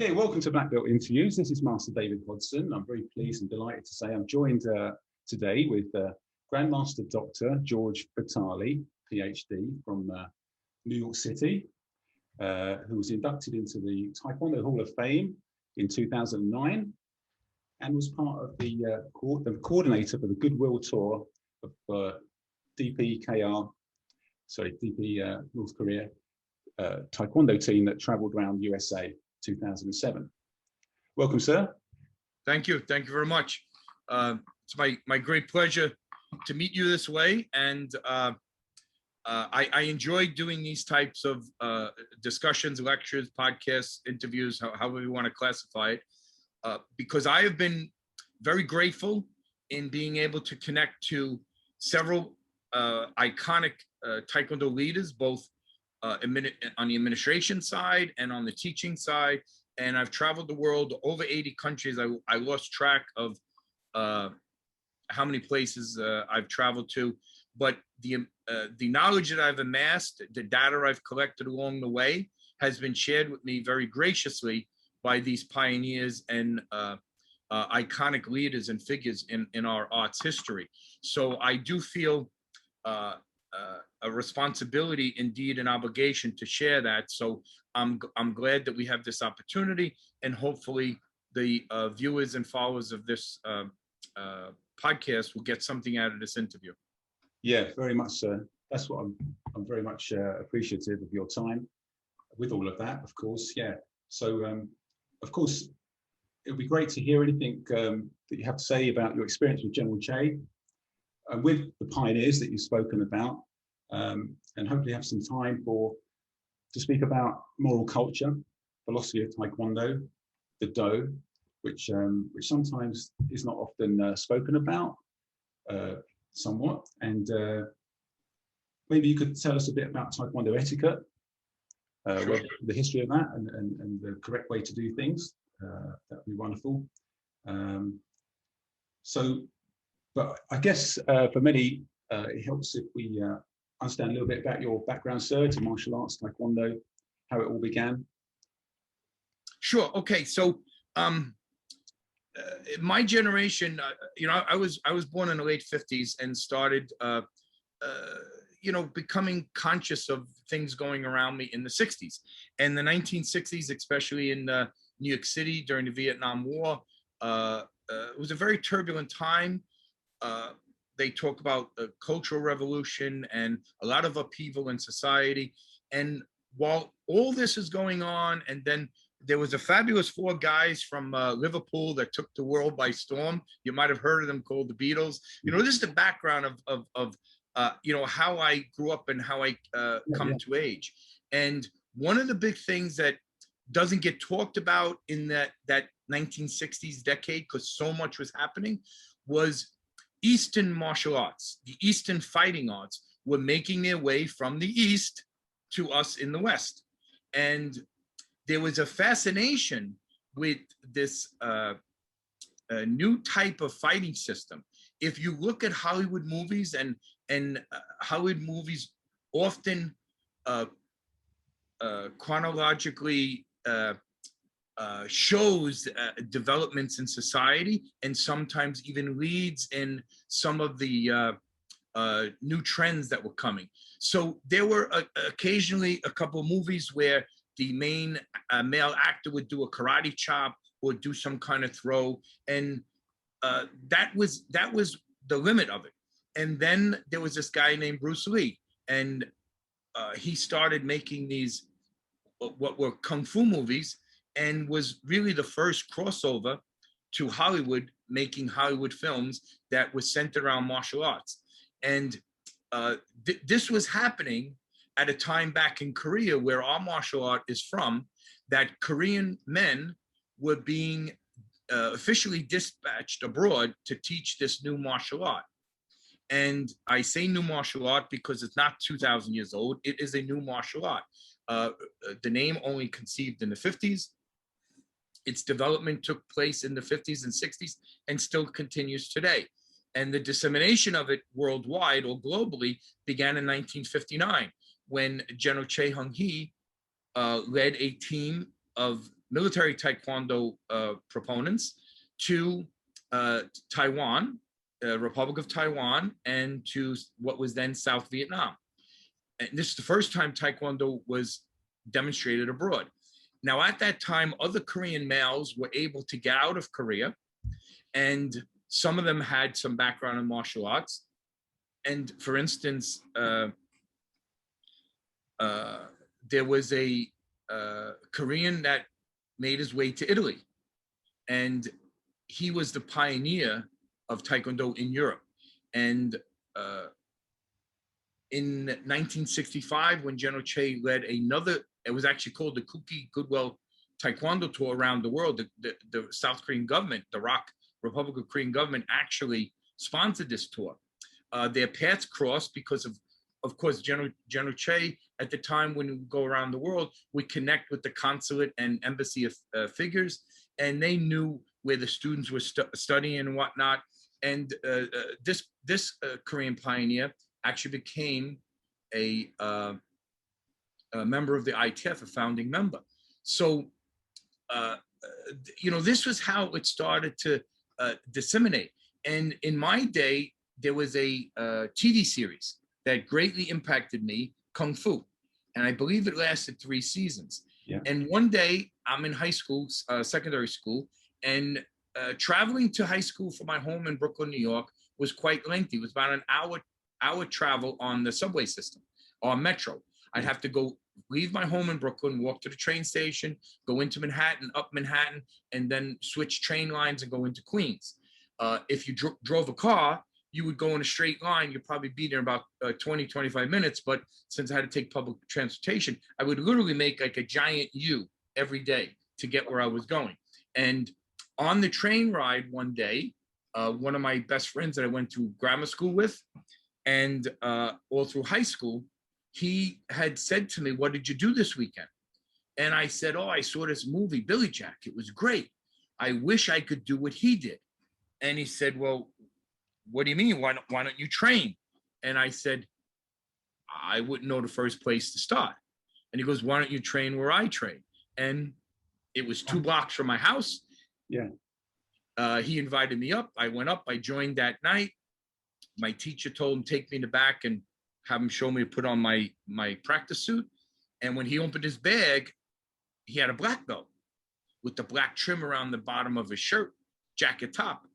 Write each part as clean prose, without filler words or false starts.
Okay, welcome to Black Belt Interviews. This is Master David Hodson. I'm very pleased and delighted to say I'm joined today with Grandmaster Dr. George Vitale, Ph.D. from New York City, who was inducted into the Taekwondo Hall of Fame in 2009 and was part of the coordinator for the Goodwill tour of DPRK, North Korea Taekwondo team that traveled around USA 2007. Welcome, sir. Thank you very much. It's my great pleasure to meet you this way, and I enjoy doing these types of discussions, lectures, podcasts, interviews, however you want to classify it, because I have been very grateful in being able to connect to several iconic Taekwondo leaders, both on the administration side and on the teaching side. And I've traveled the world, over 80 countries. I lost track of how many places I've traveled to, but the knowledge that I've amassed, the data I've collected along the way, has been shared with me very graciously by these pioneers and iconic leaders and figures in our arts history. So I do feel a responsibility, indeed an obligation, to share that. So I'm glad that we have this opportunity, and hopefully the viewers and followers of this podcast will get something out of this interview. Yeah, very much, sir. That's what I'm very much appreciative of your time with all of that, of course. Yeah. So, of course, it would be great to hear anything that you have to say about your experience with General Che and with the pioneers that you've spoken about, and hopefully have some time to speak about moral culture, philosophy of Taekwondo, the Do, which sometimes is not often spoken about, somewhat. And maybe you could tell us a bit about Taekwondo etiquette, Sure. The history of that, and the correct way to do things. That'd be wonderful. But I guess for many, it helps if we understand a little bit about your background, sir, to martial arts, Taekwondo, how it all began. Sure. Okay. So my generation, I was born in the late 50s and started, becoming conscious of things going around me in the 60s. And the 1960s, especially in New York City during the Vietnam War, it was a very turbulent time. They talk about a cultural revolution and a lot of upheaval in society. And while all this is going on, and then there was a fabulous 4 guys from Liverpool that took the world by storm. You might have heard of them, called the Beatles. This is the background of how I grew up and how I come to age. And one of the big things that doesn't get talked about in that 1960s decade, because so much was happening, was Eastern martial arts. The Eastern fighting arts were making their way from the East to us in the West. And there was a fascination with this new type of fighting system. If you look at Hollywood movies, and Hollywood movies often chronologically shows developments in society, and sometimes even leads in some of the new trends that were coming. So there were occasionally a couple of movies where the main male actor would do a karate chop or do some kind of throw, and that was the limit of it. And then there was this guy named Bruce Lee, and he started making these what were kung fu movies, and was really the first crossover to Hollywood, making Hollywood films that was centered around martial arts. And this was happening at a time back in Korea, where our martial art is from, that Korean men were being officially dispatched abroad to teach this new martial art. And I say new martial art because it's not 2,000 years old. It is a new martial art. The name only conceived in the 50s. Its development took place in the 50s and 60s and still continues today. And the dissemination of it worldwide or globally began in 1959, when General Che Hung-hee led a team of military Taekwondo proponents to Taiwan, Republic of Taiwan, and to what was then South Vietnam. And this is the first time Taekwondo was demonstrated abroad. Now, at that time, other Korean males were able to get out of Korea, and some of them had some background in martial arts. And for instance, there was a Korean that made his way to Italy, and he was the pioneer of Taekwondo in Europe. And in 1965, when General Che led another, it was actually called the Goodwill Taekwondo tour around the world. The South Korean government, the ROC, Republic of Korean government, actually sponsored this tour. Their paths crossed because of course, General Che, at the time when we go around the world, would connect with the consulate and embassy figures, and they knew where the students were studying and whatnot. And this Korean pioneer actually became a member of the ITF, a founding member. So, you know, this was how it started to disseminate. And in my day, there was a TV series that greatly impacted me, Kung Fu. And I believe it lasted 3 seasons. Yeah. And one day I'm in high school, secondary school, and traveling to high school from my home in Brooklyn, New York was quite lengthy. It was about an hour travel on the subway system or metro. I'd have to go leave my home in Brooklyn, walk to the train station, go into Manhattan, up Manhattan, and then switch train lines and go into Queens. If you drove a car, you would go in a straight line. You'd probably be there about 20, 25 minutes. But since I had to take public transportation, I would literally make like a giant U every day to get where I was going. And on the train ride one day, one of my best friends that I went to grammar school with and all through high school, he had said to me, "What did you do this weekend?" And I said, "Oh, I saw this movie, Billy Jack. It was great. I wish I could do what he did." And he said, "Well, what do you mean? Why don't you train?" And I said, "I wouldn't know the first place to start." And he goes, "Why don't you train where I train?" And it was 2 blocks from my house. Yeah. He invited me up. I went up. I joined that night. My teacher told him, take me in the back and have him show me to put on my practice suit. And when he opened his bag, he had a black belt with the black trim around the bottom of his shirt, jacket top.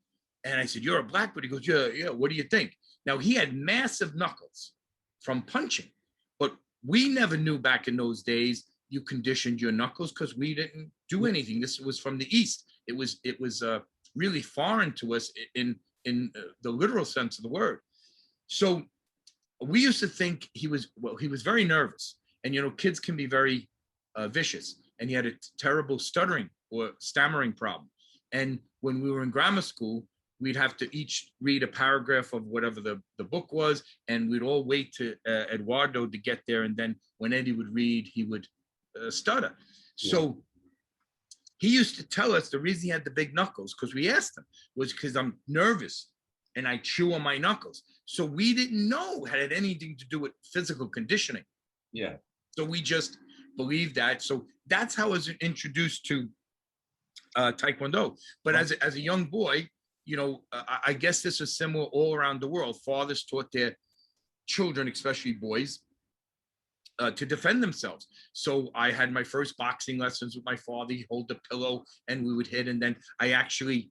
And I said, "You're a black belt?" He goes, yeah. What do you think? Now, he had massive knuckles from punching, but we never knew back in those days you conditioned your knuckles because we didn't do anything. This was from the East. It was really foreign to us in the literal sense of the word. So we used to think he was very nervous. And, you know, kids can be very vicious. And he had a terrible stuttering or stammering problem. And when we were in grammar school, we'd have to each read a paragraph of whatever the book was, and we'd all wait to Eduardo to get there. And then when Eddie would read, he would stutter. Yeah. So he used to tell us the reason he had the big knuckles, because we asked him, was because I'm nervous and I chew on my knuckles. So we didn't know it had anything to do with physical conditioning. Yeah. So we just believed that. So that's how I was introduced to Taekwondo. But as a young boy, you know, I guess this is similar all around the world. Fathers taught their children, especially boys, to defend themselves. So I had my first boxing lessons with my father. He'd hold the pillow and we would hit. And then I actually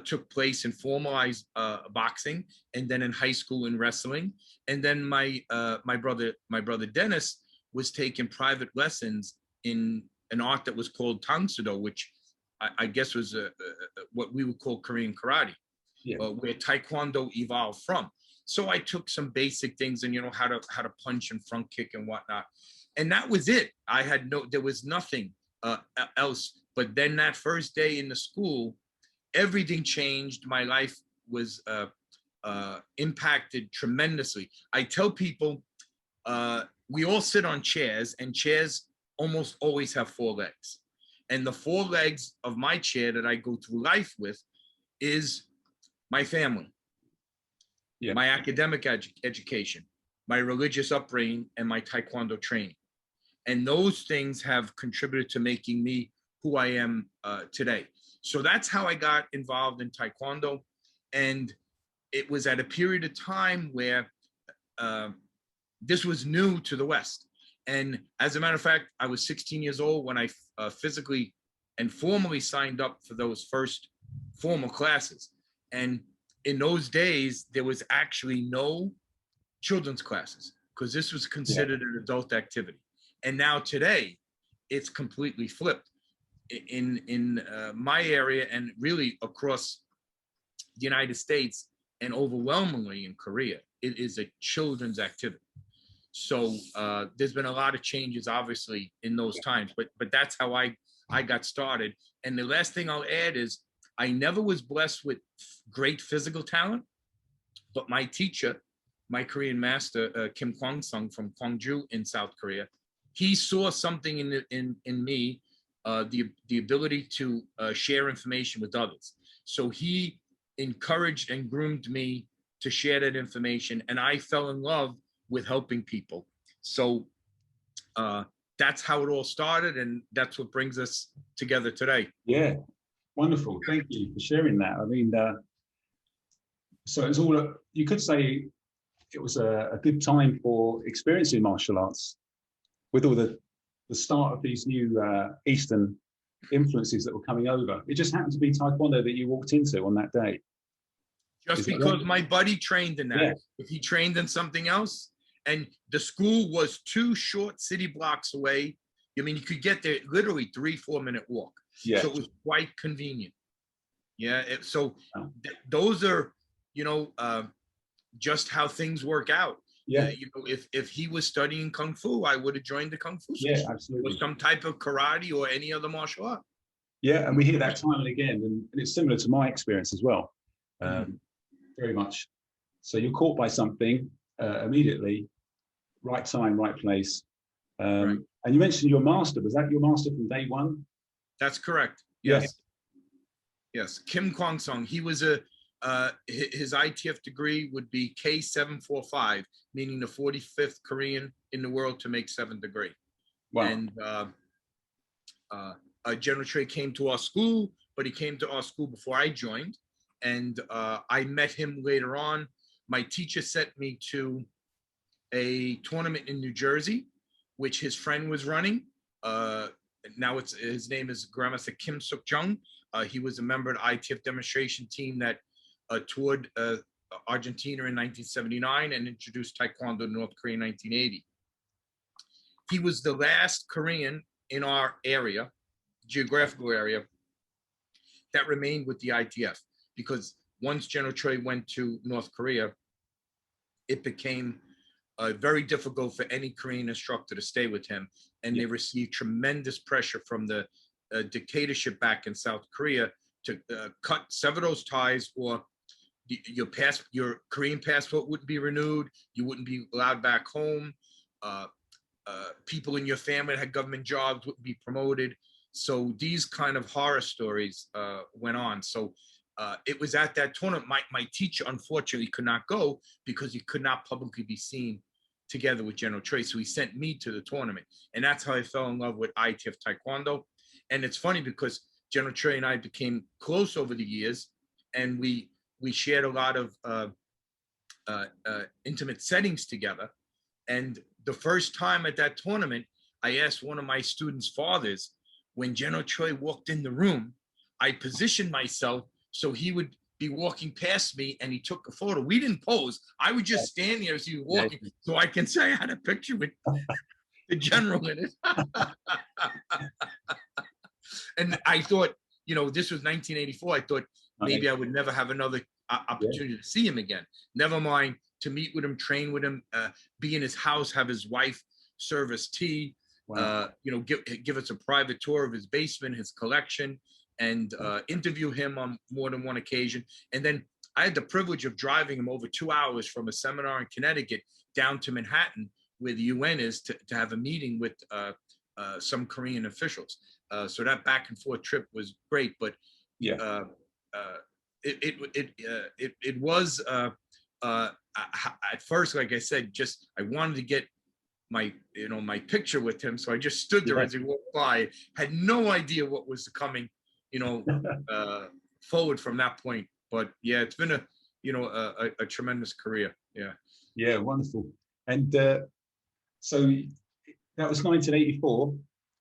took place in formalized boxing, and then in high school in wrestling. And then my brother Dennis was taking private lessons in an art that was called Tang-Soo-Do, which I guess was what we would call Korean karate, yeah. Where Taekwondo evolved from. So I took some basic things and, you know, how to punch and front kick and whatnot. And that was it. There was nothing else. But then that first day in the school, everything changed. My life was impacted tremendously. I tell people, we all sit on chairs, and chairs almost always have 4 legs. And the 4 legs of my chair that I go through life with is my family, yeah. My academic education, my religious upbringing, and my Taekwondo training. And those things have contributed to making me who I am today. So that's how I got involved in Taekwondo. And it was at a period of time where this was new to the West. And as a matter of fact, I was 16 years old when I physically and formally signed up for those first formal classes. And in those days, there was actually no children's classes because this was considered an adult activity. And now today, it's completely flipped. In my area and really across the United States and overwhelmingly in Korea, it is a children's activity. So there's been a lot of changes, obviously, in those times, but that's how I got started. And the last thing I'll add is I never was blessed with great physical talent, but my teacher, my Korean master, Kim Kwang-sung from Gwangju in South Korea, he saw something in me, the ability to share information with others. So he encouraged and groomed me to share that information, and I fell in love with helping people. So that's how it all started, and that's what brings us together today. Yeah, wonderful. Thank you for sharing that. I mean, so it's all, you could say it was a good time for experiencing martial arts with all the start of these new Eastern influences that were coming over. It just happened to be Taekwondo that you walked into on that day. Just because my buddy trained in that. Yeah. If he trained in something else, and the school was 2 short city blocks away, I mean, you could get there literally 3-4 minute walk. Yeah. So it was quite convenient. Yeah. Those are, you know, just how things work out. Yeah. You know, if he was studying Kung Fu, I would have joined the Kung Fu school. Yeah, absolutely. Or some type of karate or any other martial art. Yeah. And we hear that time and again. And it's similar to my experience as well. Very much. So you're caught by something immediately, right time, right place. Right. And you mentioned your master. Was that your master from day one? That's correct. Yes. Yes. Kim Kwang-sung. He was his ITF degree would be K745, meaning the 45th Korean in the world to make 7th degree. Wow. And General Choi came to our school, but he came to our school before I joined. And I met him later on. My teacher sent me to a tournament in New Jersey, which his friend was running. Now his name is Grandmaster Kim Suk-jung. He was a member of the ITF demonstration team that toured Argentina in 1979 and introduced Taekwondo to North Korea in 1980. He was the last Korean in our area, geographical area, that remained with the ITF. Because once General Choi went to North Korea, it became very difficult for any Korean instructor to stay with him. And they received tremendous pressure from the dictatorship back in South Korea to sever those ties, or your Korean passport wouldn't be renewed. You wouldn't be allowed back home. People in your family that had government jobs wouldn't be promoted. So these kind of horror stories went on. So it was at that tournament. My teacher, unfortunately, could not go because he could not publicly be seen together with General Choi. So he sent me to the tournament. And that's how I fell in love with ITF Taekwondo. And it's funny because General Choi and I became close over the years, and we shared a lot of intimate settings together. And the first time at that tournament, I asked one of my students' fathers, when General Choi walked in the room, I positioned myself so he would be walking past me and he took a photo. We didn't pose. I would just stand there as he was walking, so I can say I had a picture with the general in it. And I thought, you know, this was 1984. I thought maybe I would never have another opportunity to see him again. Never mind to meet with him, train with him, be in his house, have his wife serve us tea, you know, give us a private tour of his basement, his collection, and interview him on more than one occasion. And then I had the privilege of driving him over 2 hours from a seminar in Connecticut down to Manhattan, where the UN is, to have a meeting with some Korean officials. So that back and forth trip was great, but it was at first, like I said, just I wanted to get my picture with him. So I just stood there as he walked by, had no idea what was coming, forward from that point. But yeah, it's been a tremendous career. Yeah. Yeah, wonderful. And so that was 1984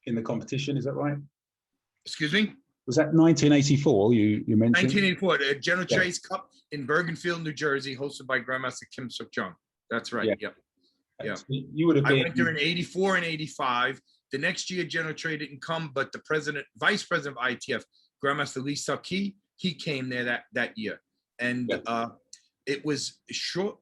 in the competition, is that right? Excuse me? Was that 1984 you mentioned? 1984, the General Chase Cup in Bergenfield, New Jersey, hosted by Grandmaster Kim Suk-jung. That's right. Yeah. Yep. Yeah. You would have been. I went there in 84 and 85. The next year, General Choi didn't come, but the vice president of ITF, Grandmaster Lee Suk-hee, he came there that year. And it was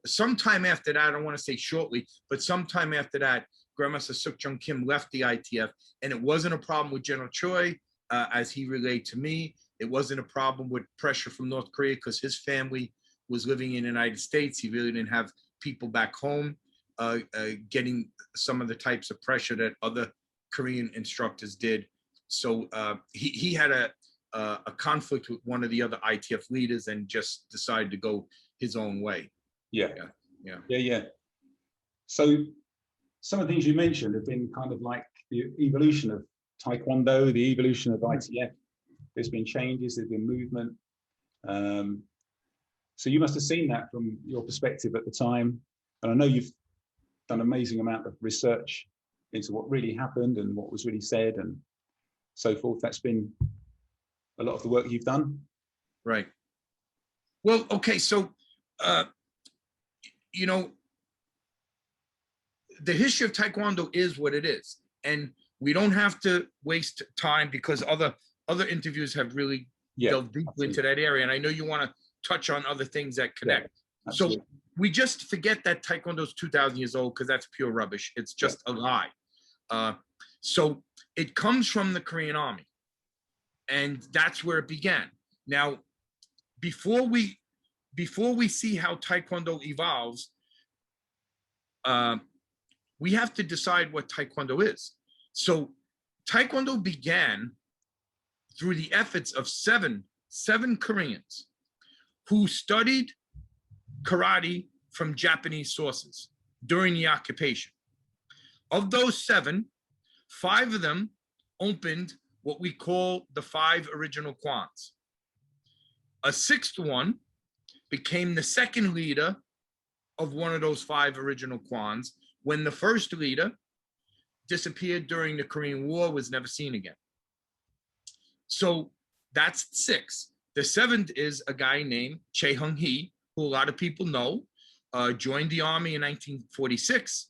sometime after that, I don't want to say shortly, but sometime after that, Grandmaster Suk-jung Kim left the ITF, and it wasn't a problem with General Choi, as he relayed to me. It wasn't a problem with pressure from North Korea because his family was living in the United States. He really didn't have people back home getting some of the types of pressure that other Korean instructors did. So he had a conflict with one of the other ITF leaders and just decided to go his own way. Yeah. So some of the things you mentioned have been kind of like the evolution of Taekwondo, the evolution of ITF. There's been changes, there's been movement. So you must have seen that from your perspective at the time. And I know you've done an amazing amount of research into what really happened and what was really said and so forth. That's been a lot of the work you've done. Right. Well, okay, so, the history of Taekwondo is what it is. And we don't have to waste time because other interviews have really delved deeply into that area. And I know you want to touch on other things that connect. So we just forget that Taekwondo is 2,000 years old because that's pure rubbish. It's just a lie. So it comes from the Korean Army, and that's where it began. Now, before we see how Taekwondo evolves, we have to decide what Taekwondo is. So Taekwondo began through the efforts of seven Koreans who studied karate from Japanese sources during the occupation. Of those 7, 5 of them opened what we call the 5 original kwans. A 6th one became the second leader of one of those 5 original kwans when the first leader disappeared during the Korean War, was never seen again. So that's 6. The 7th is a guy named Chae Hung-hee, who a lot of people know, joined the Army in 1946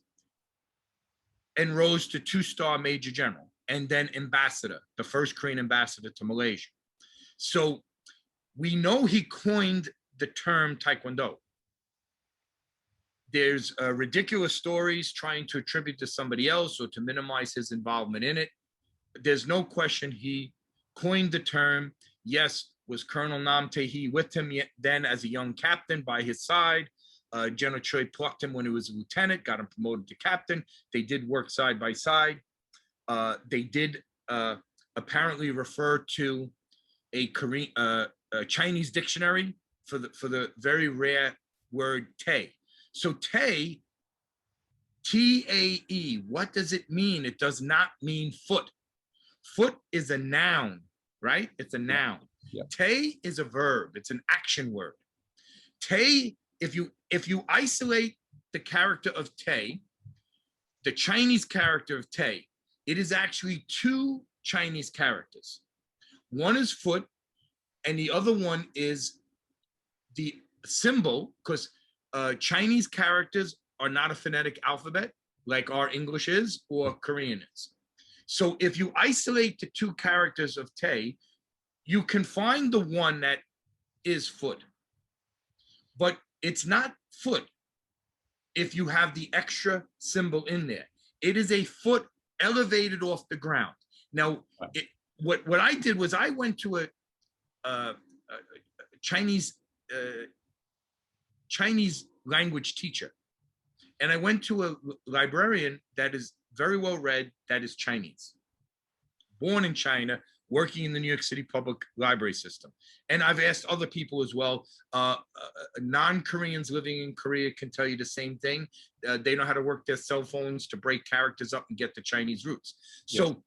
and rose to 2-star Major General and then ambassador, the first Korean ambassador to Malaysia. So we know he coined the term Taekwondo. There's ridiculous stories trying to attribute to somebody else or to minimize his involvement in it. There's no question he coined the term. Yes, was Colonel Nam Tae-hee with him then as a young captain by his side. General Choi plucked him when he was a lieutenant, got him promoted to captain. They did work side by side. They did apparently refer to a Chinese dictionary for the very rare word Tae. So Tae, T-A-E, what does it mean? It does not mean foot. Foot is a noun, right? It's a noun. Yeah. Tae is a verb. It's an action word. Tae, if you isolate the character of Tae, the Chinese character of Tae, it is actually 2 Chinese characters. One is foot, and the other one is the symbol, because Chinese characters are not a phonetic alphabet like our English is or Korean is. So if you isolate the 2 characters of Tae, you can find the one that is foot, but it's not foot if you have the extra symbol in there. It is a foot elevated off the ground. Now, what I did was I went to a Chinese language teacher, and I went to a librarian that is very well read, that is Chinese, born in China, working in the New York City public library system. And I've asked other people as well. Non-Koreans living in Korea can tell you the same thing. They know how to work their cell phones to break characters up and get the Chinese roots. So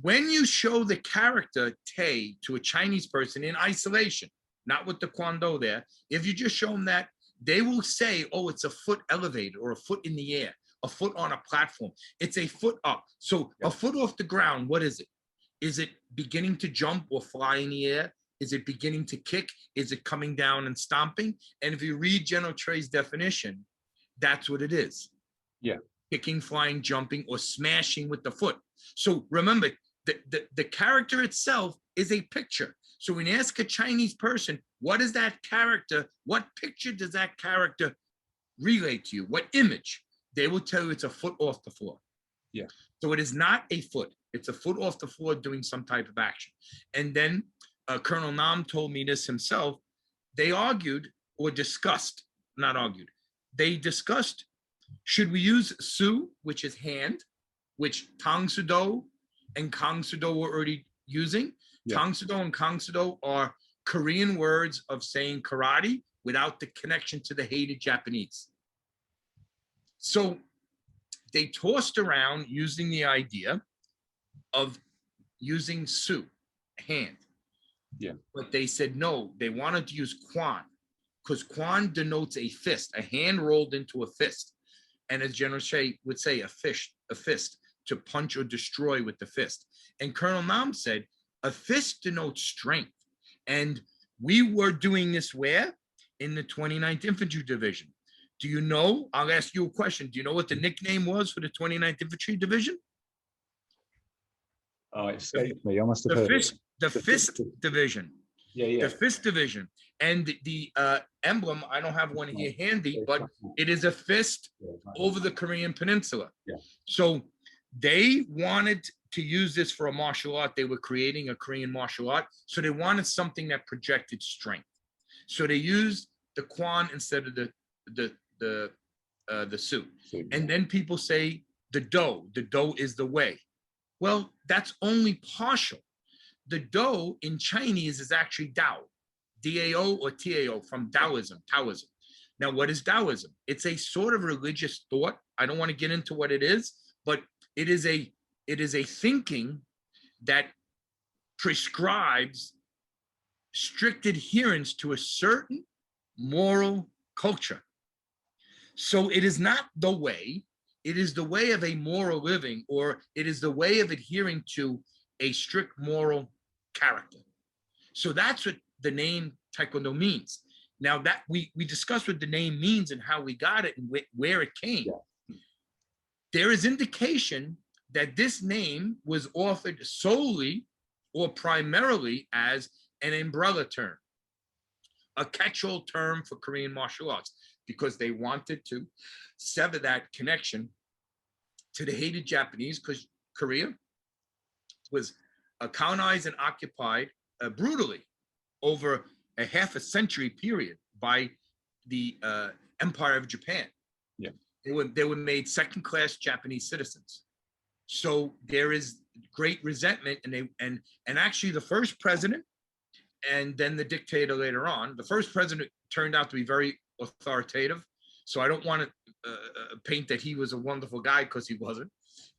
when you show the character Tae to a Chinese person in isolation, not with the Kwon-Do there, if you just show them that, they will say, oh, it's a foot elevated or a foot in the air, a foot on a platform. It's a foot up. So a foot off the ground, what is it? Is it beginning to jump or fly in the air? Is it beginning to kick? Is it coming down and stomping? And if you read General Trey's definition, that's what it is. Yeah. Kicking, flying, jumping, or smashing with the foot. So remember, the character itself is a picture. So when you ask a Chinese person, what is that character? What picture does that character relate to you? What image? They will tell you it's a foot off the floor. Yeah. So it is not a foot. It's a foot off the floor doing some type of action. And then Colonel Nam told me this himself. They argued or discussed, not argued. They discussed, should we use Su, which is hand, which Tang Soo-Do and Kang Soo-Do were already using. Yeah. Tang Soo-Do and Kang Soo-Do are Korean words of saying karate without the connection to the hated Japanese. So they tossed around using the idea of using Su, hand. Yeah. But they said no, they wanted to use Kwon, because Kwon denotes a fist, a hand rolled into a fist. And as General Shea would say, a fist to punch or destroy with the fist. And Colonel Nam said, a fist denotes strength. And we were doing this where? In the 29th Infantry Division. Do you know, I'll ask you a question. Do you know what the nickname was for the 29th Infantry Division? Oh, it escaped me. I must have heard it. The Fist Division. Yeah, yeah. The Fist Division. And the emblem, I don't have one here handy, but it is a fist over the Korean Peninsula. Yeah. So they wanted to use this for a martial art. They were creating a Korean martial art. So they wanted something that projected strength. So they used the Kwon instead of the Su. And then people say the Do. The Do is the way. Well, that's only partial. The Do in Chinese is actually Dao, D-A-O or T-A-O from Taoism. Now, what is Taoism? It's a sort of religious thought. I don't want to get into what it is, but it is a thinking that prescribes strict adherence to a certain moral culture. So it is not the way, it is the way of a moral living, or it is the way of adhering to a strict moral character. So that's what the name Taekwondo means. Now that we discussed what the name means and how we got it and where it came. Yeah. There is indication that this name was offered solely or primarily as an umbrella term, a catch-all term for Korean martial arts, because they wanted to sever that connection to the hated Japanese, because Korea was colonized and occupied brutally over a half a century period by the Empire of Japan. Yeah. They were made second-class Japanese citizens. So there is great resentment, and actually the first president and then the dictator later on, the first president turned out to be very authoritative. So I don't want to paint that he was a wonderful guy, because he wasn't.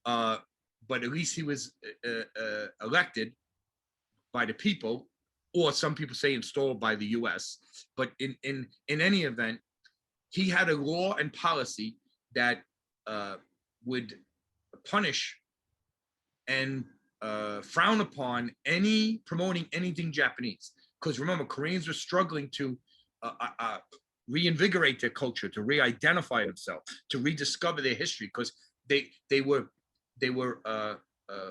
But at least he was elected by the people, or some people say installed by the US. But in any event, he had a law and policy that would punish and frown upon promoting anything Japanese. Because remember, Koreans were struggling to reinvigorate their culture, to re-identify themselves, to rediscover their history, because they were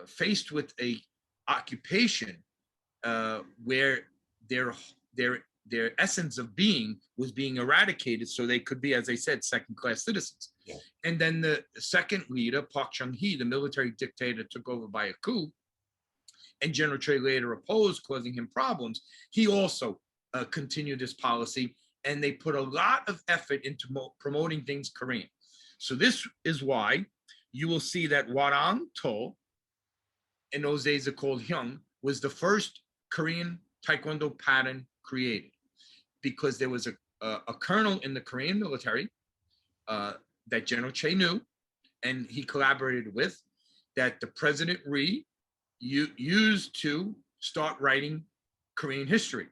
faced with a occupation where their essence of being was being eradicated, so they could be, as I said, second-class citizens. Yeah. And then the second leader, Park Chung-hee, the military dictator, took over by a coup, and General Choi later opposed, causing him problems. He also continued this policy, and they put a lot of effort into promoting things Korean. So this is why you will see that Warang To in those days are called Hyung, was the first Korean Taekwondo pattern created, because there was a colonel in the Korean military that General Che knew, and he collaborated with, that the President Ri used to start writing Korean history.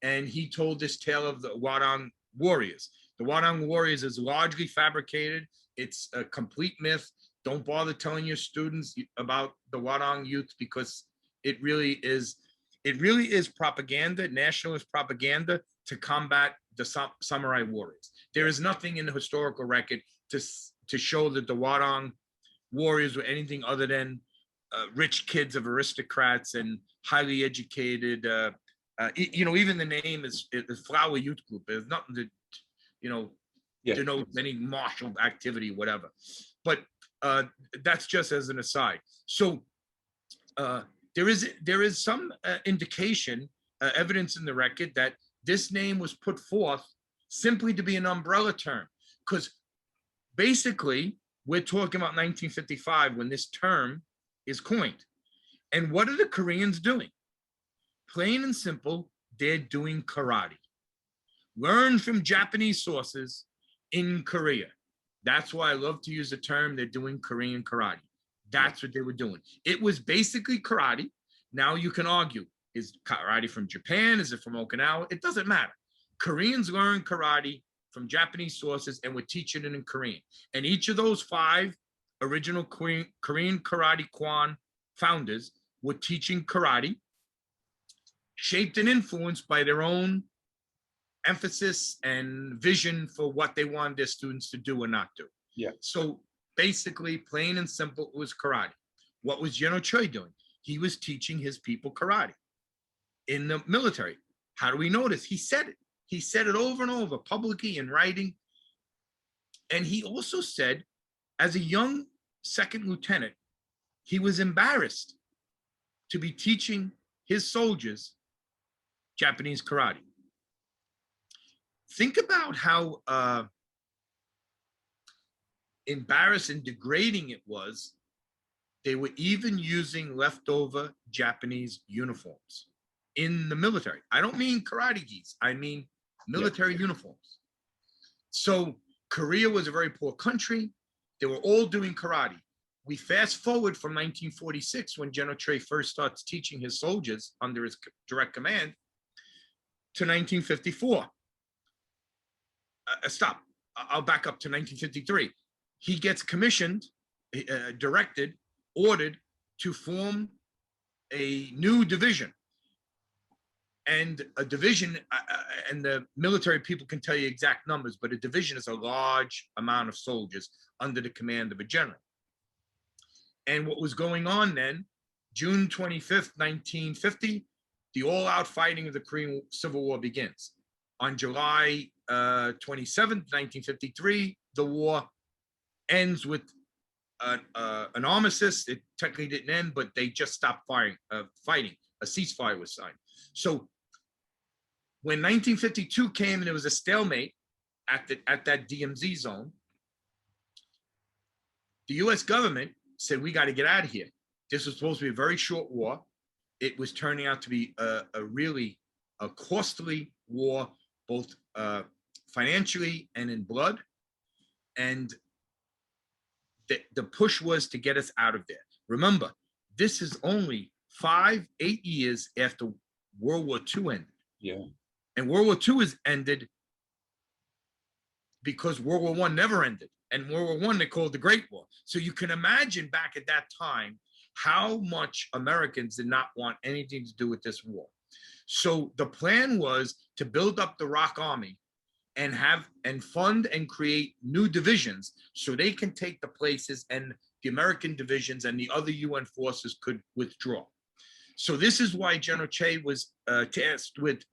And he told this tale of the Hwarang warriors. The Hwarang warriors is largely fabricated. It's a complete myth. Don't bother telling your students about the Hwarang youth, because it really is propaganda, nationalist propaganda to combat the samurai warriors. There is nothing in the historical record to show that the Hwarang warriors were anything other than rich kids of aristocrats and highly educated. Even the name is Flower Youth Group. There's nothing to, denote any martial activity, whatever. But that's just as an aside. So there is some indication, evidence in the record that this name was put forth simply to be an umbrella term, because basically we're talking about 1955 when this term is coined. And what are the Koreans doing? Plain and simple, they're doing karate. Learn from Japanese sources in Korea. That's why I love to use the term, they're doing Korean karate. That's what they were doing. It was basically karate. Now you can argue, is karate from Japan? Is it from Okinawa? It doesn't matter. Koreans learn karate from Japanese sources and we're teaching it in Korean. And each of those 5 original Korean karate Kwon founders were teaching karate, shaped and influenced by their own emphasis and vision for what they wanted their students to do or not do. Yeah. So basically, plain and simple, it was karate. What was General Choi doing? He was teaching his people karate in the military. How do we know this? He said it. He said it over and over, publicly in writing. And he also said, as a young second lieutenant, he was embarrassed to be teaching his soldiers Japanese karate. Think about how embarrassed and degrading it was. They were even using leftover Japanese uniforms in the military. I don't mean karate gis, I mean military uniforms. So Korea was a very poor country. They were all doing karate. We fast forward from 1946, when General Choi first starts teaching his soldiers under his direct command, to 1954. Stop, I'll back up to 1953. He gets commissioned, directed, ordered to form a new division. And a division, and the military people can tell you exact numbers, but a division is a large amount of soldiers under the command of a general. And what was going on then, June 25th, 1950, the all-out fighting of the Korean Civil War begins. On July 27th, 1953, the war ends with an armistice. It technically didn't end, but they just stopped fighting. A ceasefire was signed. So when 1952 came and there was a stalemate at that DMZ zone, the US government said, we got to get out of here. This was supposed to be a very short war. It was turning out to be a really costly war, both financially and in blood. And the push was to get us out of there. Remember, this is only 8 years after World War II ended. Yeah. And World War II is ended because World War I never ended. And World War I they called the Great War. So you can imagine back at that time how much Americans did not want anything to do with this war. So the plan was to build up the Rock Army and fund and create new divisions so they can take the places and the American divisions and the other UN forces could withdraw. So this is why General Che was tasked with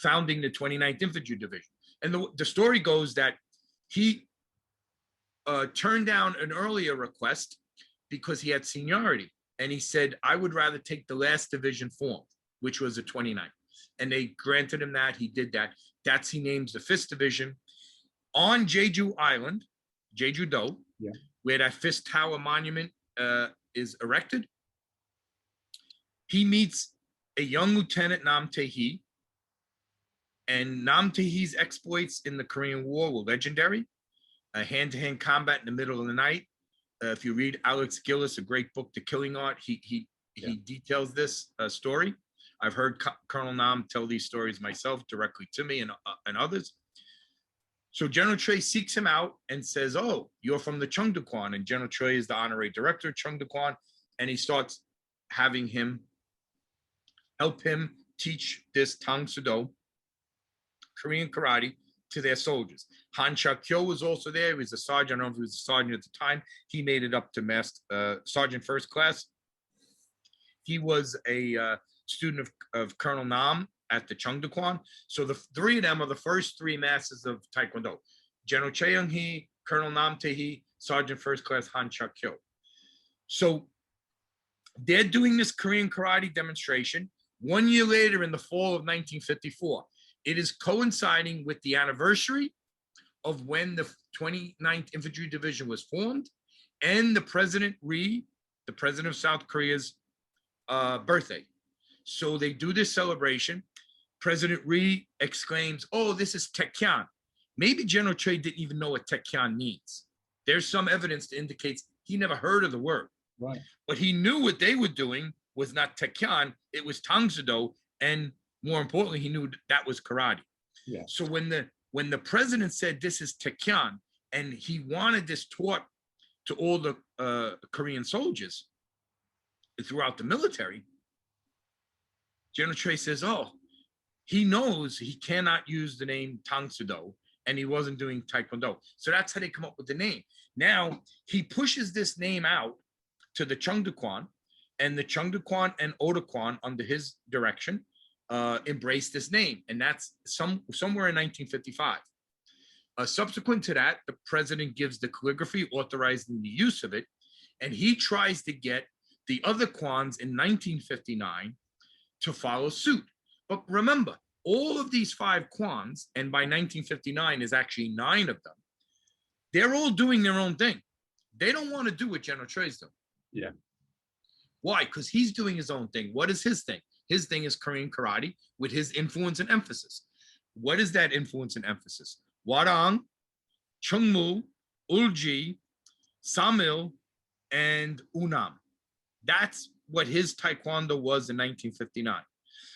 founding the 29th Infantry Division. And the story goes that he turned down an earlier request because he had seniority. And he said, I would rather take the last division formed, which was the 29th. And they granted him that. He did that. He names the 5th Division on Jeju Island, Jeju-do, where that Fist Tower monument is erected. he meets a young lieutenant, Nam Tae-hee, and Nam Tae-hee's exploits in the Korean War were legendary. Hand-to-hand combat in the middle of the night. If you read Alex Gillis, a great book, The Killing Art, he details this story. I've heard Colonel Nam tell these stories myself directly to me and others. So General Choi seeks him out and says, "Oh, you're from the Cheongdo-kwon," and General Choi is the honorary director of Cheongdo-kwon, and he starts having him help him teach this Tang-soo-do, Korean karate, to their soldiers. Han Cha-kyo was also there. He was a sergeant. I don't know if he was a sergeant at the time. He made it up to sergeant first class. He was a student of Colonel Nam at the Cheongdo-kwon. So the three of them are the first three masters of Taekwondo. General Choi Young-hee, Colonel Nam Tae-hee, Sergeant First Class Han Cha-kyo. So they're doing this Korean karate demonstration. 1 year later, in the fall of 1954, it is coinciding with the anniversary of when the 29th Infantry Division was formed and the President Ri, the president of South Korea's birthday. So they do this celebration. President Ri exclaims, "Oh, this is Taekwondo." Maybe General Choi didn't even know what Taekwondo means. There's some evidence that indicates he never heard of the word. Right. But he knew what they were doing was not Taekwondo, it was Tang-soo-do, and more importantly, he knew that was karate. Yeah. So when the president said this is Taekwondo, and he wanted this taught to all the Korean soldiers throughout the military, General Choi says, "Oh, he knows he cannot use the name Tang-soo-do, and he wasn't doing Taekwondo." So that's how they come up with the name. Now he pushes this name out to the Cheongdo-kwon, and the Cheongdo-kwon and Oda-kwon, under his direction, embraced this name, and that's somewhere in 1955. Subsequent to that, the president gives the calligraphy authorizing the use of it, and he tries to get the other kwons in 1959 to follow suit. But remember, all of these 5 kwons, and by 1959 is actually 9 of them, they're all doing their own thing. They don't want to do what General Choi's doing. Yeah. Why? Because he's doing his own thing. What is his thing? His thing is Korean karate with his influence and emphasis. What is that influence and emphasis? Hwarang, Chungmu, Ulji, Samil, and Unam. That's what his Taekwondo was in 1959.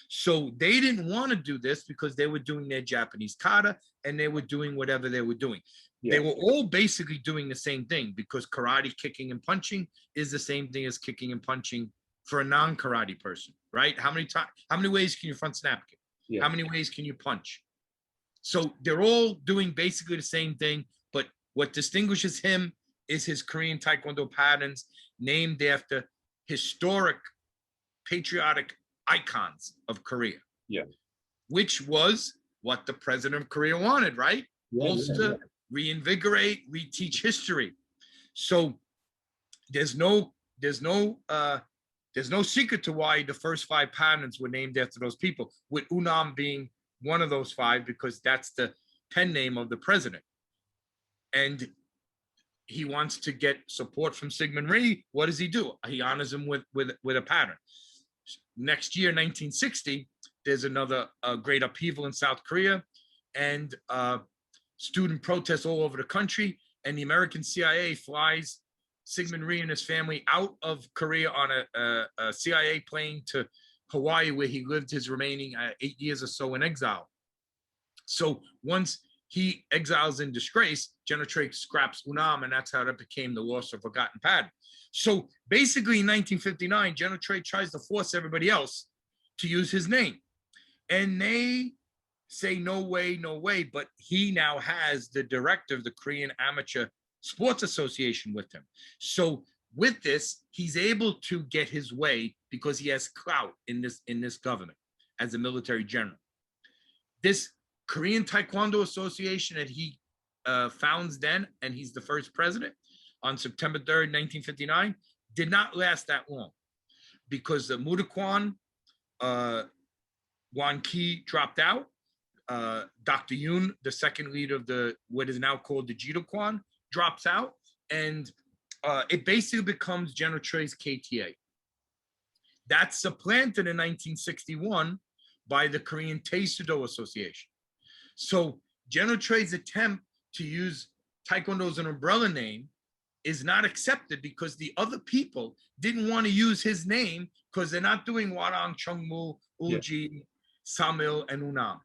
So they didn't want to do this because they were doing their Japanese kata and they were doing whatever they were doing. Yeah. They were all basically doing the same thing, because karate, kicking and punching, is the same thing as kicking and punching for a non-karate person, right? How many ways can you front snap kick? Yeah. How many ways can you punch? So they're all doing basically the same thing, but what distinguishes him is his Korean Taekwondo patterns named after historic patriotic icons of Korea. Yeah. Which was what the president of Korea wanted, right? Bolster, reinvigorate, reteach history. So there's no secret to why the first 5 patterns were named after those people, with Unam being one of those 5, because that's the pen name of the president. And he wants to get support from Syngman Rhee. What does he do? He honors him with a pattern. Next year, 1960, there's another great upheaval in South Korea, and student protests all over the country, and the American CIA flies Syngman Rhee and his family out of Korea on a CIA plane to Hawaii, where he lived his remaining 8 years or so in exile. So once he exiles in disgrace, General Choi scraps Unam, and that's how that became the lost or forgotten pattern. So basically in 1959, General Choi tries to force everybody else to use his name. And they say, no way, no way. But he now has the director of the Korean Amateur Sports Association with him. So with this, he's able to get his way because he has clout in this government as a military general. This Korean Taekwondo Association that he founds then, and he's the first president on September 3rd, 1959, did not last that long, because the Muda-kwon, Wan Ki dropped out. Dr. Yoon, the second leader of what is now called the Jido-kwon, drops out, and it basically becomes General Choi's KTA. That's supplanted in 1961 by the Korean Taekwondo Association. So General Choi's attempt to use Taekwondo as an umbrella name is not accepted because the other people didn't want to use his name because they're not doing Warang, Chungmu, Ulji, Samil, and Unam.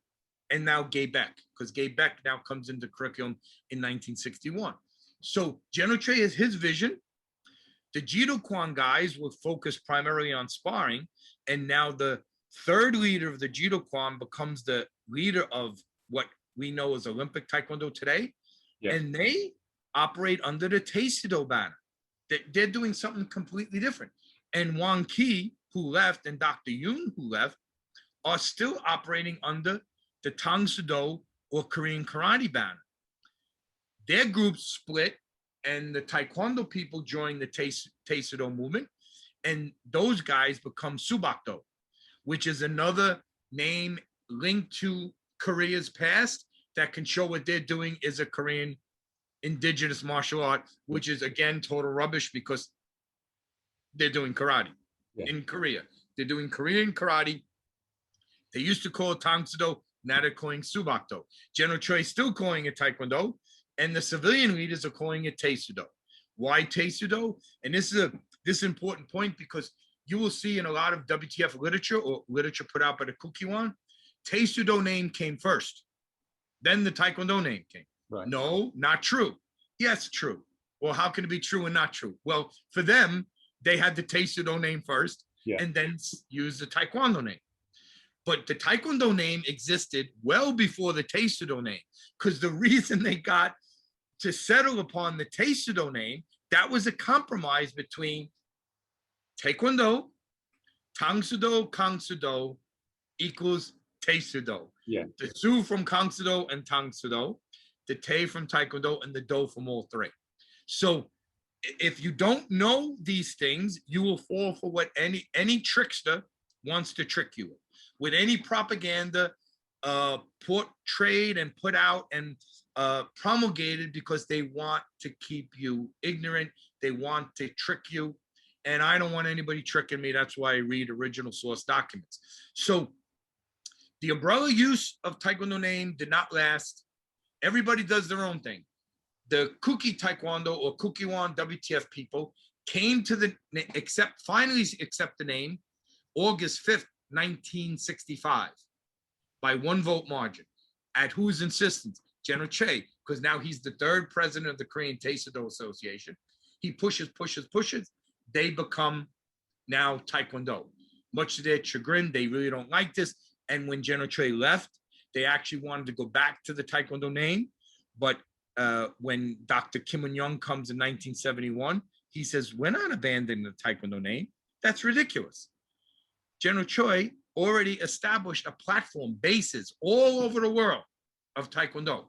And now Gaebek, because Gaebek now comes into curriculum in 1961. So General Choi has his vision. The Jido-Kwan guys will focus primarily on sparring. And now the third leader of the Jido-Kwan becomes the leader of what we know as Olympic Taekwondo today. Yeah. And they operate under the Taekwondo banner. They're doing something completely different. And Wang Ki, who left, and Dr. Yoon, who left, are still operating under the Tangsudo or Korean Karate banner. Their groups split, and the Taekwondo people join the Taekwondo movement, and those guys become Subakdo, which is another name linked to Korea's past that can show what they're doing is a Korean indigenous martial art, which is again total rubbish because they're doing karate in Korea. They're doing Korean karate. They used to call it Tangsudo, now they're calling Subakdo. General Choi is still calling it Taekwondo, and the civilian leaders are calling it Taekwondo. Why Taekwondo? And this is important point because you will see in a lot of WTF literature or literature put out by the Kukkiwon, Taekwondo name came first. Then the Taekwondo name came. Right. No, not true. Yes, true. Well, how can it be true and not true? Well, for them, they had the Taekwondo name first and then use the Taekwondo name. But the Taekwondo name existed well before the Taekwondo name, because the reason they got to settle upon the Taekwondo name, that was a compromise between Taekwondo, Tangsudo, Kangsudo equals Taekwondo. Yeah. The Su from Kangsudo and Tangsudo, the Tae from Taekwondo, and the Do from all three. So if you don't know these things, you will fall for what any trickster wants to trick you with any propaganda portrayed and put out and promulgated because they want to keep you ignorant. They want to trick you. And I don't want anybody tricking me. That's why I read original source documents. So the umbrella use of Taekwondo name did not last. Everybody does their own thing. The Kukki Taekwondo or Kukkiwon WTF people came to finally accept the name August 5th, 1965 by 1 vote margin. At whose insistence? General Che, because now he's the third president of the Korean Taekwondo Association. He pushes. They become now Taekwondo. Much to their chagrin, they really don't like this. And when General Che left, they actually wanted to go back to the Taekwondo name. But when Dr. Kim Il-young comes in 1971, he says, we're not abandoning the Taekwondo name. That's ridiculous. General Choi already established a platform, bases all over the world of Taekwondo.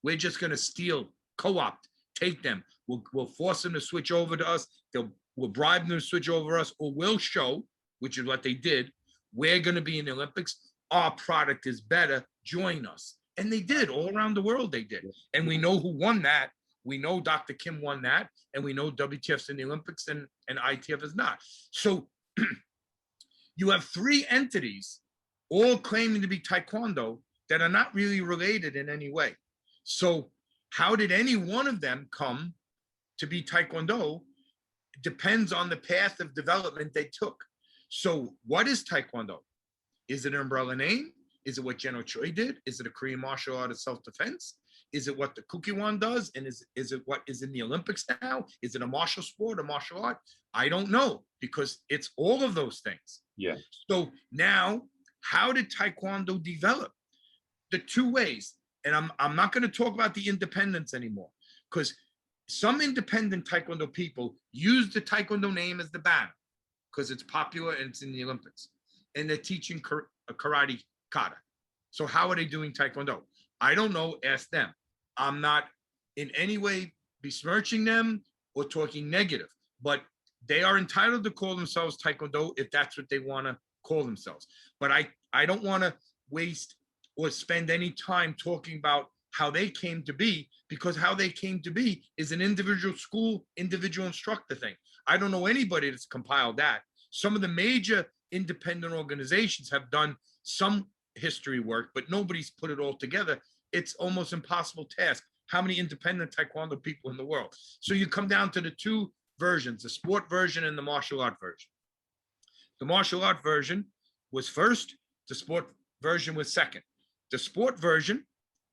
We're just going to steal, co-opt, take them. We'll force them to switch over to us. We'll bribe them to switch over us, or we'll show, which is what they did, we're going to be in the Olympics. Our product is better. Join us. And they did. All around the world, they did. And we know who won that. We know Dr. Kim won that. And we know WTF's in the Olympics and ITF is not. So you have three entities all claiming to be Taekwondo that are not really related in any way. So how did any one of them come to be Taekwondo? It depends on the path of development they took. So what is Taekwondo? Is it an umbrella name? Is it what General Choi did? Is it a Korean martial art of self-defense? Is it what the Kukkiwon does? And is it what is in the Olympics now? Is it a martial sport, a martial art? I don't know, because it's all of those things. Yeah. So now, how did Taekwondo develop? The two ways. And I'm not going to talk about the independents anymore, because some independent Taekwondo people use the Taekwondo name as the banner because it's popular and it's in the Olympics. And they're teaching karate kata. So how are they doing Taekwondo? I don't know. Ask them. I'm not in any way besmirching them or talking negative, but they are entitled to call themselves Taekwondo if that's what they want to call themselves. But I don't want to waste or spend any time talking about how they came to be, because how they came to be is an individual school, individual instructor thing. I don't know anybody that's compiled that. Some of the major independent organizations have done some history work, but nobody's put it all together. It's almost impossible task. How many independent Taekwondo people in the world? So you come down to the two versions, the sport version and the martial art version. The martial art version was first, the sport version was second. The sport version,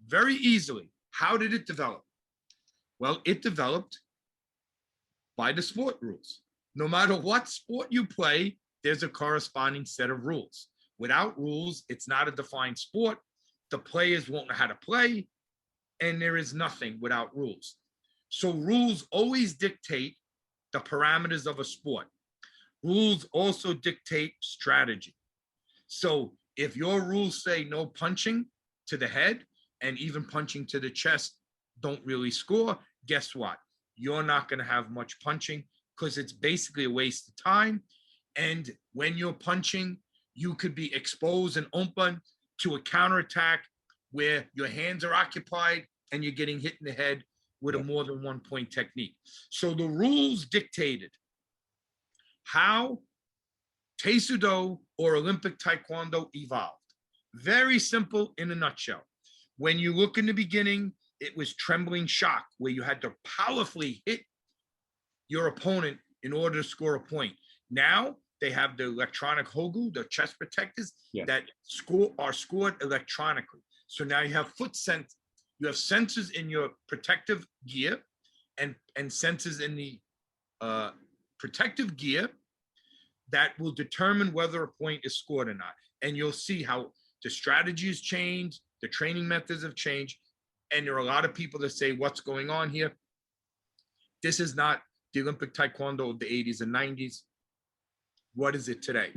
very easily, how did it develop? Well, it developed by the sport rules. No matter what sport you play, there's a corresponding set of rules. Without rules, it's not a defined sport. The players won't know how to play, and there is nothing without rules. So rules always dictate the parameters of a sport. Rules also dictate strategy. So if your rules say no punching to the head and even punching to the chest don't really score, guess what? You're not going to have much punching because it's basically a waste of time. And when you're punching, you could be exposed and open to a counterattack where your hands are occupied and you're getting hit in the head with a more than 1 point technique. So the rules dictated how Taekwondo or Olympic Taekwondo evolved. Very simple in a nutshell. When you look in the beginning, it was trembling shock where you had to powerfully hit your opponent in order to score a point. Now they have the electronic hogu, the chest protectors that are scored electronically. So now you have foot sense, you have sensors in your protective gear and sensors in the protective gear that will determine whether a point is scored or not. And you'll see how the strategy has changed, the training methods have changed, and there are a lot of people that say, what's going on here? This is not the Olympic Taekwondo of the 80s and 90s. What is it today?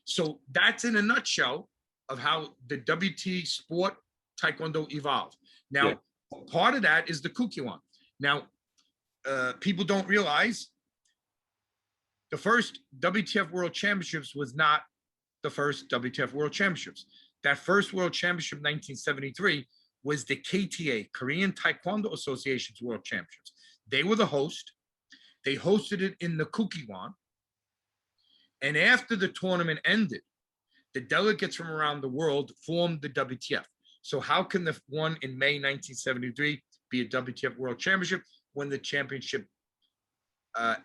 So that's in a nutshell of how the WT sport Taekwondo evolved. Now, part of that is the Kukkiwon. Now, people don't realize the first WTF World Championships was not the first WTF World Championships. That first World Championship, 1973, was the KTA, Korean Taekwondo Association's World Championships. They were the host. They hosted it in the Kukkiwon. And after the tournament ended, the delegates from around the world formed the WTF. So how can the one in May 1973 be a WTF World Championship when the championship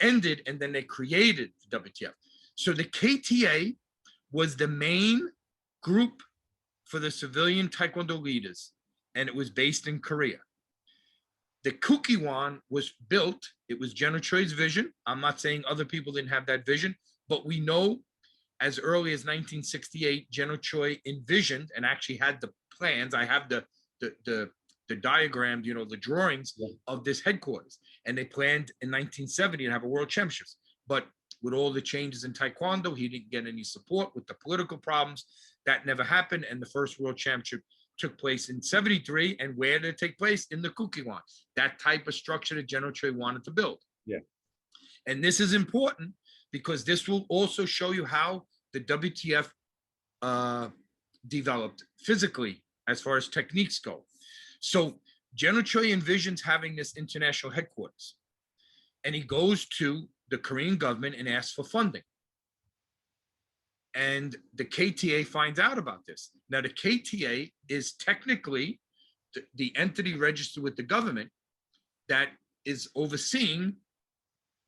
ended and then they created the WTF? So the KTA was the main group for the civilian Taekwondo leaders, and it was based in Korea. The Kukkiwon was built, it was General Choi's vision. I'm not saying other people didn't have that vision, but we know as early as 1968, General Choi envisioned and actually had the plans. I have the diagram, you know, the drawings of this headquarters. And they planned in 1970 to have a world championships. But with all the changes in Taekwondo, he didn't get any support with the political problems. That never happened. And the first world championship took place in 73. And where did it take place? In the Kukkiwon. That type of structure that General Choi wanted to build. Yeah. And this is important because this will also show you how the WTF developed physically as far as techniques go. So General Choi envisions having this international headquarters, and he goes to the Korean government and asks for funding. And the KTA finds out about this. Now, the KTA is technically the entity registered with the government that is overseeing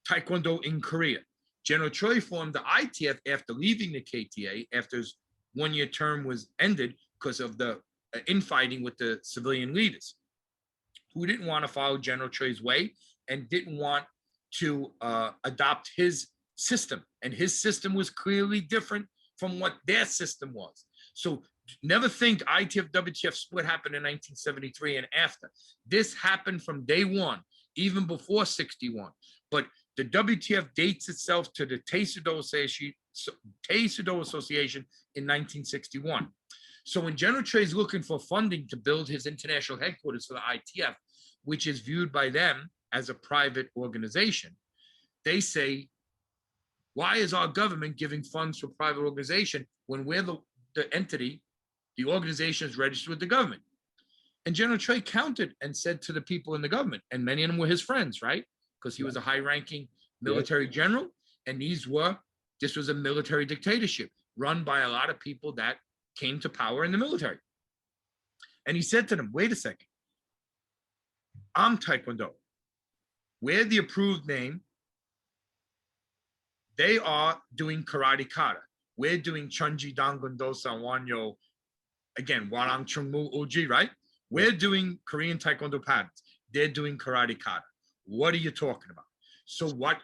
Taekwondo in Korea. General Choi formed the ITF after leaving the KTA, after his one-year term was ended because of the infighting with the civilian leaders who didn't want to follow General Choi's way and didn't want to adopt his system. And his system was clearly different from what their system was. So never think ITF WTF split happened in 1973 and after. This happened from day one, even before 61. But the WTF dates itself to the Taekwondo Association in 1961. So when General Choi is looking for funding to build his international headquarters for the ITF, which is viewed by them as a private organization, they say, why is our government giving funds to a private organization when we're the entity, the organization is registered with the government? And General Choi countered and said to the people in the government, and many of them were his friends, right? Because he was a high-ranking military general, and this was a military dictatorship. run by a lot of people that came to power in the military. And he said to them, wait a second, I'm Taekwondo. We're the approved name. They are doing karate kata. We're doing Chunji Dangun Dosan Wanyo, again, Warang Chungmu Uji, right? We're doing Korean Taekwondo patterns. They're doing karate kata. What are you talking about? So what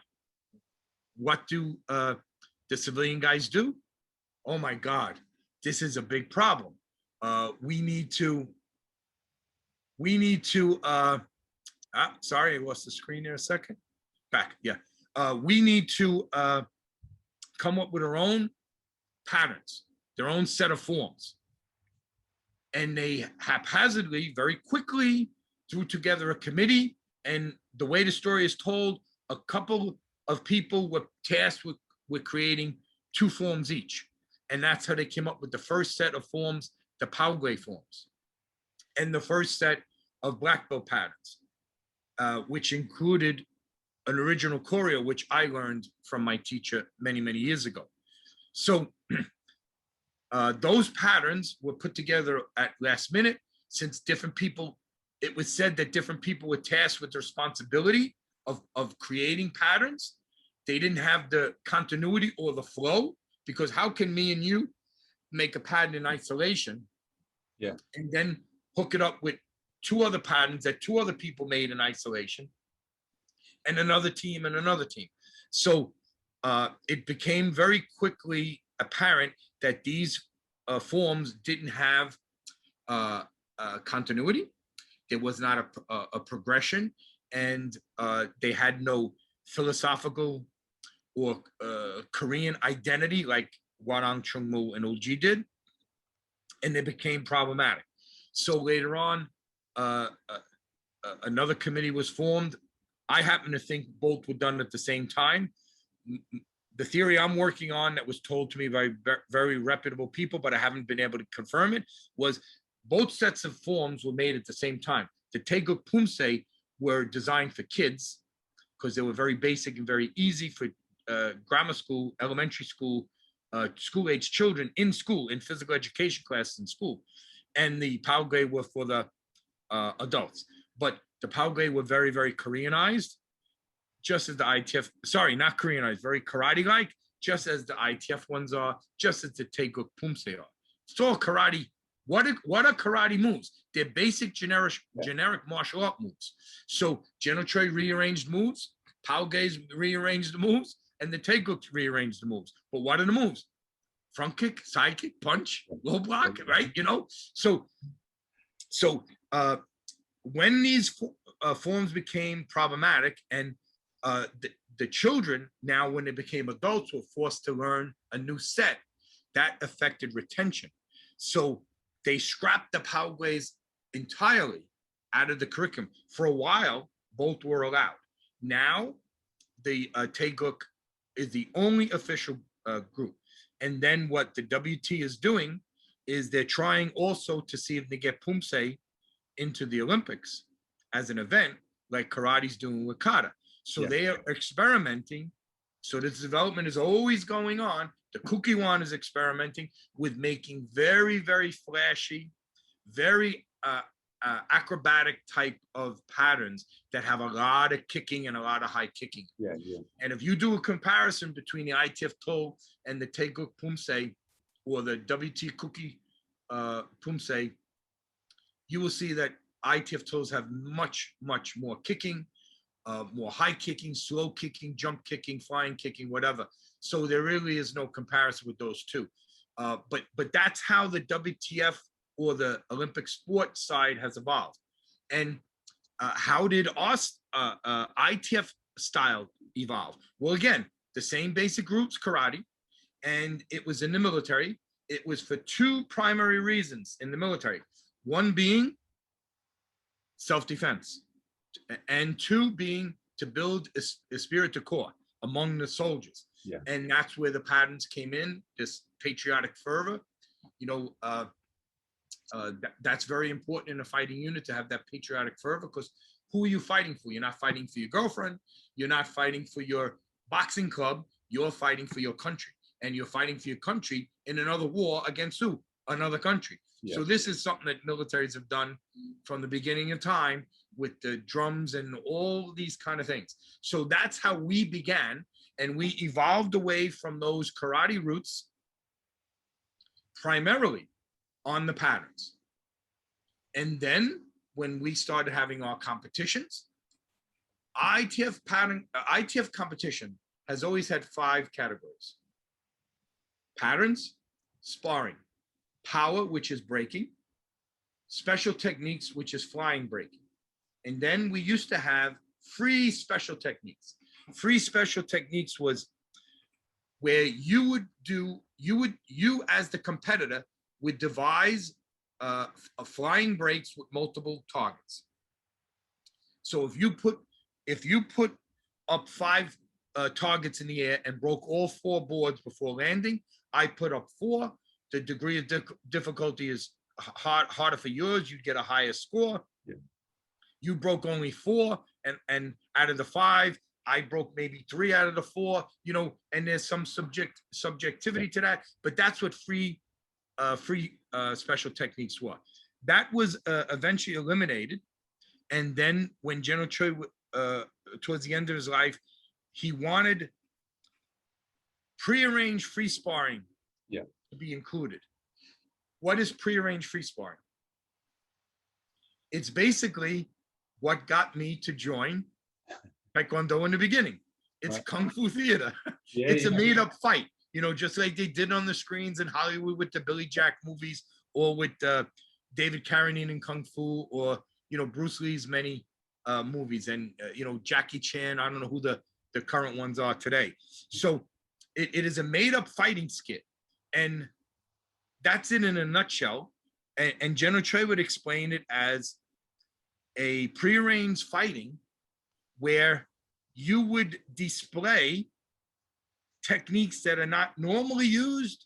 do the civilian guys do? Oh my God, this is a big problem. We need to, sorry, I lost the screen there a second. Back, yeah. We need to come up with our own patterns, their own set of forms. And they haphazardly, very quickly, threw together a committee. And the way the story is told, a couple of people were tasked with creating 2 forms each. And that's how they came up with the first set of forms, the Paogwe forms, and the first set of black belt patterns, which included an original choreo, which I learned from my teacher many, many years ago. So those patterns were put together at last minute, since different people, it was said that different people were tasked with the responsibility of creating patterns. They didn't have the continuity or the flow, because how can me and you make a pattern in isolation, and then hook it up with 2 other patterns that 2 other people made in isolation, and another team and another team? So it became very quickly apparent that these forms didn't have continuity. There was not a progression, and they had no philosophical or Korean identity like Warang Chungmu and Ulji did, and they became problematic. So later on, another committee was formed. I happen to think both were done at the same time. The theory I'm working on, that was told to me by very reputable people, but I haven't been able to confirm it, was both sets of forms were made at the same time. The Taeguk Pumse were designed for kids because they were very basic and very easy for grammar school, elementary school, school-age children in school, in physical education classes in school. And the Paogwe were for the adults. But the Paogwe were very, very Koreanized, just as the ITF, sorry, not Koreanized, very karate-like, just as the ITF ones are, just as the Taeguk Pumse are. It's all karate. What are karate moves? They're basic generic martial art moves. So General Choi rearranged moves, Paogwe's rearranged the moves, and the Taeguk rearranged the moves. But what are the moves? Front kick, side kick, punch, low block, right? You know, so when these forms became problematic, and the children, now when they became adults, were forced to learn a new set, that affected retention. So they scrapped the Paogwes entirely out of the curriculum. For a while, both were allowed. Now, the Taeguk is the only official group. And then what the WT is doing is they're trying also to see if they get Pumse into the Olympics as an event, like karate's doing with kata. So they are experimenting. So this development is always going on. The Kukkiwon is experimenting with making very, very flashy, very acrobatic type of patterns that have a lot of kicking and a lot of high kicking. And if you do a comparison between the ITF Toe and the Taeguk Pumse, or the WT Kukki Pumse, you will see that ITF Toes have much, much more kicking, more high kicking, slow kicking, jump kicking, flying kicking, whatever. So there really is no comparison with those two. But that's how the WTF or the Olympic sport side has evolved. And how did our ITF style evolve? Well, again, the same basic roots, karate, and it was in the military. It was for 2 primary reasons in the military. One being self-defense, and 2 being to build a spirit de corps among the soldiers. And that's where the patterns came in, this patriotic fervor. You know, that's very important in a fighting unit, to have that patriotic fervor, because who are you fighting for? You're not fighting for your girlfriend. You're not fighting for your boxing club. You're fighting for your country. and you're fighting for your country in another war against who? Another country. Yeah. So this is something that militaries have done from the beginning of time with the drums and all these kind of things. So that's how we began, and we evolved away from those karate roots primarily on the patterns. And then when we started having our competitions, ITF competition has always had 5 categories: patterns, sparring, power, which is breaking, special techniques, which is flying breaking. And then we used to have free special techniques. Free special techniques was where you as the competitor would devise a flying breaks with multiple targets. So if you put up 5 targets in the air and broke all 4 boards before landing, I put up 4. The degree of difficulty is harder for yours. You'd get a higher score. Yeah. You broke only 4, and out of the 5, I broke maybe 3 out of the 4. You know, and there's some subjectivity to that. But that's what free special techniques were. That was eventually eliminated. And then when General Choi, towards the end of his life, he wanted prearranged free sparring to be included. What is prearranged free sparring? It's basically what got me to join Taekwondo in the beginning. It's Kung Fu theater. It's a made-up fight, you know, just like they did on the screens in Hollywood with the Billy Jack movies, or with David Carradine in Kung Fu, or, you know, Bruce Lee's many movies, and, you know, Jackie Chan. I don't know who the current ones are today. So it is a made-up fighting skit. And that's it in a nutshell. And General Choi would explain it as a prearranged fighting where you would display techniques that are not normally used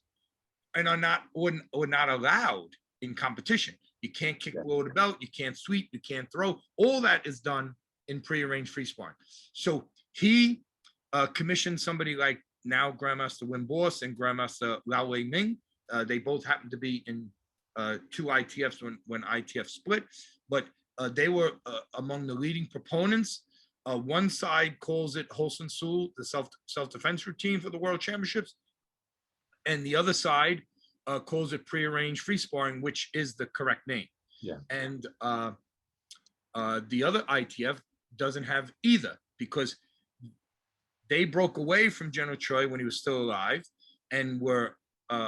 and are not or not allowed in competition. You can't kick below the belt, you can't sweep, you can't throw. All that is done in prearranged free sparring. So he commissioned somebody like now Grandmaster Wim Boss and Grandmaster Lau Wei Ming. They both happened to be in 2 ITFs when ITF split, but they were among the leading proponents. One side calls it Holson Sul, the self-defense routine for the World Championships, and the other side calls it prearranged free sparring, which is the correct name. Yeah. And the other ITF doesn't have either, because they broke away from General Choi when he was still alive, and were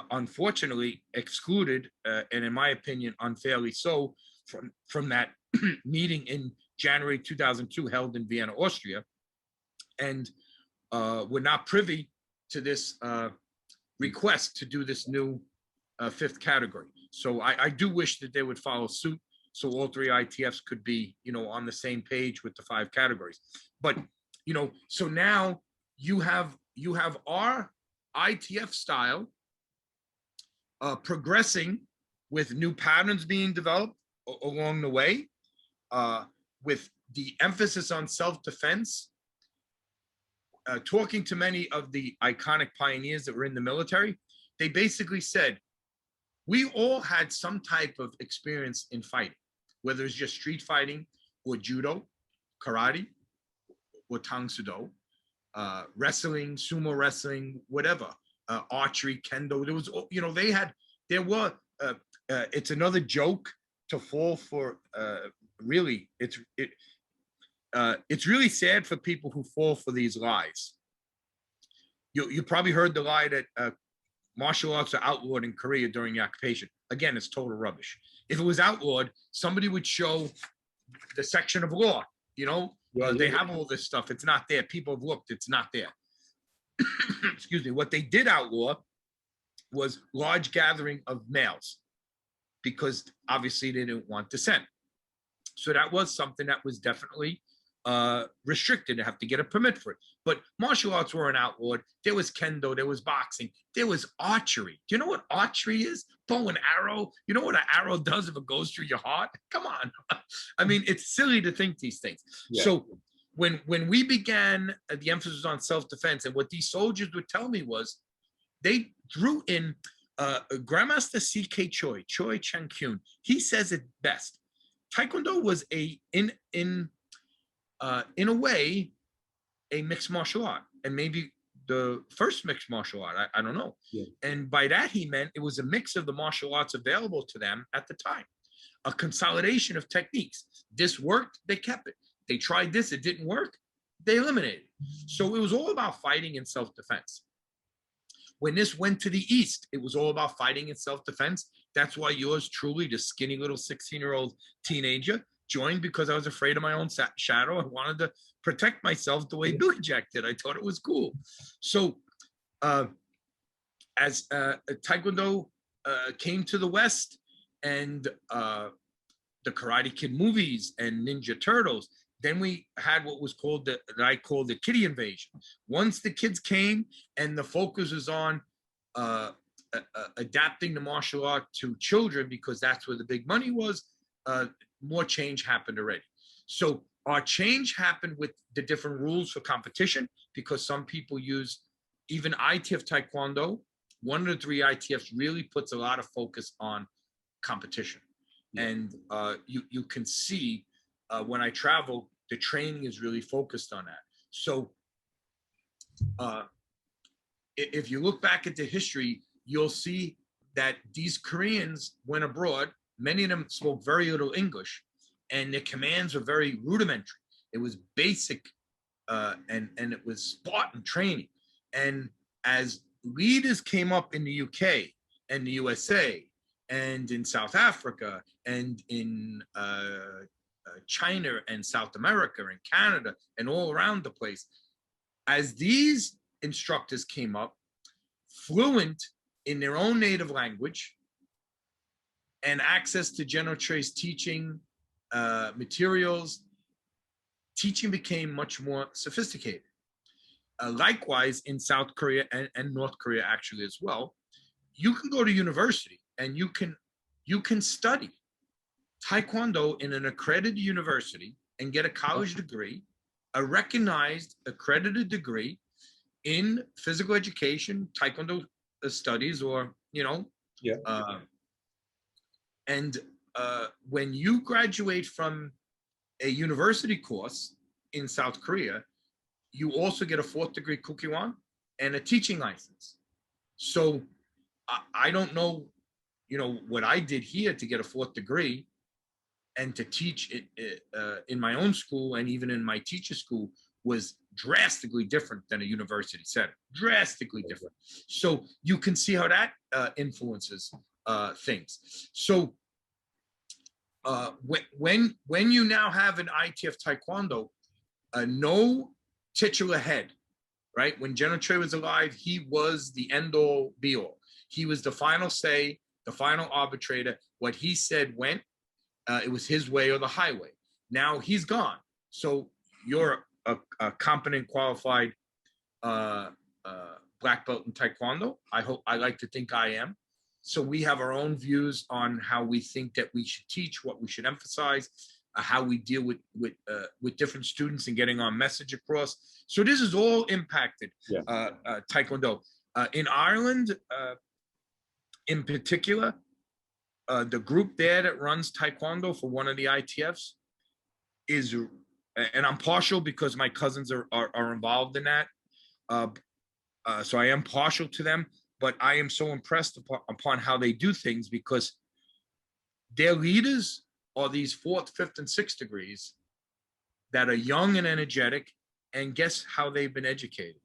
unfortunately excluded, and in my opinion, unfairly so, from that meeting in January 2002 held in Vienna, Austria, and were not privy to this request to do this new 5th category. So I do wish that they would follow suit, so all 3 ITFs could be, you know, on the same page with the 5 categories. But, you know, so now you have our ITF style progressing with new patterns being developed along the way, with the emphasis on self-defense. Talking to many of the iconic pioneers that were in the military, they basically said, we all had some type of experience in fighting, whether it's just street fighting or judo, karate, or tang sudo, wrestling, sumo wrestling, whatever, archery, kendo. There was, you know, it's another joke to fall for. Really, it's really sad for people who fall for these lies. You probably heard the lie that martial arts are outlawed in Korea during the occupation. Again, it's total rubbish. If it was outlawed, somebody would show the section of law. You know, they have all this stuff. It's not there. People have looked. It's not there. Excuse me. What they did outlaw was large gathering of males, because obviously they didn't want dissent. So that was something that was definitely restricted. To have to get a permit for it. But martial arts weren't outlawed. There was kendo, there was boxing, there was archery. Do you know what archery is? Bow and arrow. You know what an arrow does if it goes through your heart? Come on. I mean, it's silly to think these things. Yeah. So when we began the emphasis on self-defense, and what these soldiers would tell me was, they drew in Grandmaster C.K. Choi Chang-kyun. He says it best. Taekwondo was in a way, a mixed martial art, and maybe the first mixed martial art. I don't know. Yeah. And by that, he meant it was a mix of the martial arts available to them at the time, a consolidation of techniques. This worked, they kept it. They tried this, it didn't work, they eliminated it. So it was all about fighting and self-defense. When this went to the East, it was all about fighting and self-defense. That's why yours truly, the skinny little 16-year-old teenager, joined, because I was afraid of my own shadow. I wanted to protect myself the way Billy Jack did. I thought it was cool. So as Taekwondo came to the West, and the Karate Kid movies and Ninja Turtles, then we had what was called that I called the kiddie invasion. Once the kids came and the focus was on adapting the martial art to children, because that's where the big money was, more change happened already. So our change happened with the different rules for competition, because some people use even ITF Taekwondo. One of the 3 ITFs really puts a lot of focus on competition. And you can see when I travel, the training is really focused on that. So if you look back at the history, you'll see that these Koreans went abroad. Many of them spoke very little English, and their commands were very rudimentary. It was basic, and it was Spartan training. And as leaders came up in the UK and the USA and in South Africa and in China and South America and Canada and all around the place, as these instructors came up, fluent in their own native language and access to General Choi's teaching materials, teaching became much more sophisticated. Likewise, in South Korea and North Korea actually as well, you can go to university and you can study Taekwondo in an accredited university and get a college degree, a recognized accredited degree in physical education, Taekwondo studies, or, you know, and when you graduate from a university course in South Korea, you also get a 4th degree Kukkiwon and a teaching license. So I don't know, you know, what I did here to get a 4th degree and to teach it in my own school and even in my teacher school was drastically different than a university setting, drastically different. So you can see how that influences things. So when you now have an ITF Taekwondo, no titular head, right? When General Choi was alive, he was the end all be all. He was the final say, the final arbitrator. What he said went. It was his way or the highway. Now he's gone. So you're a competent, qualified black belt in Taekwondo. I like to think I am. So we have our own views on how we think that we should teach, what we should emphasize, how we deal with different students and getting our message across. So this is all impacted Taekwondo. In Ireland, in particular, the group there that runs Taekwondo for one of the ITFs is, and I'm partial because my cousins are involved in that. So I am partial to them, but I am so impressed upon how they do things, because their leaders are these 4th, 5th, and 6th degrees that are young and energetic, and guess how they've been educated?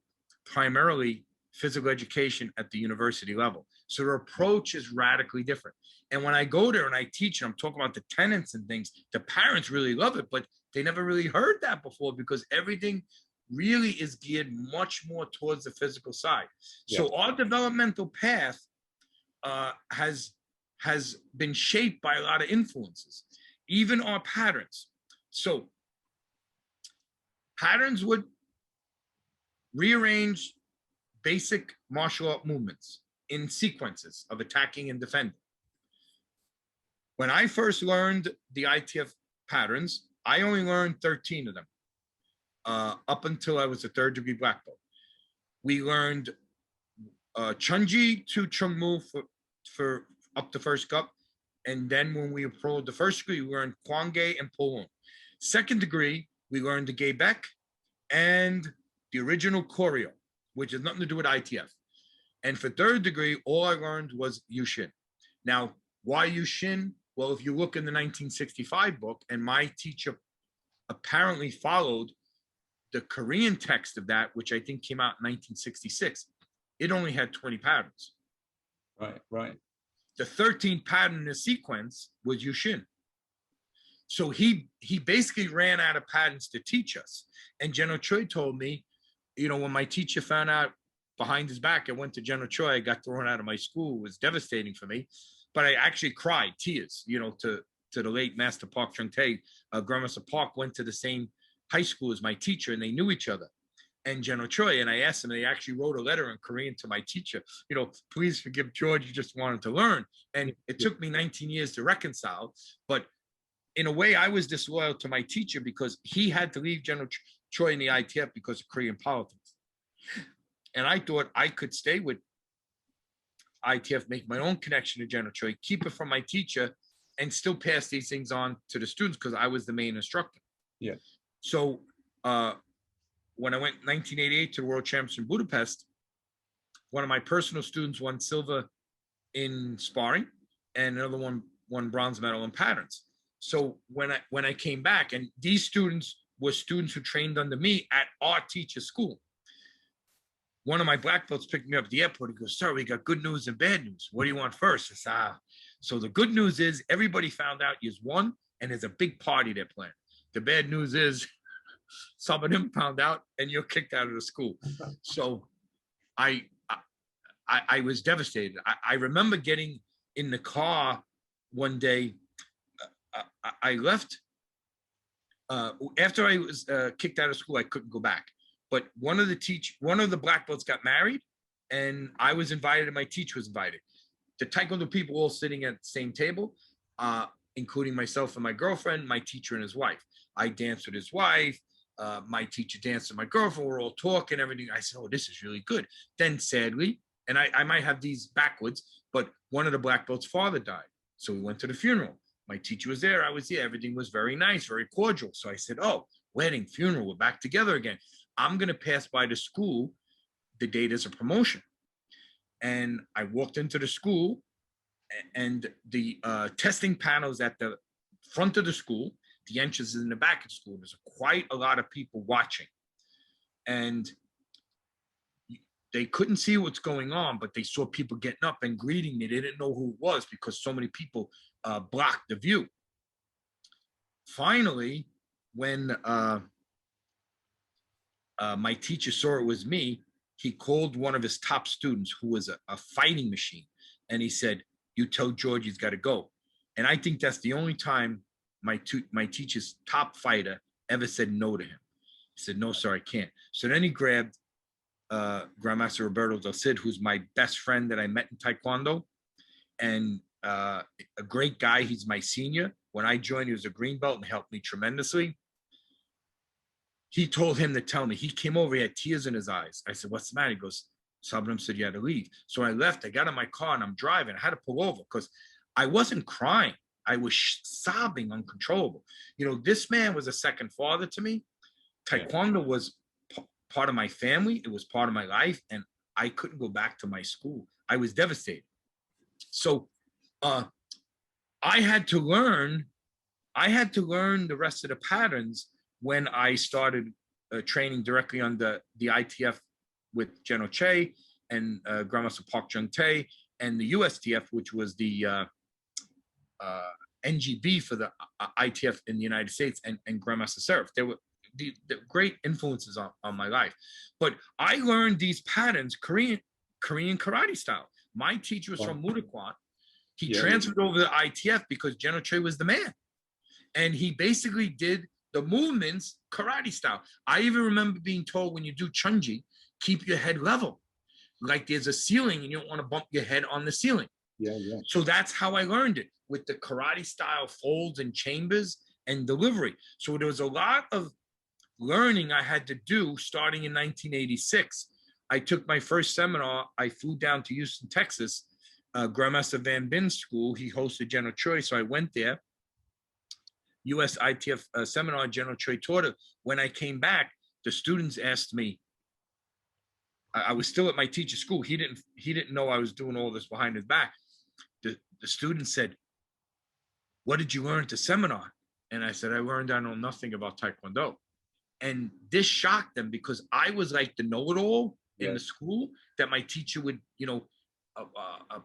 Primarily physical education at the university level. So their approach is radically different. And when I go there and I teach, and I'm talking about the tenants and things, the parents really love it, but they never really heard that before, because everything really is geared much more towards the physical side. So our developmental path has been shaped by a lot of influences, even our patterns. So patterns would rearrange basic martial art movements in sequences of attacking and defending. When I first learned the ITF patterns, I only learned 13 of them up until I was a 3rd degree black belt. We learned Chunji to Chungmu for up to first cup. And then when we enrolled the first degree, we learned Kwange and Polon. Second degree, we learned the Gaebek and the original choreo, which has nothing to do with ITF. And for third degree, all I learned was Yushin. Now, why Yushin? Well, if you look in the 1965 book, and my teacher apparently followed the Korean text of that, which I think came out in 1966, it only had 20 patterns. Right, right. The 13th pattern in the sequence was Yushin. So he basically ran out of patterns to teach us. And General Choi told me, you know, when my teacher found out behind his back, I went to General Choi, I got thrown out of my school. It was devastating for me. But I actually cried tears, you know, to the late Master Park Chung-tae. Grandmaster Park went to the same high school as my teacher, and they knew each other. And General Choi, and I asked him, they actually wrote a letter in Korean to my teacher, you know, please forgive George, you just wanted to learn. And it took me 19 years to reconcile. But in a way, I was disloyal to my teacher because he had to leave General Choi in the ITF because of Korean politics. And I thought I could stay with ITF, make my own connection to General Choi, keep it from my teacher, and still pass these things on to the students because I was the main instructor. Yeah. So when I went in 1988 to the World Championships in Budapest, one of my personal students won silver in sparring, and another one won bronze medal in patterns. So when I came back, and these students were students who trained under me at our teacher's school. One of my black belts picked me up at the airport. He goes, sir, we got good news and bad news. What do you want first? I said, So the good news is everybody found out you won, and there's a big party they're planning. The bad news is some of them found out and you're kicked out of the school. So I was devastated. I remember getting in the car one day. I left after I was kicked out of school. I couldn't go back. But one of the black belts got married, and I was invited, and my teacher was invited. The Taekwondo people all sitting at the same table, including myself and my girlfriend, my teacher and his wife. I danced with his wife. My teacher danced with my girlfriend. We're all talking, everything. I said, oh, this is really good. Then sadly, and I might have these backwards, but one of the black belts' father died. So we went to the funeral. My teacher was there. I was there. Everything was very nice, very cordial. So I said, oh, wedding, funeral, we're back together again. I'm going to pass by the school the day there's a promotion. And I walked into the school, and the testing panels at the front of the school, the entrance is in the back of the school. There's quite a lot of people watching. And they couldn't see what's going on, but they saw people getting up and greeting me. They didn't know who it was because so many people blocked the view. Finally, when my teacher saw it was me, he called one of his top students who was a fighting machine. And he said, you tell George he's got to go. And I think that's the only time my teacher's top fighter ever said no to him. He said, no, sir, I can't. So then he grabbed Grandmaster Roberto Del Cid, who's my best friend that I met in Taekwondo, and a great guy. He's my senior. When I joined, he was a green belt and helped me tremendously. He told him to tell me. He came over, he had tears in his eyes. I said, what's the matter? He goes, Sabram said you had to leave. So I left. I got in my car and I'm driving. I had to pull over because I wasn't crying. I was sobbing uncontrollable. You know, this man was a second father to me. Taekwondo was part of my family. It was part of my life. And I couldn't go back to my school. I was devastated. So I had to learn the rest of the patterns when I started training directly under the ITF with General Che and Grandmaster Park Chung-tae, and the USTF, which was the NGB for the ITF in the United States, and Grandmaster Seraph. They were the great influences on my life. But I learned these patterns, Korean karate style. My teacher was from Mudokwan. He transferred over to ITF because General Che was the man. And he basically did the movements karate style. I even remember being told when you do chunji, keep your head level. Like there's a ceiling and you don't want to bump your head on the ceiling. So that's how I learned it, with the karate style folds and chambers and delivery. So there was a lot of learning I had to do starting in 1986. I took my first seminar. I flew down to Houston, Texas, Grandmaster Van Bin's school. He hosted General Choi, so I went there. US ITF seminar, General Choi taught it. When I came back, the students asked me, I was still at my teacher's school. He didn't know I was doing all this behind his back. The students said, "What did you learn at the seminar?" And I said, "I learned I know nothing about Taekwondo." And this shocked them because I was like the know-it-all in the school that my teacher would, you know,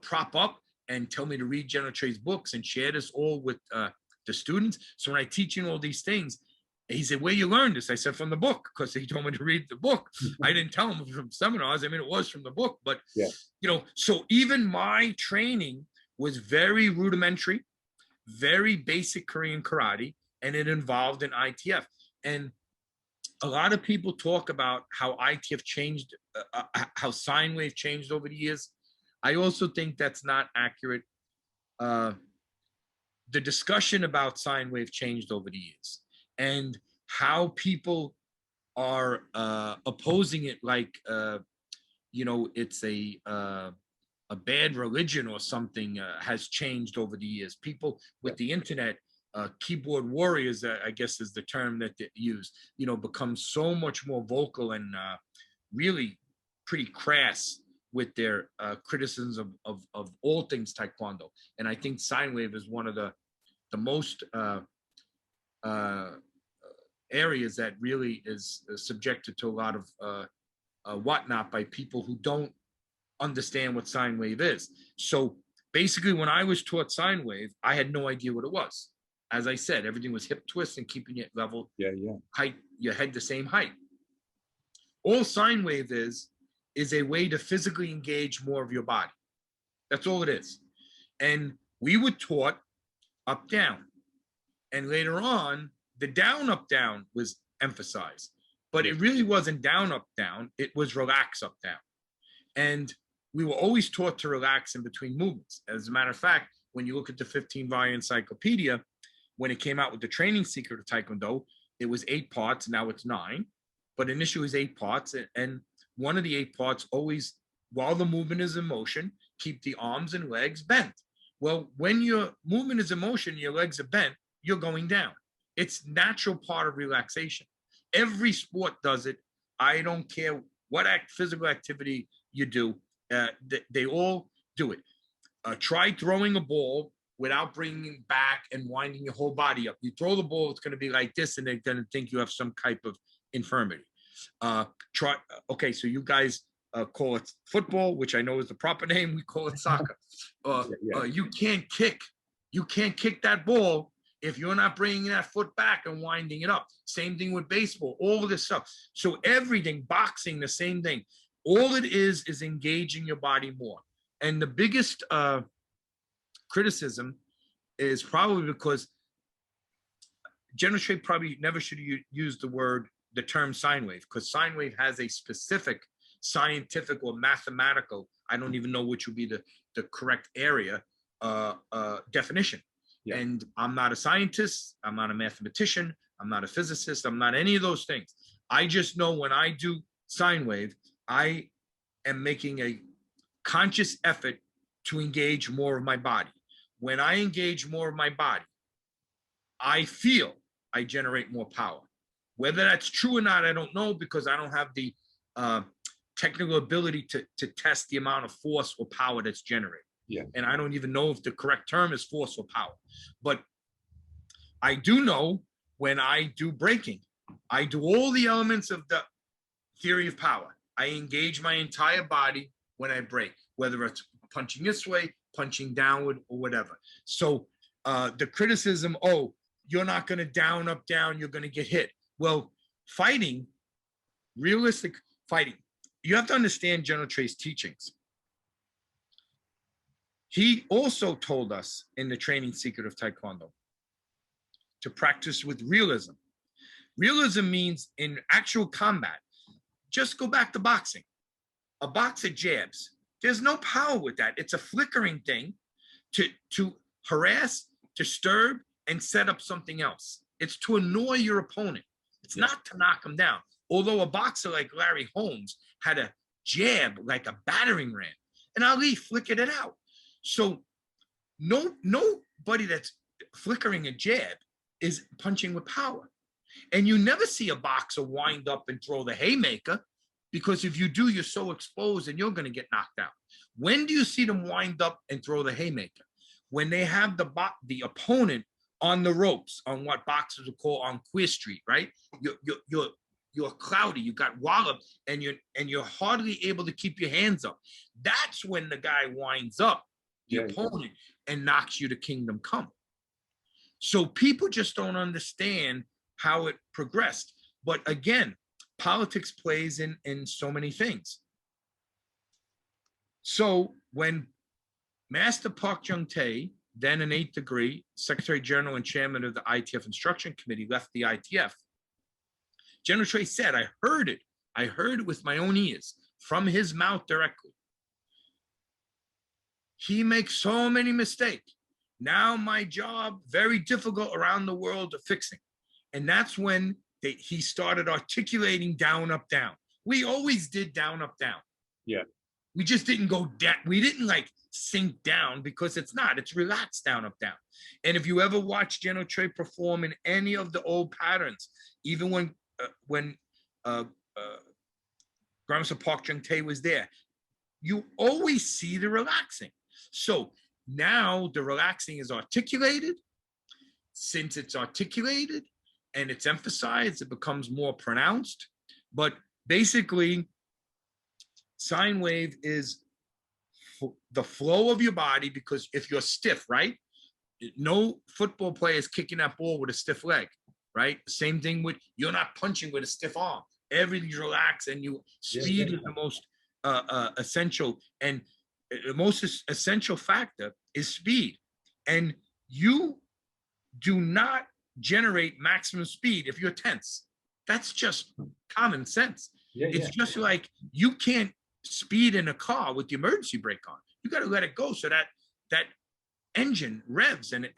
prop up and tell me to read General Choi's books and share this all with the students. So when I teaching all these things, he said, "Where you learned this?" I said, "From the book," because he told me to read the book. I didn't tell him from seminars. I mean, it was from the book, but you know, so even my training was very rudimentary, very basic Korean karate, and it involved an ITF. And a lot of people talk about how ITF changed, how sine wave changed over the years. I also think that's not accurate. The discussion about sine wave changed over the years, and how people are opposing it like, you know, it's a bad religion or something has changed over the years. People with the internet, keyboard warriors, I guess is the term that they use, you know, become so much more vocal and really pretty crass with their criticisms of all things Taekwondo. And I think sine wave is one of the most areas that really is subjected to a lot of whatnot by people who don't understand what sine wave is. So basically, when I was taught sine wave, I had no idea what it was. As I said, everything was hip twist and keeping it level, height, your head the same height. All sine wave is a way to physically engage more of your body. That's all it is. And we were taught up, down. And later on, the down, up, down was emphasized. But it really wasn't down, up, down. It was relax, up, down. And we were always taught to relax in between movements. As a matter of fact, when you look at the 15-volume encyclopedia, when it came out with the training secret of Taekwondo, it was 8 parts, now it's 9. But initially it was 8 parts. And one of the 8 parts always, while the movement is in motion, keep the arms and legs bent. Well, when your movement is in motion, your legs are bent, you're going down. It's natural part of relaxation. Every sport does it. I don't care what physical activity you do. They all do it. Try throwing a ball without bringing it back and winding your whole body up. You throw the ball, it's going to be like this, and they're going to think you have some type of infirmity. Okay, so you guys call it football, which I know is the proper name. We call it soccer. You can't kick. You can't kick that ball if you're not bringing that foot back and winding it up. Same thing with baseball, all of this stuff. So everything, boxing, the same thing. All it is engaging your body more. And the biggest criticism is probably because General Choi probably never should have used the term sine wave, because sine wave has a specific scientific or mathematical, I don't even know which would be the correct area, definition. And I'm not a scientist, I'm not a mathematician, I'm not a physicist, I'm not any of those things. I just know when I do sine wave, I am making a conscious effort to engage more of my body. When I engage more of my body, I feel I generate more power. Whether that's true or not, I don't know, because I don't have the technical ability to test the amount of force or power that's generated. And I don't even know if the correct term is force or power. But I do know when I do breaking, I do all the elements of the theory of power. I engage my entire body when I break, whether it's punching this way, punching downward, or whatever. So the criticism, oh, you're not going to down, up, down, you're going to get hit. Well, fighting, realistic fighting, you have to understand General Choi's teachings. He also told us in the training secret of Taekwondo to practice with realism. Realism means in actual combat, just go back to boxing. A boxer jabs. There's no power with that. It's a flickering thing to harass, disturb, and set up something else. It's to annoy your opponent. It's not to knock him down. Although a boxer like Larry Holmes had a jab like a battering ram, and Ali flickered it out. So nobody that's flickering a jab is punching with power. And you never see a boxer wind up and throw the haymaker, because if you do, you're so exposed and you're going to get knocked out. When do you see them wind up and throw the haymaker? When they have the opponent on the ropes, on what boxers would call on Queer Street, right? You're cloudy, you got walloped, and you're hardly able to keep your hands up. That's when the guy winds up, the opponent, and knocks you to kingdom come. So people just don't understand how it progressed. But again, politics plays in so many things. So when Master Park Jung-tae, then an 8th degree, Secretary General and Chairman of the ITF Instruction Committee, left the ITF, General Choi said, I heard it with my own ears, from his mouth directly. He makes so many mistakes. Now my job, very difficult around the world of fixing. And that's when he started articulating down, up, down. We always did down, up, down. Yeah. We just didn't go down. We didn't like sink down, because it's relaxed down, up, down. And if you ever watch General Choi perform in any of the old patterns, even when Grandmaster Park Jung-tae was there, you always see the relaxing. So now the relaxing is articulated. Since it's articulated and it's emphasized, it becomes more pronounced. But basically, sine wave is the flow of your body, because if you're stiff, right? No football player is kicking that ball with a stiff leg, right? Same thing with, you're not punching with a stiff arm. Everything's relaxed, and speed is the most essential, and the most essential factor is speed. And you do not generate maximum speed if you're tense. That's just common sense. It's just like you can't speed in a car with the emergency brake on. You got to let it go so that engine revs and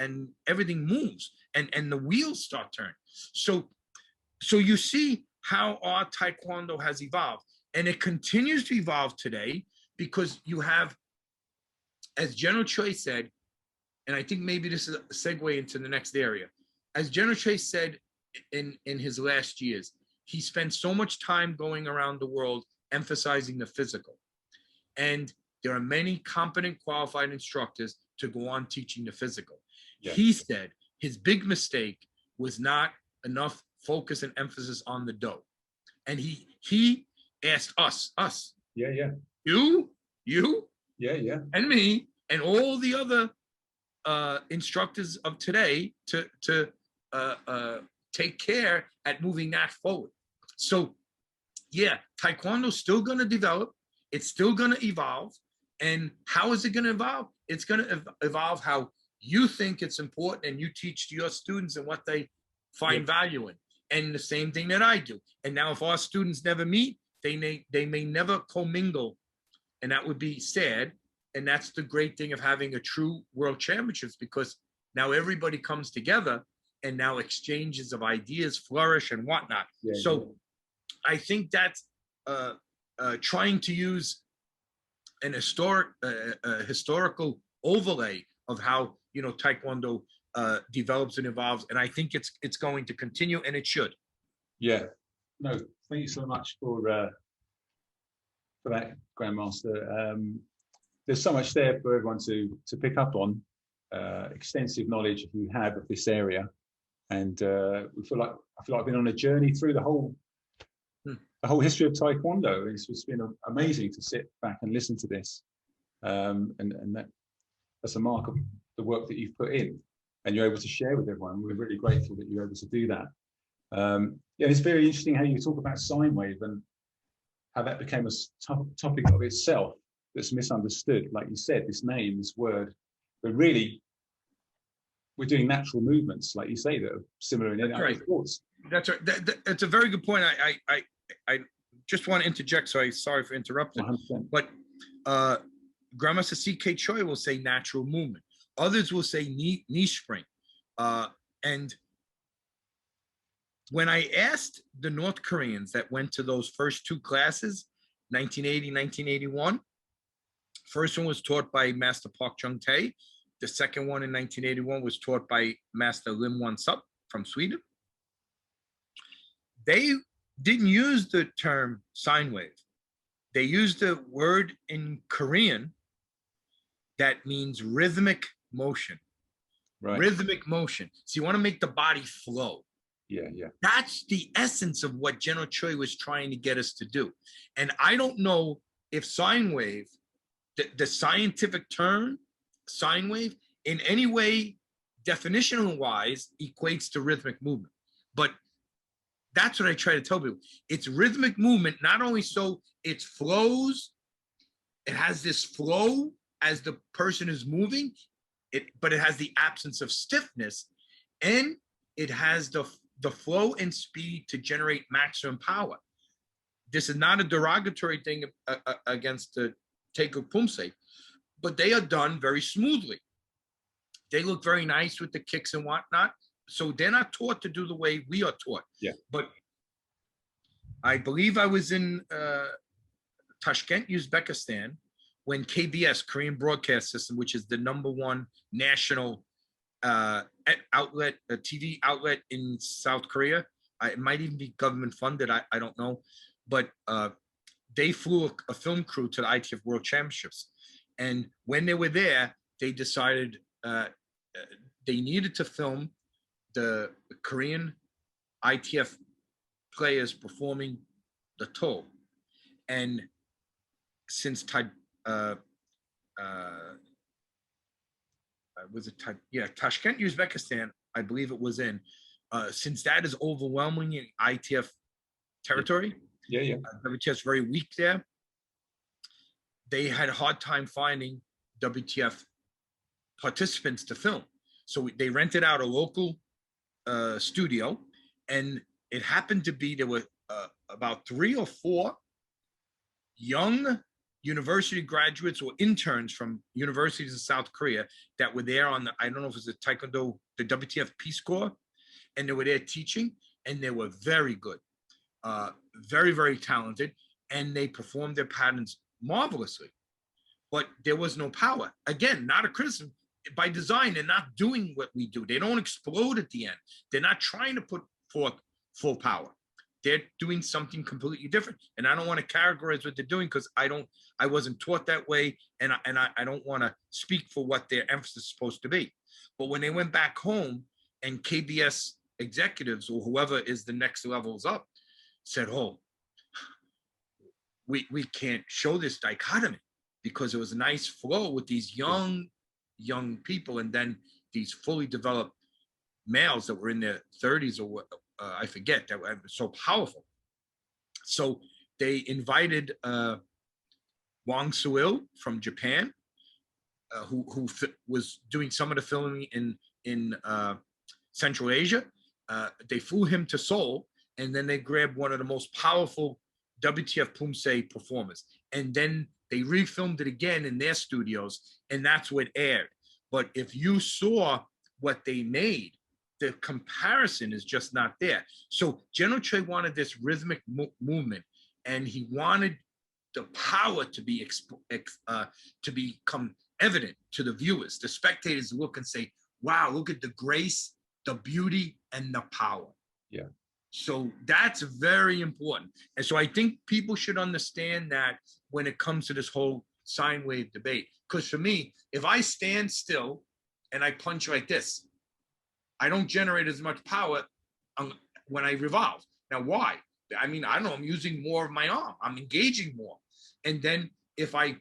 everything moves and the wheels start turning. So you see how our Taekwondo has evolved, and it continues to evolve today, because you have, as General Choi said, and I think maybe this is a segue into the next area. As General Choi said in his last years, he spent so much time going around the world emphasizing the physical. And there are many competent, qualified instructors to go on teaching the physical. Yeah. He said his big mistake was not enough focus and emphasis on the do. And he asked us, you, and me, and all the other instructors of today to take care at moving that forward. So yeah, Taekwondo's still going to develop. It's still going to evolve. And how is it going to evolve? It's going to evolve how you think it's important and you teach to your students and what they find value in. And the same thing that I do. And now if our students never meet, they may never commingle, and that would be sad. And that's the great thing of having a true world championships, because now everybody comes together and now exchanges of ideas flourish and whatnot. I think that's trying to use an historical overlay of how Taekwondo develops and evolves, and I think it's going to continue, and it should. Yeah. No, thank you so much for that, Grandmaster. There's so much there for everyone to pick up on. Extensive knowledge you have of this area, and I feel like I've been on a journey through the whole history of Taekwondo. It's been amazing to sit back and listen to this, and that's a mark of the work that you've put in, and you're able to share with everyone. We're really grateful that you're able to do that. Yeah, it's very interesting how you talk about sine wave and how that became a topic of itself that's misunderstood. Like you said, this name, this word, but really we're doing natural movements, like you say, that are similar in other sports. That's right. That's a very good point. I just want to interject, so sorry for interrupting. 100%. But Grandmaster C.K. Choi will say natural movement. Others will say knee spring. And when I asked the North Koreans that went to those first two classes, 1980, 1981. First one was taught by Master Park Chung-tae. The second one in 1981 was taught by Master Lim Won-sup from Sweden. They didn't use the term sine wave. They used a word in Korean that means rhythmic motion. Right. Rhythmic motion. So you want to make the body flow. Yeah, yeah. That's the essence of what General Choi was trying to get us to do. And I don't know if sine wave, the scientific term, sine wave, in any way, definitional-wise, equates to rhythmic movement. But that's what I try to tell people. It's rhythmic movement, not only so it flows, it has this flow as the person is moving, but it has the absence of stiffness, and it has the flow and speed to generate maximum power. This is not a derogatory thing against the Taekwondo Pumse, but they are done very smoothly. They look very nice with the kicks and whatnot. So they're not taught to do the way we are taught. Yeah. But I believe I was in Tashkent, Uzbekistan, when KBS, Korean Broadcast System, which is the #1 national outlet, a TV outlet in South Korea. It might even be government funded. I don't know. But they flew a film crew to the ITF World Championships. And when they were there, they decided they needed to film the Korean ITF players performing the toe. And since Tashkent, Uzbekistan, I believe it was in, since that is overwhelming in ITF territory, WTF's very weak there, they had a hard time finding WTF participants to film. So they rented out a local studio, and it happened to be there were about 3 or 4 young university graduates or interns from universities in South Korea that were there on the, I don't know if it was the Taekwondo, the WTF Peace Corps, and they were there teaching, and they were very good, very, very talented, and they performed their patterns marvelously. But there was no power. Again, not a criticism. By design, they're not doing what we do. They don't explode at the end. They're not trying to put forth full power. They're doing something completely different. And I don't want to categorize what they're doing because I wasn't taught that way, and I don't want to speak for what their emphasis is supposed to be. But when they went back home and KBS executives or whoever is the next levels up said, oh, we can't show this dichotomy because it was a nice flow with these young people, and then these fully developed males that were in their 30s or what, I forget, that were so powerful. So they invited Wang Suil from Japan, who was doing some of the filming in Central Asia. They flew him to Seoul, and then they grabbed one of the most powerful WTF Pumse performers, and then they refilmed it again in their studios, and that's what aired. But if you saw what they made, the comparison is just not there. So General Choi wanted this rhythmic movement, and he wanted the power to be to become evident to the viewers. The spectators look and say, wow, look at the grace, the beauty, and the power. Yeah. So that's very important. And so I think people should understand that when it comes to this whole sine wave debate. Because for me, if I stand still and I punch like this, I don't generate as much power when I revolve. Now, why? I mean, I don't know, I'm using more of my arm. I'm engaging more. And then if I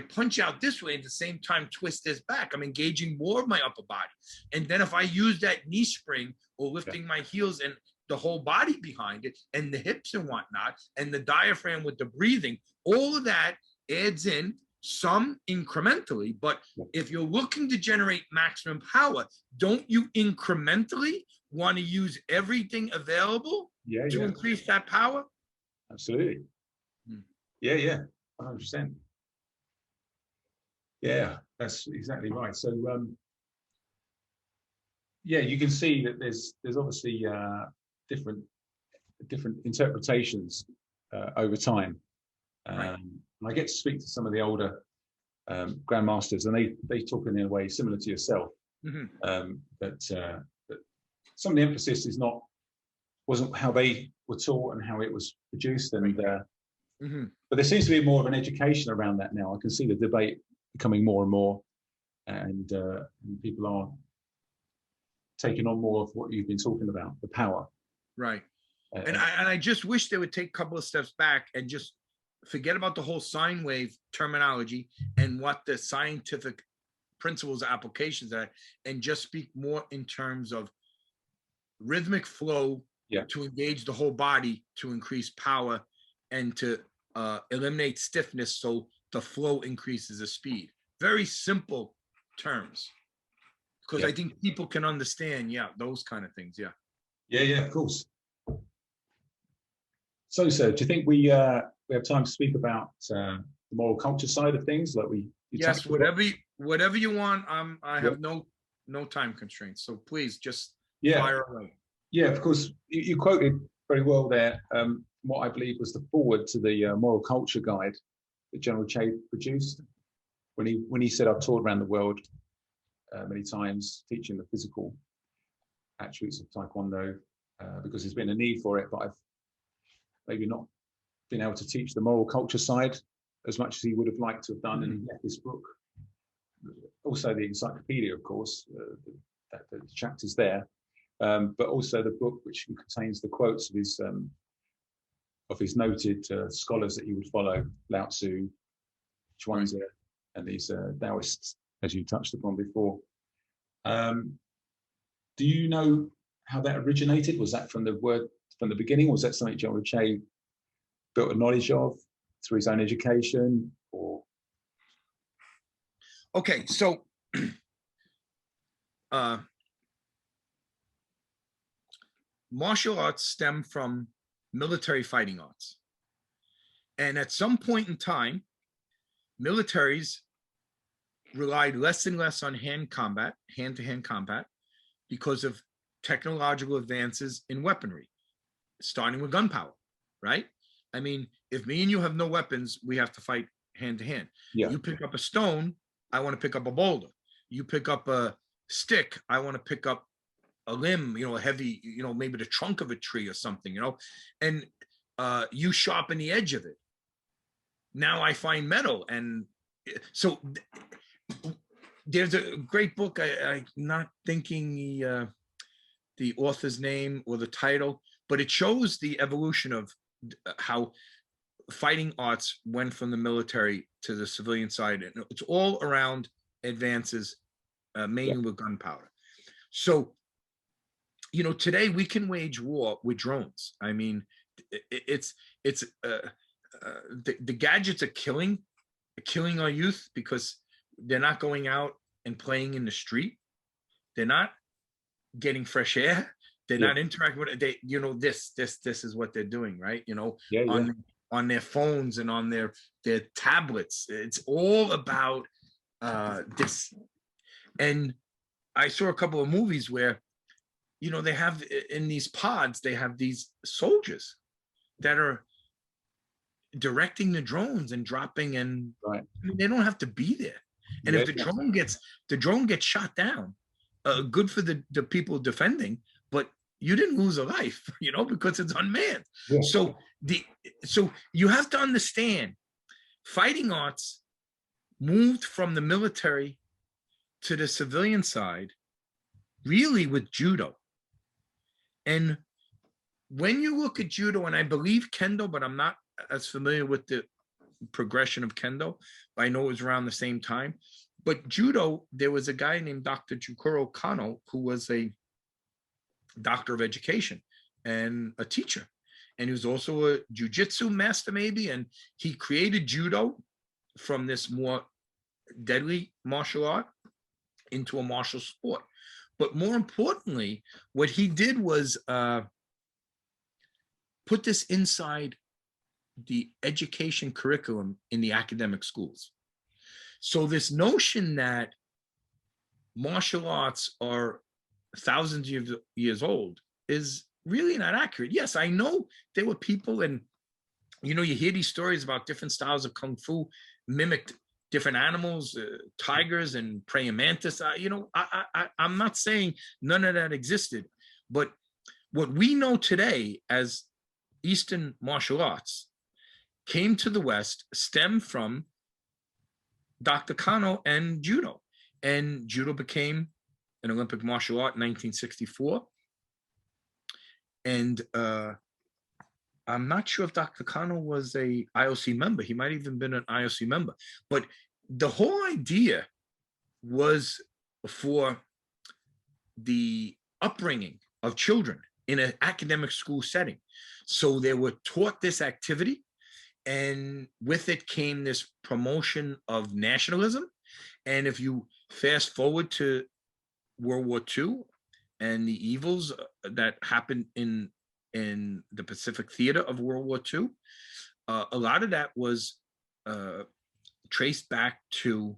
punch out this way at the same time twist this back, I'm engaging more of my upper body. And then if I use that knee spring or lifting my heels and the whole body behind it and the hips and whatnot, and the diaphragm with the breathing, all of that adds in, some incrementally. But if you're looking to generate maximum power, don't you incrementally want to use everything available to increase that power? Absolutely. Yeah, 100%. Yeah, that's exactly right. So yeah, you can see that there's obviously different interpretations over time. Right. And I get to speak to some of the older Grandmasters, and they talk in a way similar to yourself. But some of the emphasis wasn't how they were taught and how it was produced, and but there seems to be more of an education around that now. I can see the debate becoming more and more, and people are taking on more of what you've been talking about, the power. Right. And I just wish they would take a couple of steps back and just forget about the whole sine wave terminology and what the scientific principles applications are, and just speak more in terms of rhythmic flow to engage the whole body to increase power and to eliminate stiffness so the flow increases the speed. Very simple terms, because I think people can understand those kind of things. Yeah, of course. So sir, do you think we have time to speak about the moral culture side of things, like yes, whatever you want. I have no time constraints, so please just fire away. Yeah, of course. You quoted very well there what I believe was the foreword to the moral culture guide that General Che produced when he said, "I've toured around the world many times teaching the physical attributes of Taekwondo because there's been a need for it, but I've maybe not been able to teach the moral culture side as much as he would have liked to have done." And he left this book, also the encyclopedia, of course, the chapters there, but also the book which contains the quotes of his noted scholars that he would follow, Lao Tzu, Chuanzi, and these Taoists, as you touched upon before. Do you know how that originated? Was that from the beginning, or was that something General Che built a knowledge of through his own education? Or okay, so martial arts stem from military fighting arts, and at some point in time, militaries relied less and less on hand-to-hand combat, because of technological advances in weaponry, starting with gunpowder, right? I mean, if me and you have no weapons, we have to fight hand to hand. You pick up a stone, I want to pick up a boulder. You pick up a stick, I want to pick up a limb, a heavy, maybe the trunk of a tree or something, and you sharpen the edge of it. Now I find metal. And so there's a great book, I'm not thinking the author's name or the title, but it shows the evolution of how fighting arts went from the military to the civilian side. And it's all around advances, mainly with gunpowder. So, today we can wage war with drones. I mean, the gadgets are killing our youth because they're not going out and playing in the street. They're not getting fresh air. They're not interacting with it. This is what they're doing, right? On their phones and on their tablets. It's all about this. And I saw a couple of movies where, they have in these pods, they have these soldiers that are directing the drones and dropping, and they don't have to be there. And if the drone gets shot down, good for the people defending, but you didn't lose a life, because it's unmanned. So you have to understand, fighting arts moved from the military to the civilian side really with judo. And when you look at judo, and I believe kendo, but I'm not as familiar with the progression of kendo, but I know it was around the same time. But judo, there was a guy named Dr. Jukuro Kano, who was a doctor of education and a teacher. And he was also a jujitsu master, maybe. And he created judo from this more deadly martial art into a martial sport. But more importantly, what he did was put this inside the education curriculum in the academic schools. So this notion that martial arts are thousands of years old is really not accurate. Yes, I know there were people, and you know, you hear these stories about different styles of kung fu mimicked different animals, tigers and praying mantis. You know, I'm not saying none of that existed, but what we know today as Eastern martial arts came to the West, stemmed from Dr. Kano and judo. And judo became an Olympic martial art in 1964. And I'm not sure if Dr. Kano was a IOC member. He might even been an IOC member. But the whole idea was for the upbringing of children in an academic school setting. So they were taught this activity, and with it came this promotion of nationalism. And if you fast forward to World War II and the evils that happened in the Pacific theater of World War II, a lot of that was traced back to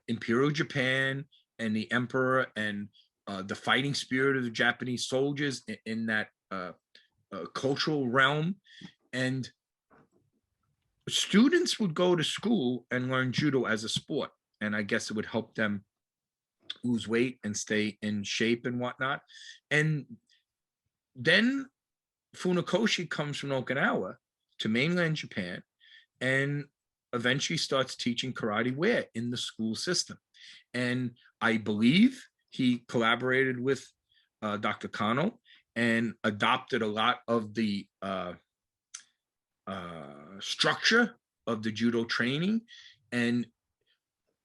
Imperial Japan and the emperor and the fighting spirit of the Japanese soldiers in that cultural realm. And students would go to school and learn judo as a sport. And I guess it would help them lose weight and stay in shape and whatnot. And then Funakoshi comes from Okinawa to mainland Japan and eventually starts teaching karate where? In the school system. And I believe he collaborated with Dr. Kano and adopted a lot of the structure of the judo training. And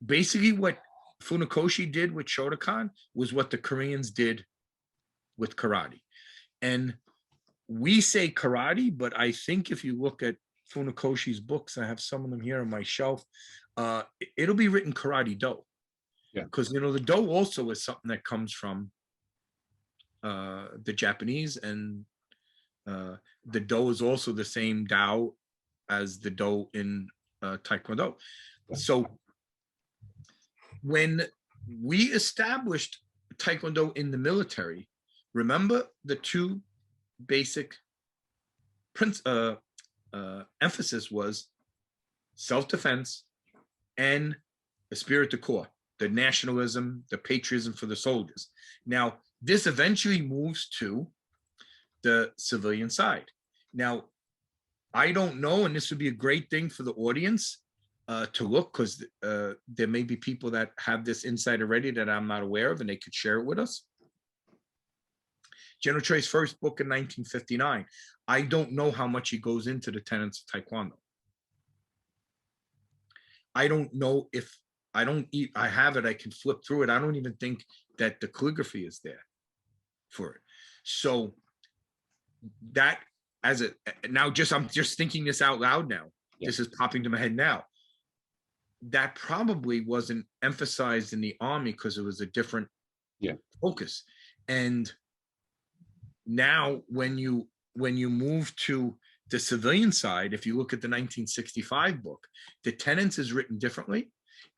basically what Funakoshi did with Shotokan was what the Koreans did with karate. And we say karate, but I think if you look at Funakoshi's books, I have some of them here on my shelf, it'll be written karate-do. Yeah. Because, you know, the do also is something that comes from the Japanese, and the do is also the same Dao as the do in Taekwondo. Yeah. So when we established Taekwondo in the military, remember the two basic emphasis was self-defense and the spirit de corps, the nationalism, the patriotism for the soldiers. Now, this eventually moves to the civilian side. Now, I don't know, and this would be a great thing for the audience to look, because there may be people that have this insight already that I'm not aware of, and they could share it with us. General Choi's first book in 1959. I don't know how much he goes into the tenets of Taekwondo. I don't know if I have it, I can flip through it. I don't even think that the calligraphy is there for it. So that as a now, I'm just thinking this out loud now. Yeah. This is popping to my head now. That probably wasn't emphasized in the army because it was a different focus. And now when you move to the civilian side, if you look at the 1965 book, the Tenants is written differently.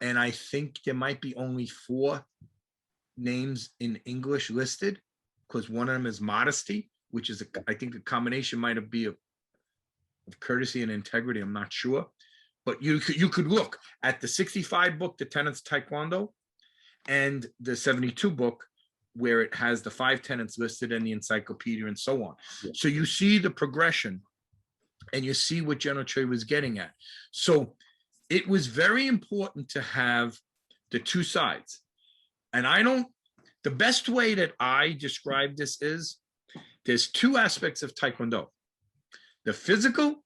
And I think there might be only 4 names in English listed, because one of them is modesty, which is, I think the combination might be of courtesy and integrity. I'm not sure. But you could look at the 65 book, The Tenets Taekwondo, and the 72 book, where it has the 5 tenets listed and the encyclopedia and so on. Yeah. So you see the progression and you see what General Choi was getting at. So it was very important to have the two sides. And the best way that I describe this is there's 2 aspects of Taekwondo, the physical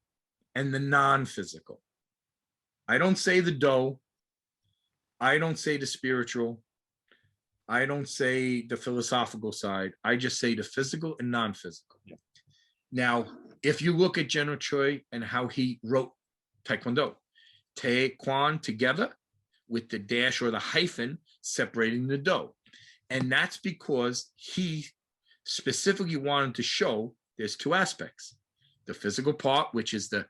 and the non-physical. I don't say the do, I don't say the spiritual, I don't say the philosophical side. I just say the physical and non-physical. Yeah. Now, if you look at General Choi and how he wrote Taekwondo, Taekwon together with the dash or the hyphen separating the do. And that's because he specifically wanted to show there's 2 aspects. The physical part, which is the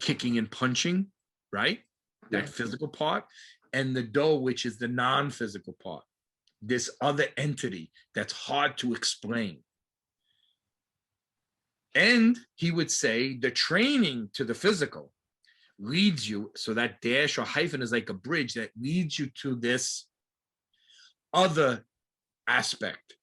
kicking and punching, right? That physical part. And the do, which is the non-physical part. This other entity that's hard to explain. And he would say the training to the physical leads you, so that dash or hyphen is like a bridge that leads you to this other aspect.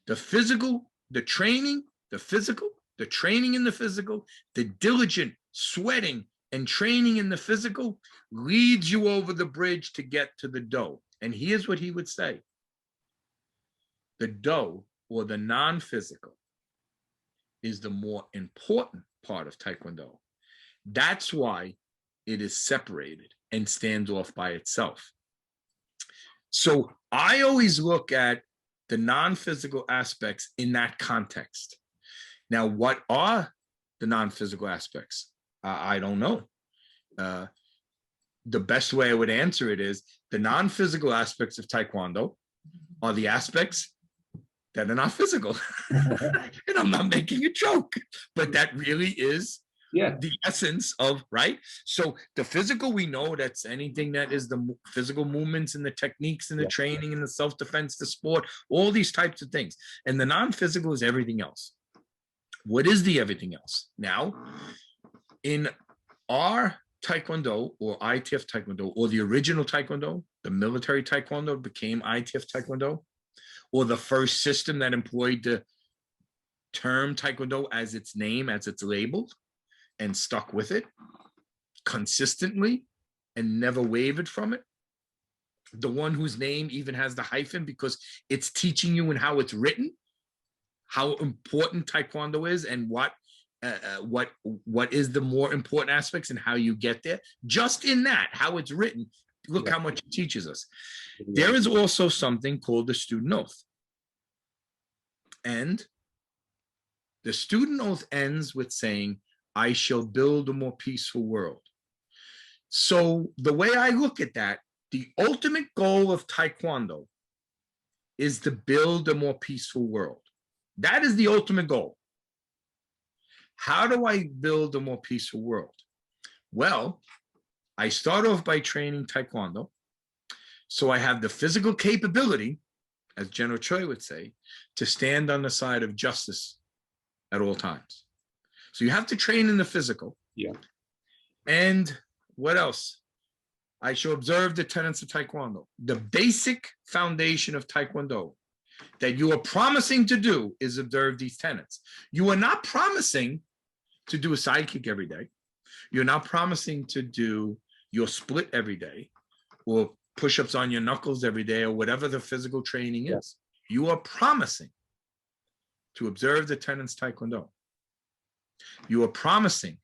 The physical, the training, the physical, the training in the physical, the diligent sweating and training in the physical leads you over the bridge to get to the do. And here's what he would say. The do, or the non-physical, is the more important part of Taekwondo. That's why it is separated and stands off by itself. So I always look at the non-physical aspects in that context. Now, what are the non-physical aspects? I don't know. The best way I would answer it is the non-physical aspects of Taekwondo are the aspects that are not physical. And I'm not making a joke, but that really is the essence of, right? So the physical, we know that's anything that is the physical movements and the techniques and the training and the self-defense, the sport, all these types of things. And the non-physical is everything else. What is the everything else? Now, in our Taekwondo, or ITF Taekwondo, or the original Taekwondo, the military Taekwondo became ITF Taekwondo, or the first system that employed the term Taekwondo as its name, as it's labeled, and stuck with it consistently and never wavered from it. The one whose name even has the hyphen because it's teaching you and how it's written, how important Taekwondo is and what is the more important aspects and how you get there. Just in that, how it's written, look how much it teaches us. There is also something called the student oath. And the student oath ends with saying, I shall build a more peaceful world. So the way I look at that, the ultimate goal of Taekwondo is to build a more peaceful world. That is the ultimate goal. How do I build a more peaceful world? Well, I start off by training Taekwondo. So I have the physical capability, as General Choi would say, to stand on the side of justice at all times. So you have to train in the physical. Yeah. And what else? I shall observe the tenets of Taekwondo. The basic foundation of Taekwondo that you are promising to do is observe these tenets. You are not promising to do a side kick every day. You're not promising to do your split every day or push-ups on your knuckles every day or whatever the physical training is. You are promising to observe the tenets Taekwondo. You are promising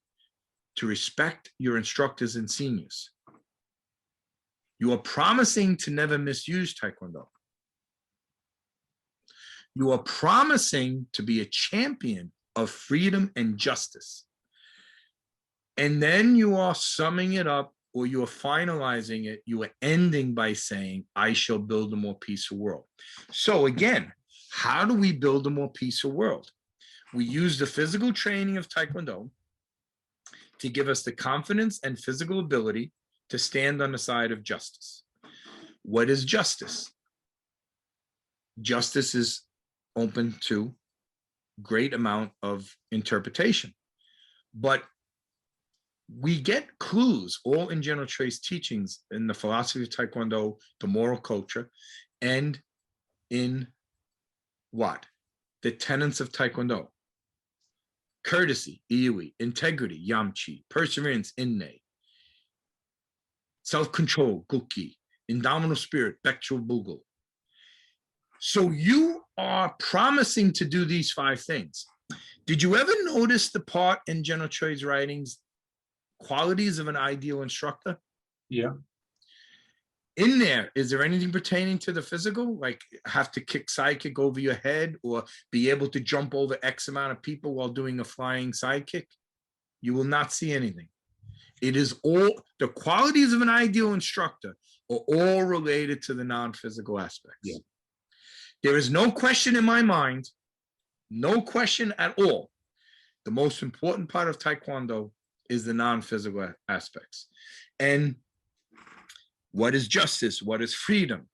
to respect your instructors and seniors. You are promising to never misuse Taekwondo. You are promising to be a champion of freedom and justice. And then you are summing it up, or you are finalizing it, you are ending by saying, I shall build a more peaceful world. So again, how do we build a more peaceful world? We use the physical training of Taekwondo to give us the confidence and physical ability to stand on the side of justice. What is justice? Justice is open to great amount of interpretation, but we get clues all in General Choi's teachings in the philosophy of Taekwondo, the moral culture, and in what? The tenets of Taekwondo. Courtesy, Iui, integrity, Yamchi, perseverance, Inne, self-control, Kukki, indomitable spirit, Bachelor, Bugle. So you are promising to do these 5 things. Did you ever notice the part in General Choi's writings, qualities of an ideal instructor? Yeah. In there, is there anything pertaining to the physical, like have to kick side kick over your head or be able to jump over X amount of people while doing a flying side kick? You will not see anything. It is all, the qualities of an ideal instructor are all related to the non-physical aspects. Yeah. There is no question in my mind, no question at all. The most important part of Taekwondo is the non-physical aspects. And what is justice? What is freedom?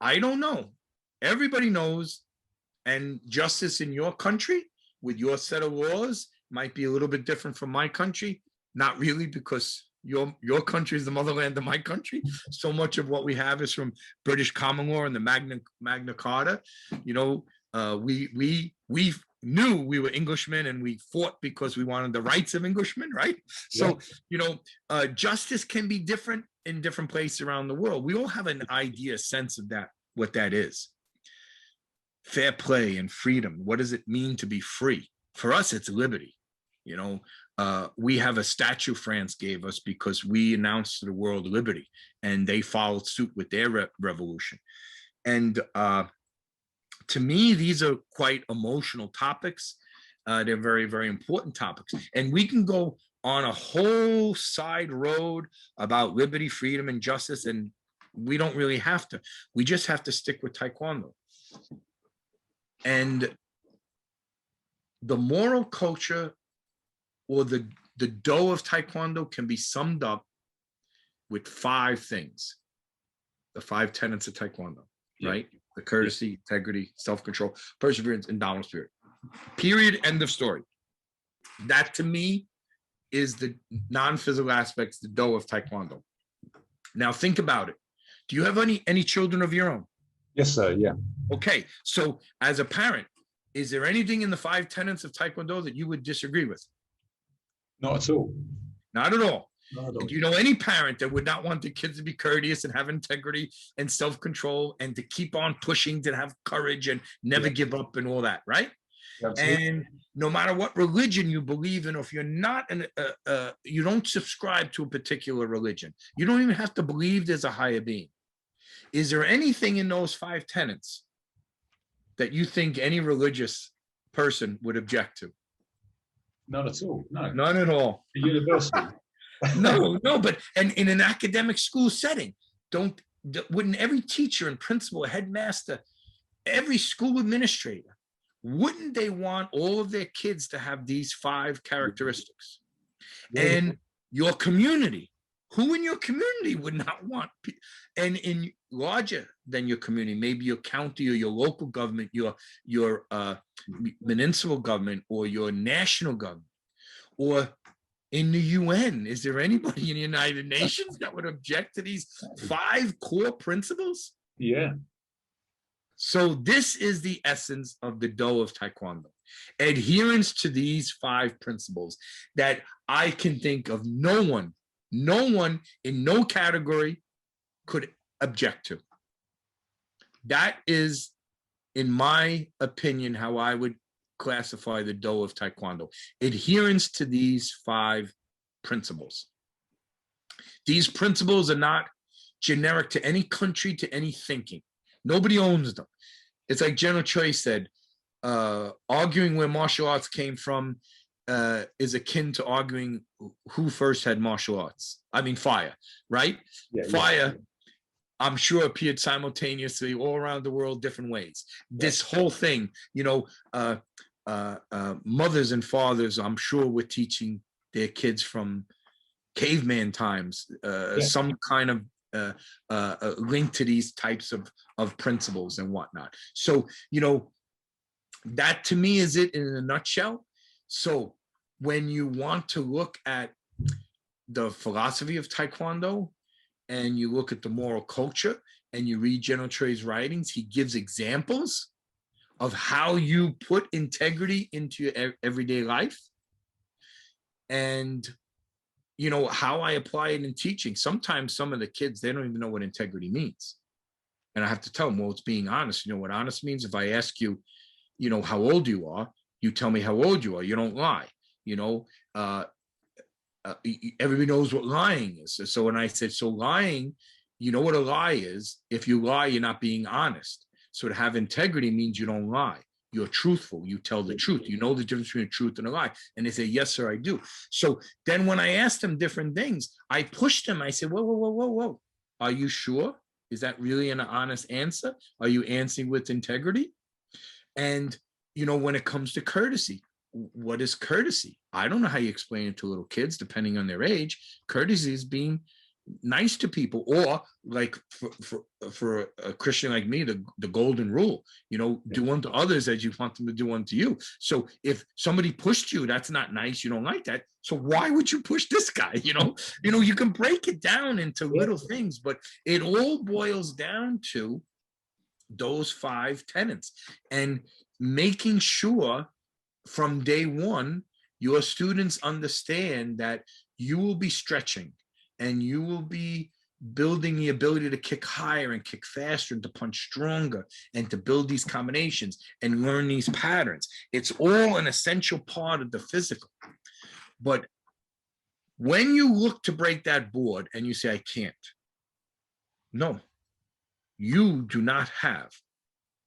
I don't know. Everybody knows. And justice in your country with your set of laws might be a little bit different from my country. Not really, because your country is the motherland of my country. So much of what we have is from British common law and the Magna Carta. You know, we knew we were Englishmen, and we fought because we wanted the rights of Englishmen, right? So, you know, justice can be different in different places around the world. We all have an idea, sense of that, what that is. Fair play and freedom. What does it mean to be free? For us, it's liberty. You know, we have a statue France gave us because we announced to the world liberty, and they followed suit with their revolution. And to me, these are quite emotional topics. They're very, very important topics. And we can go on a whole side road about liberty, freedom, and justice, and we don't really have to. We just have to stick with Taekwondo. And the moral culture, or the Do of Taekwondo, can be summed up with 5 things. The 5 tenets of Taekwondo, right? The courtesy, integrity, self-control, perseverance, and dominant spirit. Period. End of story. That, to me, is the non-physical aspects, the Do of Taekwondo. Now think about it. Do you have any children of your own? Yes, sir. Yeah. Okay. So as a parent, is there anything in the 5 tenets of Taekwondo that you would disagree with? Not at all. Not at all. Not at all. Do you know any parent that would not want their kids to be courteous and have integrity and self-control and to keep on pushing, to have courage and never give up and all that, right? Absolutely. And no matter what religion you believe in, or if you're not you don't subscribe to a particular religion, you don't even have to believe there's a higher being. Is there anything in those 5 tenets that you think any religious person would object to? Not at all. No. None at all. The university. No, but and in an academic school setting, wouldn't every teacher and principal, headmaster, every school administrator, wouldn't they want all of their kids to have these 5 characteristics? And your community, who in your community would not want, and in larger than your community, maybe your county or your local government, your municipal government, or your national government, or in the UN, is there anybody in the United Nations that would object to these 5 core principles? Yeah. So this is the essence of the Do of Taekwondo. Adherence to these 5 principles that I can think of no one in no category could object to. That is, in my opinion, how I would classify the Do of Taekwondo. Adherence to these 5 principles. These principles are not generic to any country, to any thinking. Nobody owns them. It's like General Choi said, arguing where martial arts came from is akin to arguing who first had martial arts. I mean, fire, right? Yeah, fire, I'm sure, appeared simultaneously all around the world, different ways. This whole thing, you know, mothers and fathers, I'm sure, were teaching their kids from caveman times, some kind of link to these types of principles and whatnot. So, you know, that to me is it in a nutshell. So when you want to look at the philosophy of Taekwondo, and you look at the moral culture, and you read General Choi's writings, he gives examples of how you put integrity into your everyday life. And you know, how I apply it in teaching. Sometimes some of the kids, they don't even know what integrity means. And I have to tell them, well, it's being honest. You know what honest means? If I ask you, you know, how old you are, you tell me how old you are. You don't lie. You know, everybody knows what lying is. So when I said, so lying, you know what a lie is? If you lie, you're not being honest. So to have integrity means you don't lie. You're truthful. You tell the truth. You know the difference between a truth and a lie. And they say, yes, sir, I do. So then when I asked them different things, I pushed them. I said, whoa. Are you sure? Is that really an honest answer? Are you answering with integrity? And, you know, when it comes to courtesy, what is courtesy? I don't know how you explain it to little kids, depending on their age. Courtesy is being nice to people, or like for a Christian like me, the golden rule, you know, do unto others as you want them to do unto you. So if somebody pushed you, that's not nice. You don't like that. So why would you push this guy? You know, you can break it down into little things, but it all boils down to those 5 tenets, and making sure from day one, your students understand that you will be stretching and you will be building the ability to kick higher and kick faster and to punch stronger and to build these combinations and learn these patterns. It's all an essential part of the physical. But when you look to break that board and you say, I can't, no, you do not have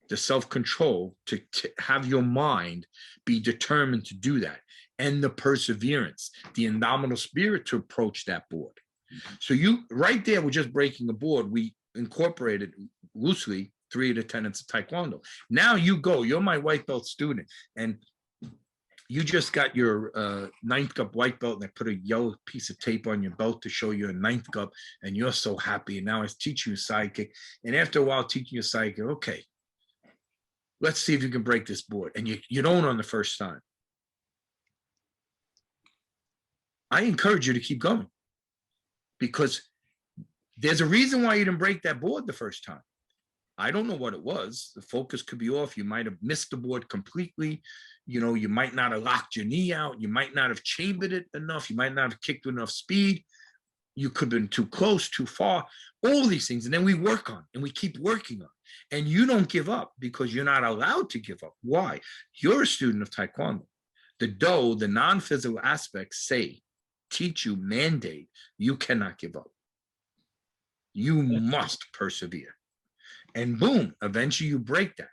the self-control to have your mind be determined to do that, and the perseverance, the indomitable spirit to approach that board. So you, right there, we're just breaking the board. We incorporated loosely 3 of the tenets of Taekwondo. Now you go, you're my white belt student, and you just got your 9th cup white belt, and they put a yellow piece of tape on your belt to show you a 9th cup, and you're so happy. And now I teach you a sidekick. And after a while teaching you a sidekick, okay, let's see if you can break this board. And you don't on the first time. I encourage you to keep going, because there's a reason why you didn't break that board the first time. I don't know what it was. The focus could be off. You might have missed the board completely. You know, you might not have locked your knee out. You might not have chambered it enough. You might not have kicked with enough speed. You could have been too close, too far, all these things. And then we work on, and we keep working on. And you don't give up, because you're not allowed to give up. Why? You're a student of Taekwondo. The Do, the non-physical aspects say, teach you, mandate, you cannot give up. You must persevere. And boom, eventually you break that.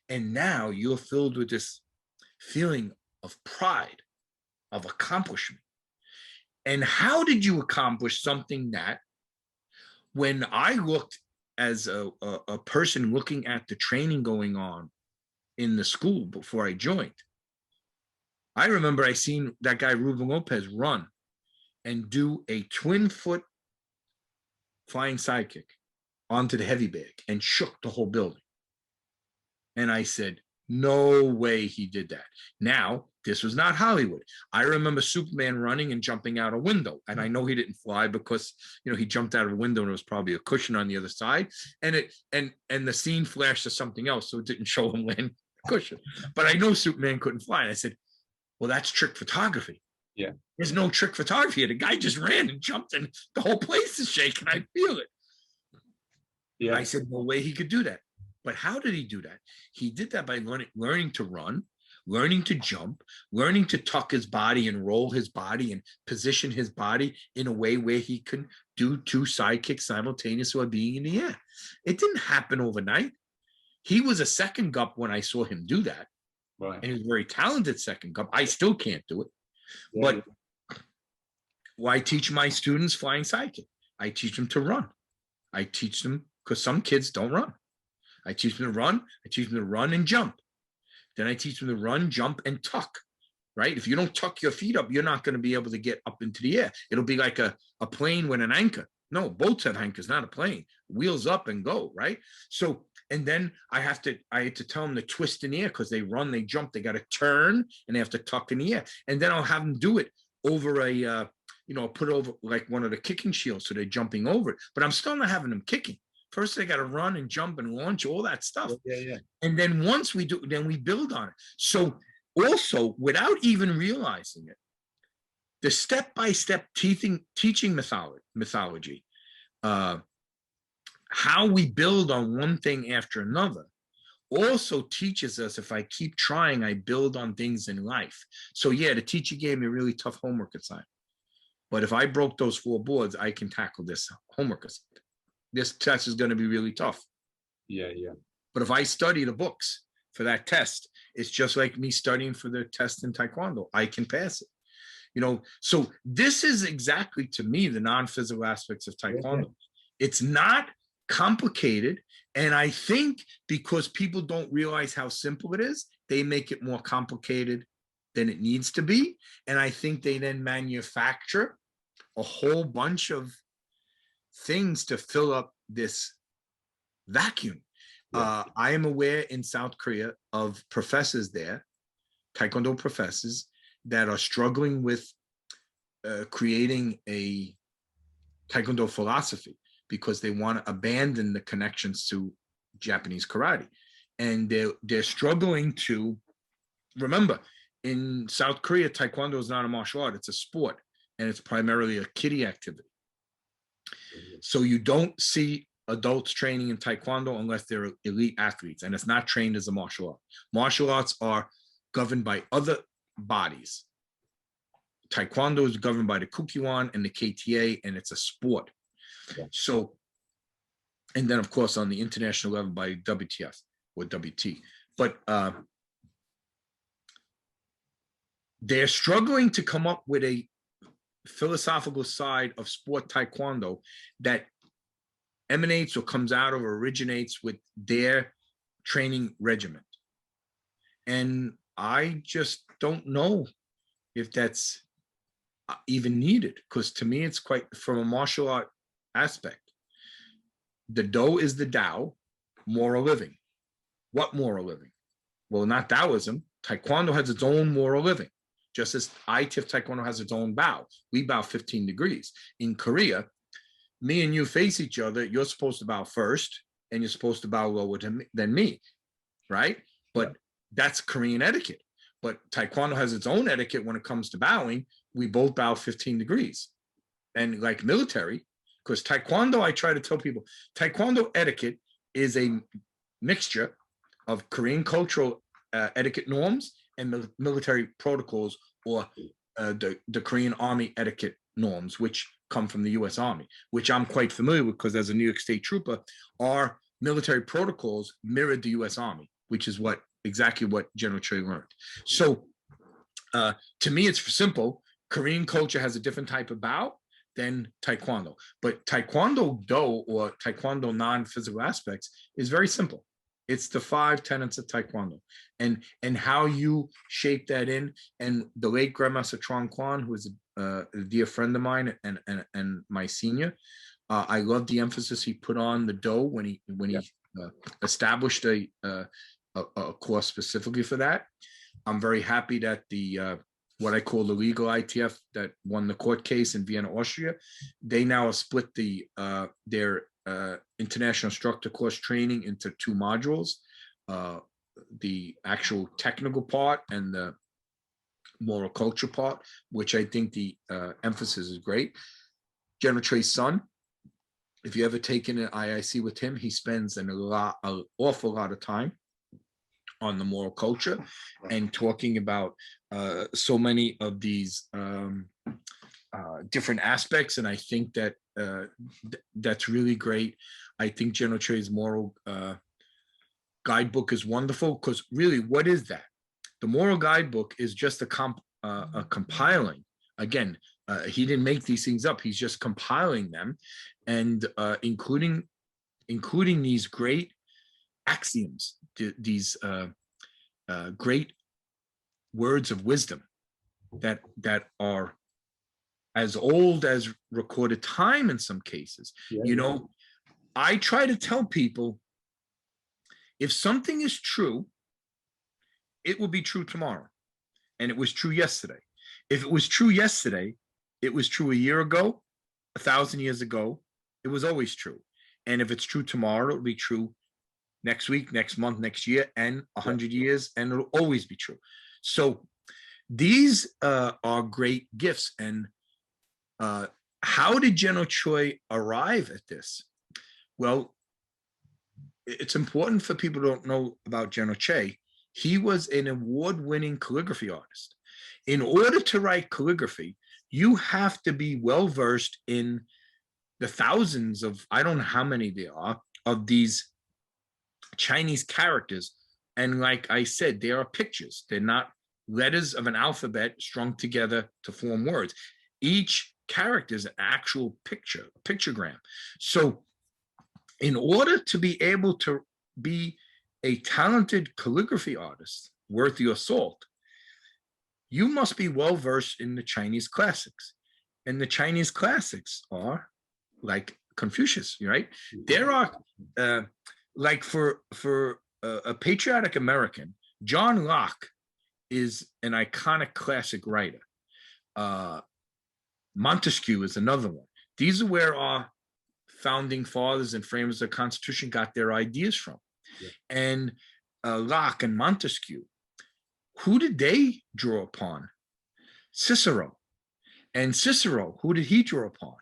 And now you're filled with this feeling of pride, of accomplishment. And how did you accomplish something that, when I looked as a person looking at the training going on in the school before I joined, I remember I seen that guy Ruben Lopez run and do a twin foot flying sidekick onto the heavy bag and shook the whole building. And I said, no way he did that. Now, this was not Hollywood. I remember Superman running and jumping out a window. And I know he didn't fly because, you know, he jumped out of a window and there was probably a cushion on the other side. And the scene flashed to something else, so it didn't show him land the cushion. But I know Superman couldn't fly. And I said, well, that's trick photography. Yeah. There's no trick photography. The guy just ran and jumped and the whole place is shaking. I feel it. Yeah. I said, no way he could do that. But how did he do that? He did that by learning to run, learning to jump, learning to tuck his body and roll his body and position his body in a way where he could do 2 sidekicks simultaneously while being in the air. It didn't happen overnight. He was a second gup when I saw him do that. Right. And he was a very talented second gup. I still can't do it. Yeah. But I teach my students flying sidekick. I teach them to run. I teach them, because some kids don't run. I teach them to run. I teach them to run and jump. Then I teach them to run, jump, and tuck, right? If you don't tuck your feet up, you're not going to be able to get up into the air. It'll be like a plane with an anchor. No, boats have anchors, not a plane. Wheels up and go, right? So, and then I had to tell them to twist in the air, because they run, they jump, they got to turn, and they have to tuck in the air. And then I'll have them do it over a, put it over like one of the kicking shields, so they're jumping over it. But I'm still not having them kicking. First, they got to run and jump and launch, all that stuff. Yeah. And then once we do, then we build on it. So also, without even realizing it, the step-by-step teaching mythology, how we build on one thing after another, also teaches us, if I keep trying, I build on things in life. So yeah, the teacher gave me a really tough homework assignment. But if I broke those 4 boards, I can tackle this homework assignment. This test is going to be really tough. Yeah. But if I study the books for that test, it's just like me studying for the test in Taekwondo. I can pass it. So this is exactly, to me, the non-physical aspects of Taekwondo. It's not complicated. And I think because people don't realize how simple it is, they make it more complicated than it needs to be. And I think they then manufacture a whole bunch of things to fill up this vacuum. I am aware in South Korea of professors there, Taekwondo professors, that are struggling with creating a Taekwondo philosophy because they want to abandon the connections to Japanese karate. And they're struggling to, remember, in South Korea, Taekwondo is not a martial art, it's a sport, and it's primarily a kiddie activity. So you don't see adults training in Taekwondo unless they're elite athletes, and it's not trained as a martial art. Martial arts are governed by other bodies. Taekwondo is governed by the Kukkiwon and the KTA, and it's a sport. So, and then of course on the international level by WTF or WT. But they're struggling to come up with a philosophical side of sport Taekwondo that emanates or comes out of or originates with their training regiment. And I just don't know if that's even needed, because to me, it's quite, from a martial art aspect, the Do is the Tao, moral living. What moral living? Well, not Taoism. Taekwondo has its own moral living, just as Itf Taekwondo has its own bow. We bow 15 degrees. In Korea, me and you face each other. You're supposed to bow first, and you're supposed to bow lower than me, right? But that's Korean etiquette. But Taekwondo has its own etiquette when it comes to bowing. We both bow 15 degrees. And like military, because Taekwondo, I try to tell people, Taekwondo etiquette is a mixture of Korean cultural etiquette norms and military protocols, or the Korean Army etiquette norms, which come from the US Army, which I'm quite familiar with because as a New York State trooper, our military protocols mirrored the US Army, which is exactly what General Choi learned. So to me, it's simple. Korean culture has a different type of bow than Taekwondo, but Taekwondo-Do, or Taekwondo non-physical aspects, is very simple. It's the 5 tenets of Taekwondo, and how you shape that in. And the late Grandmaster Trong Kwan, who is a dear friend of mine and my senior, I love the emphasis he put on the Do when he established a course specifically for that. I'm very happy that the what I call the legal ITF that won the court case in Vienna, Austria, they now have split their international instructor course training into 2 modules, the actual technical part and the moral culture part, which I think the emphasis is great. General Choi's son, if you ever taken an IIC with him, he spends an awful lot of time on the moral culture and talking about so many of these different aspects. And I think that that's really great. I think General Choi's moral guidebook is wonderful, because really, what is that? The moral guidebook is just a compiling. Again, he didn't make these things up. He's just compiling them, and including these great axioms, these great words of wisdom that are as old as recorded time in some cases. You know, I try to tell people, if something is true, it will be true tomorrow. And it was true yesterday. If it was true yesterday, it was true a year ago, 1,000 years ago, it was always true. And if it's true tomorrow, it'll be true next week, next month, next year, and 100 years, and it'll always be true. So these are great gifts. And how did General Choi arrive at this? Well, it's important for people who don't know about General Choi. He was an award-winning calligraphy artist. In order to write calligraphy, you have to be well-versed in the thousands of, I don't know how many there are, of these Chinese characters. And like I said, they are pictures. They're not letters of an alphabet strung together to form words. Each character is an actual picture, a pictogram. So in order to be able to be a talented calligraphy artist worth your salt, you must be well-versed in the Chinese classics. And the Chinese classics are, like Confucius, right? There are like for a patriotic American, John Locke is an iconic classic writer. Montesquieu is another one. These are where our founding fathers and framers of the Constitution got their ideas from. Yeah. And Locke and Montesquieu, who did they draw upon? Cicero. And Cicero, who did he draw upon?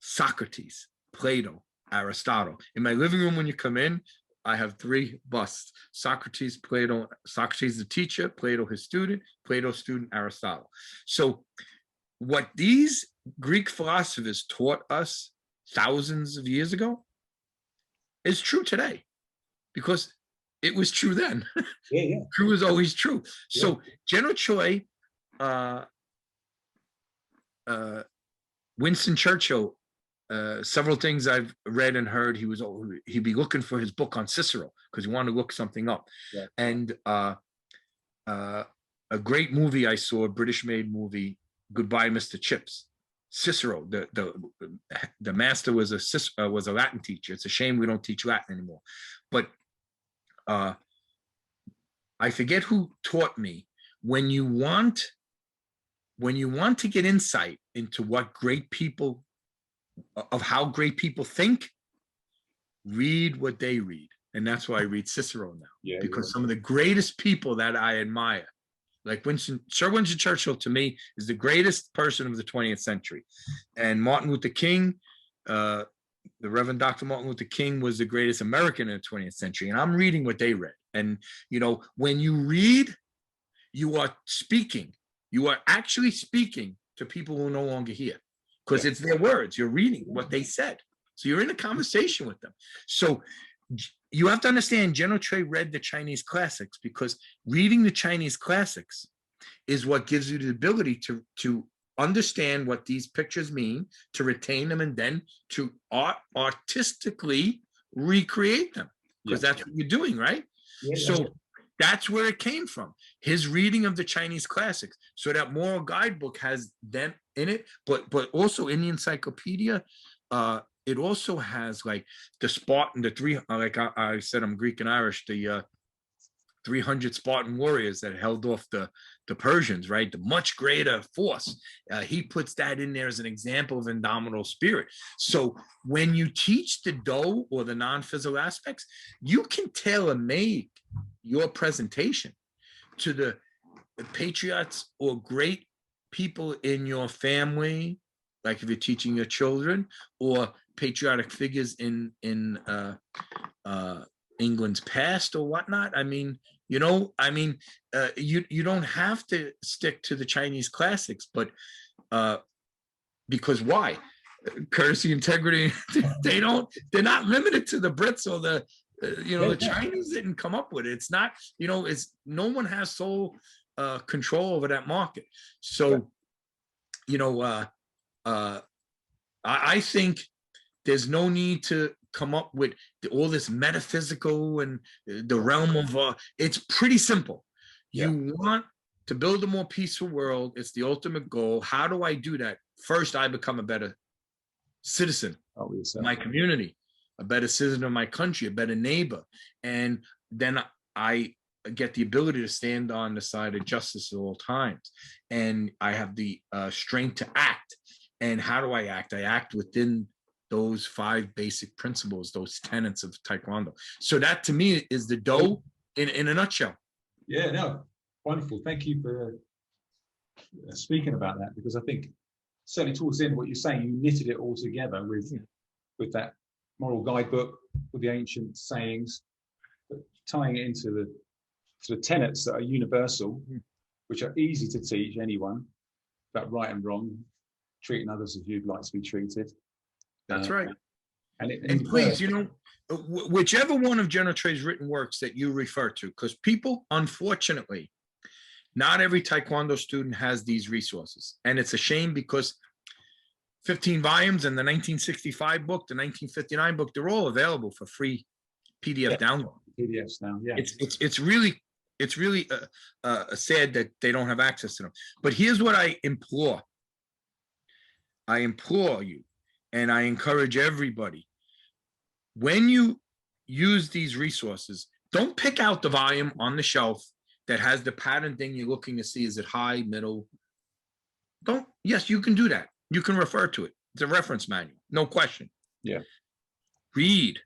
Socrates, Plato, Aristotle. In my living room when you come in, I have 3 busts: Socrates, Plato, Socrates the teacher, Plato his student, Plato student, Aristotle. So what these Greek philosophers taught us thousands of years ago is true today, because it was true then. Yeah. True is always true. Yeah. So General Choi, Winston Churchill, several things I've read and heard, he'd be looking for his book on Cicero because he wanted to look something up. Yeah. And a great movie I saw, a British-made movie, Goodbye, Mr. Chips. Cicero, the master was a Latin teacher. It's a shame we don't teach Latin anymore. But I forget who taught me, when you want to get insight into what great people, of how great people think, read what they read. And that's why I read Cicero now, because some of the greatest people that I admire, like Sir Winston Churchill, to me, is the greatest person of the 20th century. And Martin Luther King, the Reverend Dr. Martin Luther King, was the greatest American in the 20th century. And I'm reading what they read. And, when you read, you are speaking. You are actually speaking to people who are no longer here, because it's their words. You're reading what they said. So you're in a conversation with them. So you have to understand, General Choi read the Chinese classics, because reading the Chinese classics is what gives you the ability to understand what these pictures mean, to retain them, and then to artistically recreate them, because that's what you're doing, right? So that's where it came from, his reading of the Chinese classics. So that moral guidebook has them in it, but also in the encyclopedia, it also has like the Spartan, like I said, I'm Greek and Irish, the 300 Spartan warriors that held off the Persians, right? The much greater force. He puts that in there as an example of indomitable spirit. So when you teach the Do, or the non-physical aspects, you can tailor-make your presentation to the patriots or great people in your family, like if you're teaching your children, or patriotic figures in England's past or whatnot. I mean, you don't have to stick to the Chinese classics, but because why? Courtesy, integrity, they're not limited to the Brits or the Chinese didn't come up with it. It's not, it's no one has sole control over that market. So, I think there's no need to come up with all this metaphysical and the realm of, it's pretty simple. You want to build a more peaceful world. It's the ultimate goal. How do I do that? First, I become a better citizen of my community, a better citizen of my country, a better neighbor. And then I get the ability to stand on the side of justice at all times. And I have the strength to act. And how do I act? I act within those 5 basic principles, those tenets of Taekwondo. So that to me is the Do in a nutshell. Yeah, no, wonderful. Thank you for speaking about that, because I think certainly towards the end of what you're saying, you knitted it all together with that moral guidebook, with the ancient sayings, but tying it into the tenets that are universal, which are easy to teach anyone, about right and wrong, treating others as you'd like to be treated. That's right. And please, whichever one of General Choi's written works that you refer to, because people, unfortunately, not every Taekwondo student has these resources. And it's a shame, because 15 volumes and the 1965 book, the 1959 book, they're all available for free PDF download. PDFs now, yeah. It's really sad that they don't have access to them. But here's what I implore. I implore you, and I encourage everybody, when you use these resources, don't pick out the volume on the shelf that has the pattern thing you're looking to see. Is it high, middle? Yes, you can do that. You can refer to it. It's a reference manual, no question. Yeah. Read,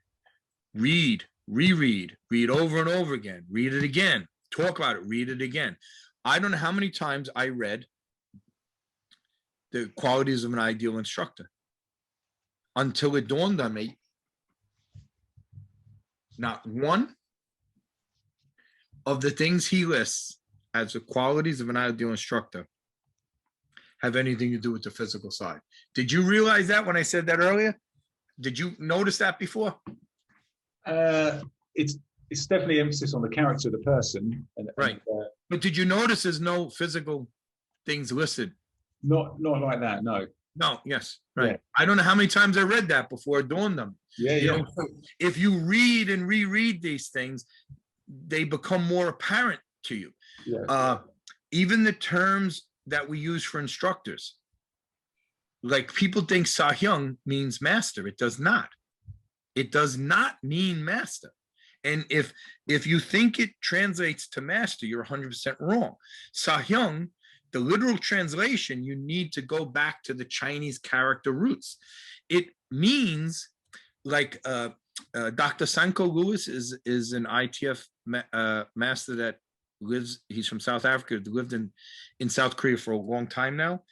reread, read over and over again, read it again, talk about it, read it again. I don't know how many times I read The Qualities of an Ideal Instructor until it dawned on me, not one of the things he lists as the qualities of an ideal instructor have anything to do with the physical side. Did you realize that when I said that earlier? Did you notice that before? It's definitely emphasis on the character of the person. Right. But did you notice there's no physical things listed? Not like that, no. No, yes, right. Yeah. I don't know how many times I read that before it dawned on me. Yeah, You yeah. know, so if you read and reread these things, they become more apparent to you. Yeah. Even the terms that we use for instructors, like people think Sahyung means master. It does not. It does not mean master. And if you think it translates to master, you're 100% wrong. Sahyung, the literal translation, you need to go back to the Chinese character roots. It means, like Dr. Sanko Lewis is an ITF master that lives, he's from South Africa, lived in South Korea for a long time now.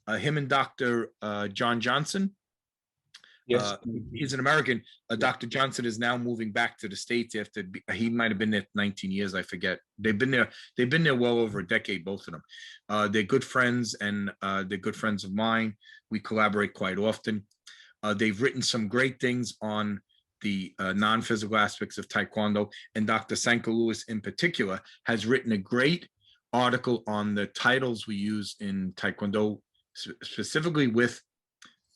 Him and Dr. John Johnson. Yes. He's an American. Dr. Johnson is now moving back to the States after he might have been there 19 years. I forget. They've been there well over a decade, both of them. They're good friends, and they're good friends of mine. We collaborate quite often. They've written some great things on the non-physical aspects of Taekwondo, and Dr. Sanko Lewis in particular has written a great article on the titles we use in Taekwondo, specifically with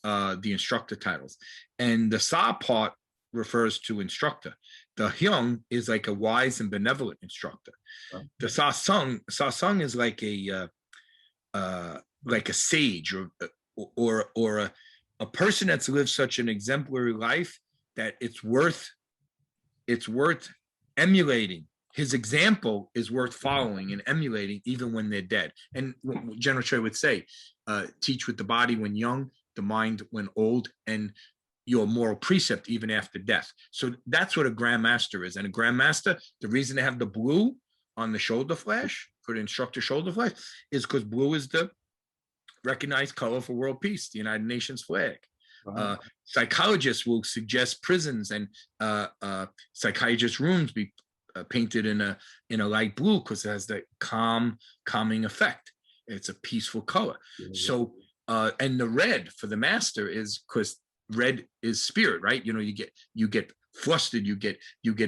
the instructor titles. And the Sa part refers to instructor. The Hyung is like a wise and benevolent instructor. The Sa Sung is like a sage or a person that's lived such an exemplary life that it's worth emulating. His example is worth following and emulating even when they're dead. And General Choi would say, teach with the body when young, the mind when old, and your moral precept even after death. So that's what a Grandmaster is. And a Grandmaster, the reason they have the blue on the shoulder flash, for the instructor shoulder flash, is because blue is the recognized color for world peace, the United Nations flag. Wow. Psychologists will suggest prisons and psychiatrist rooms be painted in a light blue because it has that calming effect. It's a peaceful color. Yeah. So and the red for the master is because red is spirit, right? You know, you get flustered, you get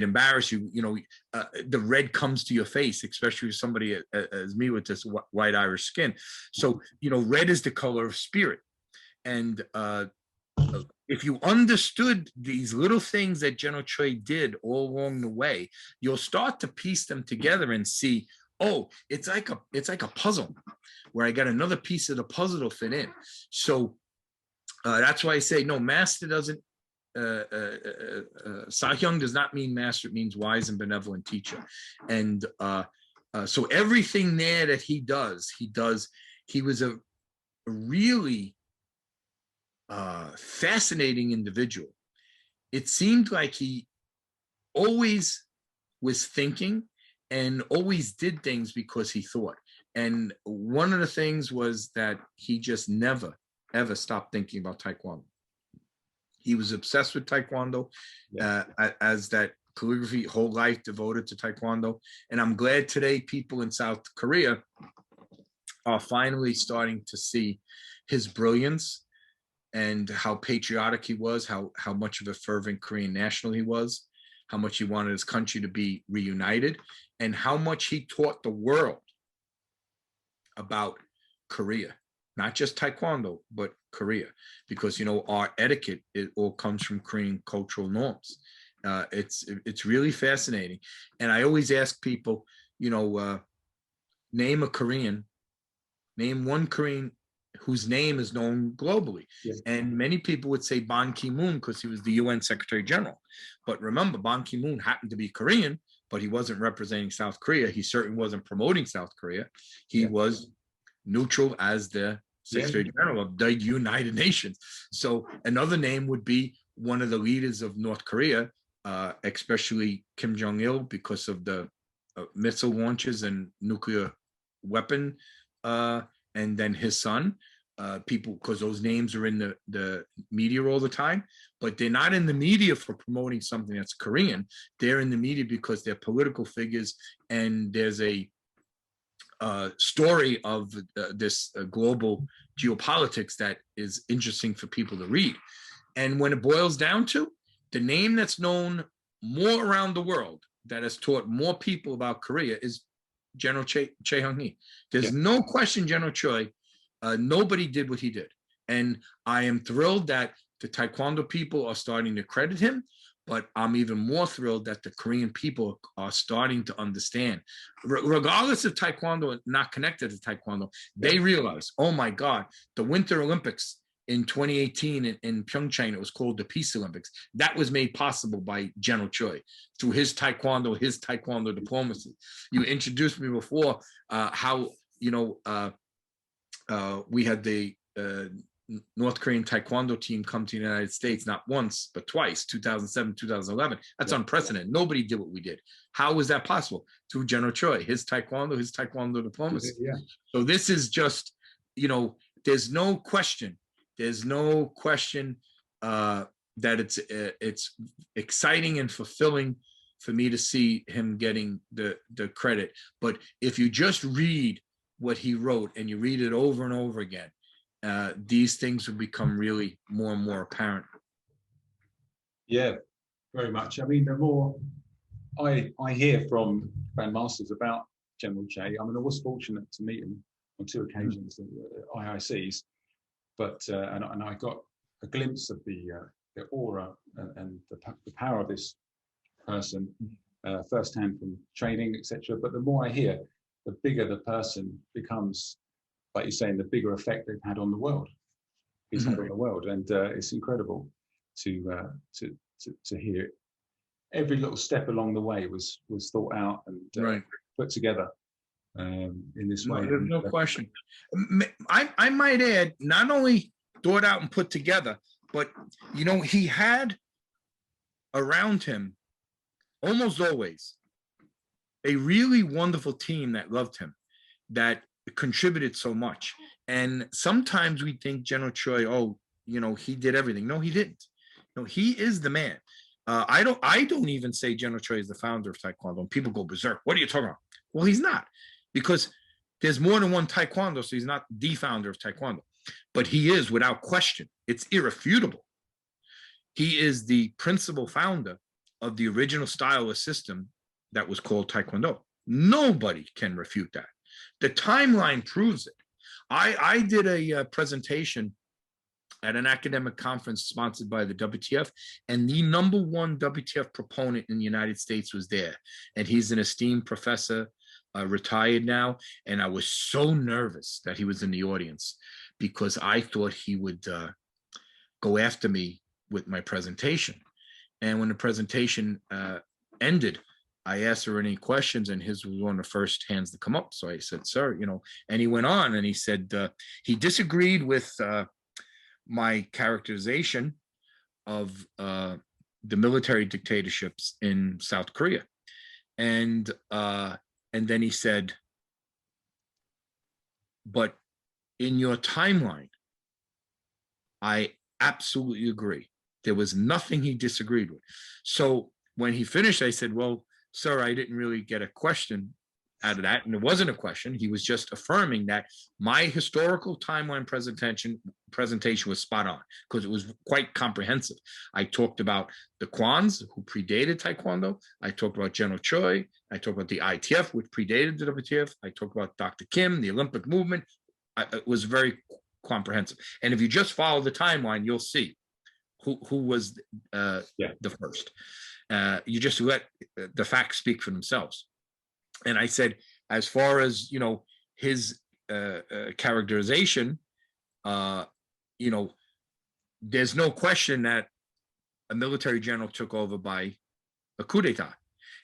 embarrassed, the red comes to your face, especially with somebody as me with this white Irish skin. So red is the color of spirit. And if you understood these little things that General Choi did all along the way, you'll start to piece them together and see, oh, it's like a puzzle where I got another piece of the puzzle to fit in. So that's why I say, no, master doesn't, Sahyung does not mean master, it means wise and benevolent teacher. And so everything there that he was a really fascinating individual. It seemed like he always was thinking and always did things because he thought. And one of the things was that he just never, ever stopped thinking about Taekwondo. He was obsessed with Taekwondo, as that calligraphy, whole life devoted to Taekwondo. And I'm glad today people in South Korea are finally starting to see his brilliance and how patriotic he was, how much of a fervent Korean national he was, how much he wanted his country to be reunited, and how much he taught the world about Korea, not just Taekwondo, but Korea, because our etiquette, it all comes from Korean cultural norms. It's really fascinating. And I always ask people, name one Korean whose name is known globally. Yes. And many people would say Ban Ki-moon because he was the UN Secretary General. But remember, Ban Ki-moon happened to be Korean, but he wasn't representing South Korea. He certainly wasn't promoting South Korea. He was neutral as the Secretary General of the United Nations. So another name would be one of the leaders of North Korea, especially Kim Jong-il, because of the missile launches and nuclear weapon, and then his son. People, because those names are in the media all the time, but they're not in the media for promoting something that's Korean. They're in the media because they're political figures, and there's a story of this global geopolitics that is interesting for people to read. And when it boils down to the name that's known more around the world, that has taught more people about Korea, is General Chae Hyung-hee. There's no question General Choi, nobody did what he did. And I am thrilled that the Taekwondo people are starting to credit him, but I'm even more thrilled that the Korean people are starting to understand. Regardless of Taekwondo, not connected to Taekwondo, they realize, oh my God, the Winter Olympics in 2018 in Pyeongchang, it was called the Peace Olympics. That was made possible by General Choi through his Taekwondo diplomacy. You introduced me before how, you know, we had the North Korean Taekwondo team come to the United States, not once, but twice, 2007, 2011. That's unprecedented. Nobody did what we did. How was that possible? Through General Choi, his Taekwondo diplomacy. So this is just, you know, there's no question that it's exciting and fulfilling for me to see him getting the credit. But if you just read what he wrote and you read it over and over again, these things will become really more and more apparent. Yeah, very much. I mean, the more I hear from Grandmasters about General Choi, I mean, I was fortunate to meet him on 2 occasions at IICs, but and I got a glimpse of the aura and the power of this person firsthand from training, etc. But the more I hear, the bigger the person becomes. Like you're saying, the bigger effect they've had on the world. He's had on the world, and it's incredible to hear it. Every little step along the way was thought out and put together in this way. There's no question. I might add, not only thought out and put together, but you know, he had around him almost always a really wonderful team that loved him, that contributed so much. And sometimes we think General Choi, oh, you know, he did everything. No, he didn't. No, he is the man. I don't even say General Choi is the founder of Taekwondo, and people go berserk. What are you talking about? Well, he's not, because there's more than one Taekwondo, so he's not the founder of Taekwondo. But he is, without question. It's irrefutable. He is the principal founder of the original style of system that was called Taekwondo. Nobody can refute that. The timeline proves it. I did a presentation at an academic conference sponsored by the WTF, and the #1 WTF proponent in the United States was there. And he's an esteemed professor, retired now. And I was so nervous that he was in the audience, because I thought he would go after me with my presentation. And when the presentation ended, I asked her any questions, and his was one of the first hands to come up. So I said, sir, you know, and he went on and he said he disagreed with my characterization of the military dictatorships in South Korea. And then he said, but in your timeline, I absolutely agree. There was nothing he disagreed with. So when he finished, I said, well, sir, I didn't really get a question out of that. And it wasn't a question. He was just affirming that my historical timeline presentation was spot on, because it was quite comprehensive. I talked about the Kwons, who predated Taekwondo. I talked about General Choi. I talked about the ITF, which predated the WTF. I talked about Dr. Kim, the Olympic movement. It was very comprehensive. And if you just follow the timeline, you'll see who was the first. You just let the facts speak for themselves. And I said, as far as, you know, his characterization, you know, there's no question that a military general took over by a coup d'etat.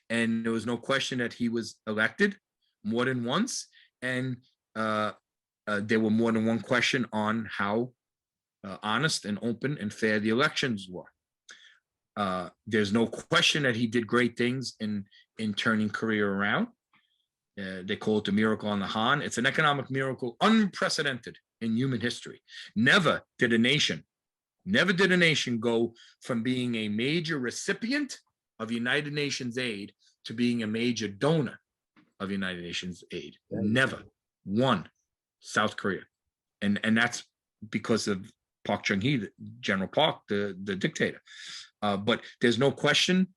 And there was no question that he was elected more than once. And there were more than one question on how honest and open and fair the elections were. There's no question that he did great things in turning Korea around. They call it the miracle on the Han. It's an economic miracle unprecedented in human history. Never did a nation go from being a major recipient of United Nations aid to being a major donor of United Nations aid. Never. One, South Korea. And that's because of Park Chung-hee, General Park, the dictator. But there's no question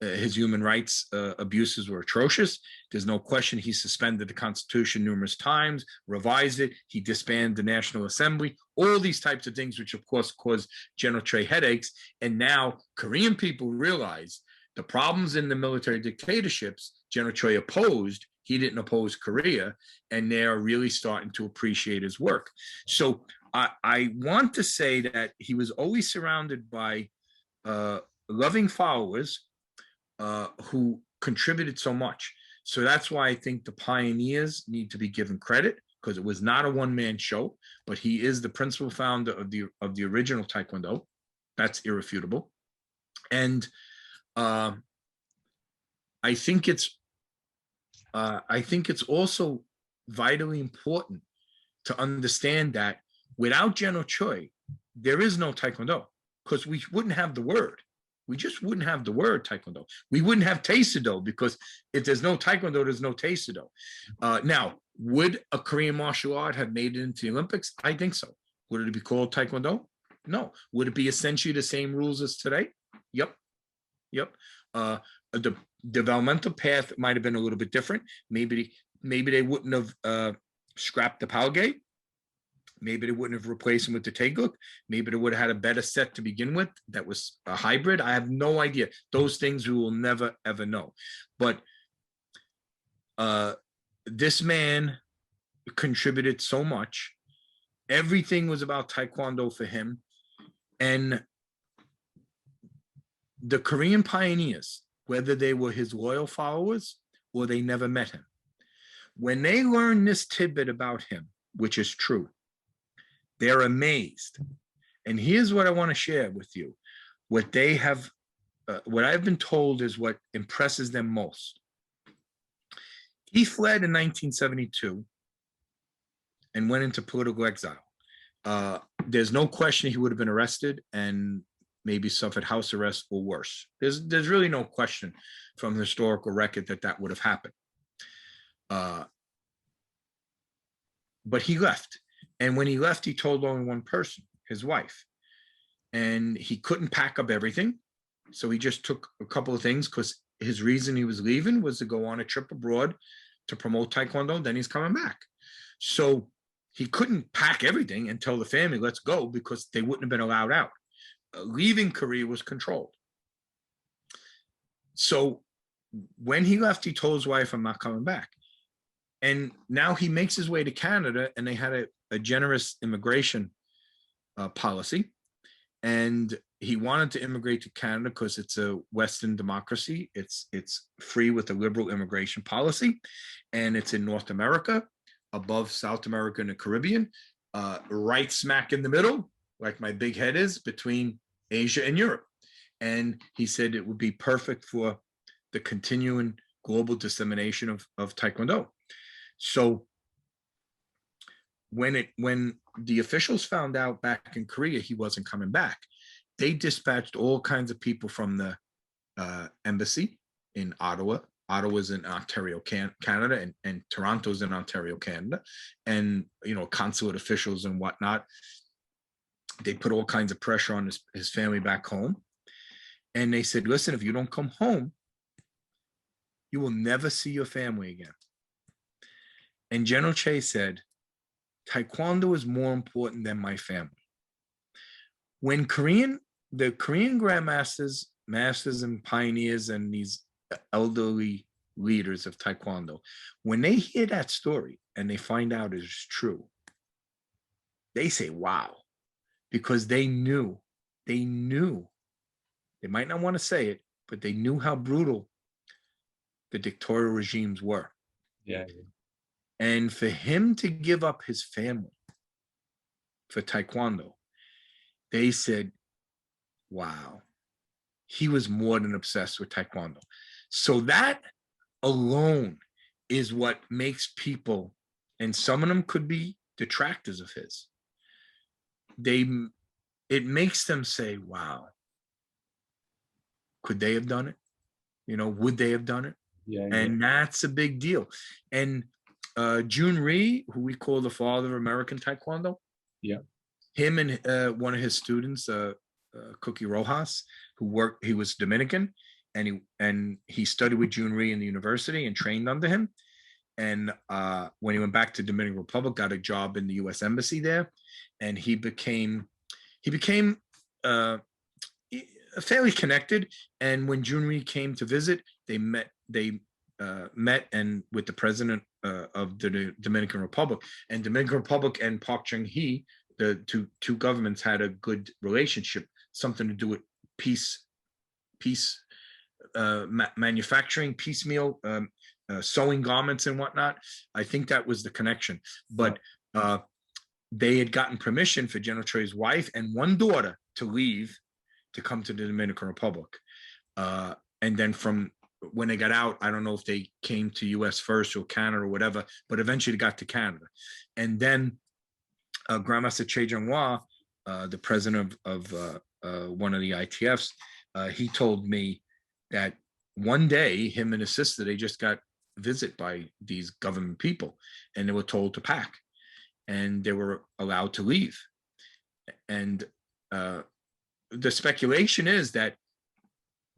his human rights abuses were atrocious. There's no question he suspended the Constitution numerous times, revised it, he disbanded the National Assembly, all these types of things, which of course caused General Choi headaches. And now Korean people realize the problems in the military dictatorships General Choi opposed, he didn't oppose Korea, and they're really starting to appreciate his work. So I want to say that he was always surrounded by loving followers who contributed so much. So that's why I think the pioneers need to be given credit, because it was not a one-man show, but he is the principal founder of the original Taekwondo. That's irrefutable. And I think it's also vitally important to understand that without General Choi, there is no Taekwondo, because we wouldn't have the word. We just wouldn't have the word Taekwondo. We wouldn't have Taekwondo, because if there's no Taekwondo, there's no Taekwondo. Now, would a Korean martial art have made it into the Olympics? I think so. Would it be called Taekwondo? No. Would it be essentially the same rules as today? Yep. The developmental path might have been a little bit different. Maybe they wouldn't have scrapped the Palgate. Maybe they wouldn't have replaced him with the Taeguk. Maybe they would have had a better set to begin with that was a hybrid. I have no idea. Those things we will never, ever know. But this man contributed so much. Everything was about Taekwondo for him. And the Korean pioneers, whether they were his loyal followers or they never met him, when they learn this tidbit about him, which is true, they're amazed. And here's what I want to share with you. What they have, what I've been told is what impresses them most. He fled in 1972 and went into political exile. There's no question he would have been arrested and maybe suffered house arrest or worse. There's really no question from the historical record that would have happened. But he left. And when he left, he told only one person, his wife. And he couldn't pack up everything. So he just took a couple of things, because his reason he was leaving was to go on a trip abroad to promote Taekwondo. Then he's coming back. So he couldn't pack everything and tell the family, let's go, because they wouldn't have been allowed out. Leaving Korea was controlled. So when he left, he told his wife, I'm not coming back. And now he makes his way to Canada, and they had a generous immigration policy. And he wanted to immigrate to Canada because it's a Western democracy. It's free with a liberal immigration policy. And it's in North America, above South America and the Caribbean, right smack in the middle, like my big head is, between Asia and Europe. And he said it would be perfect for the continuing global dissemination of Taekwondo. So when the officials found out back in Korea he wasn't coming back, they dispatched all kinds of people from the embassy in Ottawa. Ottawa's in Ontario, Canada, and Toronto's in Ontario, Canada, and consulate officials and whatnot. They put all kinds of pressure on his family back home, and they said, "Listen, if you don't come home, you will never see your family again." And General Che said, Taekwondo is more important than my family. When the Korean Grandmasters, Masters and Pioneers and these elderly leaders of Taekwondo, when they hear that story and they find out it's true, they say, wow, because they knew, they might not want to say it, but they knew how brutal the dictatorial regimes were. Yeah. And for him to give up his family for Taekwondo, they said, wow, he was more than obsessed with Taekwondo. So that alone is what makes people, and some of them could be detractors of his, it makes them say, wow, could they have done it? You know, would they have done it? Yeah. And that's a big deal. And Jun Rhee, who we call the father of American Taekwondo, yeah, him and one of his students, Cookie Rojas, he was Dominican, and he studied with Jun Rhee in the university and trained under him. And when he went back to Dominican Republic, got a job in the U.S. Embassy there, and he became fairly connected. And when Jun Rhee came to visit, they met and with the president of the Dominican Republic, and Dominican Republic and Park Chung-hee, the two governments had a good relationship, something to do with peace manufacturing, piecemeal, sewing garments and whatnot. I think that was the connection. But they had gotten permission for General Choi's wife and one daughter to leave to come to the Dominican Republic. And then from when they got out, I don't know if they came to US first or Canada or whatever, but eventually they got to Canada. And then Grandmaster Che Jung-wha, the president of one of the ITFs, he told me that one day him and his sister, they just got visit by these government people, and they were told to pack, and they were allowed to leave. And the speculation is that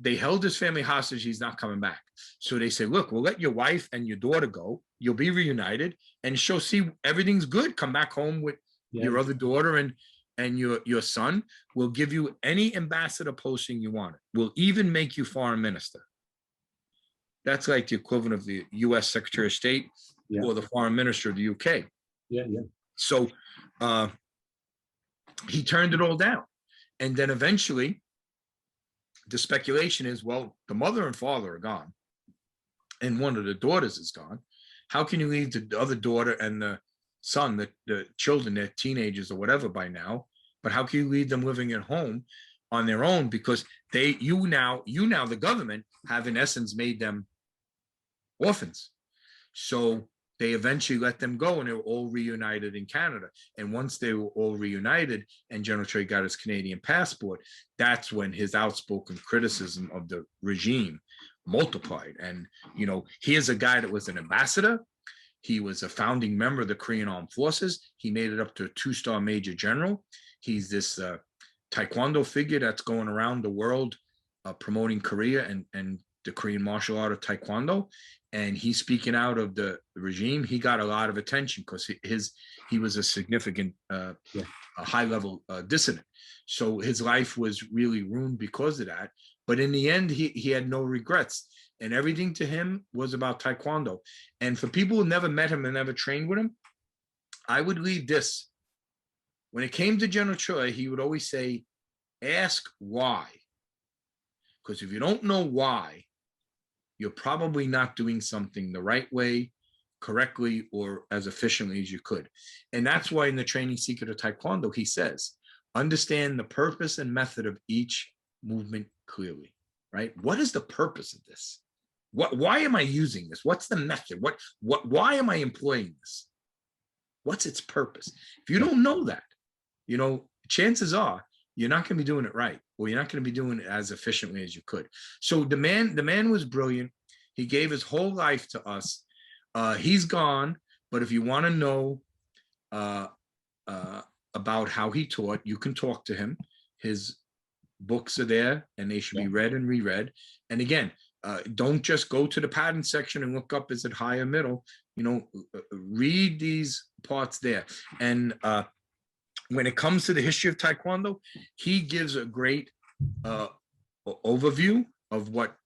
they held his family hostage. He's not coming back. So they say, look, we'll let your wife and your daughter go. You'll be reunited, and she'll see everything's good. Come back home with your other daughter and your son. We'll give you any ambassador posting you want. We'll even make you foreign minister. That's like the equivalent of the US Secretary of State or the foreign minister of the UK. So he turned it all down. And then eventually, the speculation is, well, the mother and father are gone, and one of the daughters is gone. How can you leave the other daughter and the son, the children, they're teenagers or whatever by now, but how can you leave them living at home on their own? Because you now, the government, have in essence made them orphans. So they eventually let them go, and they were all reunited in Canada. And once they were all reunited and General Choi got his Canadian passport, that's when his outspoken criticism of the regime multiplied. And, you know, here's a guy that was an ambassador. He was a founding member of the Korean Armed Forces. He made it up to a 2-star major general. He's this Taekwondo figure that's going around the world promoting Korea and the Korean martial art of Taekwondo. And he's speaking out of the regime. He got a lot of attention because he was a significant a high-level dissident. So his life was really ruined because of that. But in the end, he had no regrets. And everything to him was about Taekwondo. And for people who never met him and never trained with him, I would leave this. When it came to General Choi, he would always say, ask why. Because if you don't know why, you're probably not doing something the right way, correctly, or as efficiently as you could. And that's why in the Training Secret of Taekwondo, he says, understand the purpose and method of each movement clearly, right? What is the purpose of this? Why am I using this? What's the method? Why am I employing this? What's its purpose? If you don't know that, you know, chances are you're not going to be doing it right, or you're not going to be doing it as efficiently as you could. So the man was brilliant. He gave his whole life to us. He's gone, but if you want to know about how he taught, you can talk to him. His books are there, and they should be read and reread. And again, don't just go to the pattern section and look up, is it high or middle? You know, read these parts there. And when it comes to the history of Taekwondo, he gives a great overview of what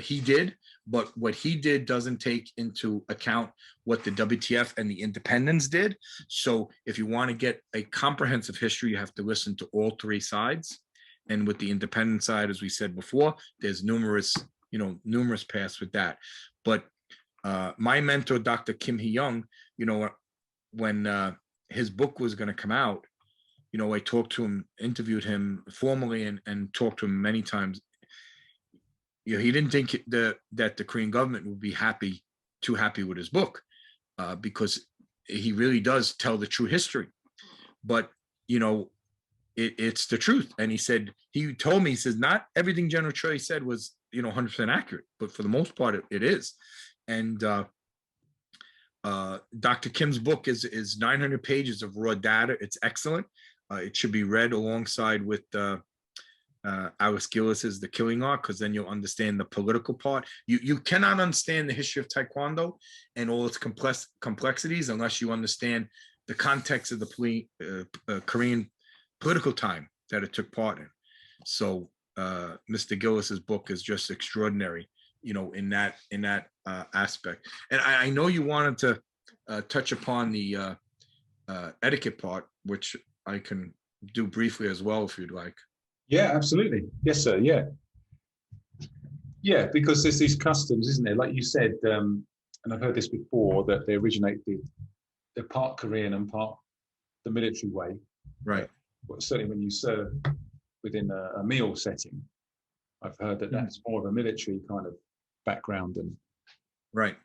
he did, but what he did doesn't take into account what the WTF and the independents did. So if you want to get a comprehensive history, you have to listen to all three sides. And with the independent side, as we said before, there's numerous paths with that. But my mentor, Dr. Kim Hee-young, when his book was going to come out, I talked to him, interviewed him formally, and talked to him many times. He didn't think that the Korean government would be too happy with his book, because he really does tell the true history. But it's the truth. And he told me, he says, not everything General Choi said was 100% accurate, but for the most part it is. And Dr. Kim's book is 900 pages of raw data. It's excellent. It should be read alongside with Alex Gillis's The Killing Art, because then you'll understand the political part. You cannot understand the history of Taekwondo and all its complexities unless you understand the context of the Korean political time that it took part in. So Mr. Gillis's book is just extraordinary, in that aspect. And I know you wanted to touch upon the etiquette part, which I can do briefly as well if you'd like. Yeah, absolutely. Yes, sir. Yeah. Yeah, because there's these customs, isn't there? Like you said, and I've heard this before, that they originate, they're part Korean and part the military way. Right. Well, certainly when you serve within a meal setting, I've heard that that's more of a military kind of background than right.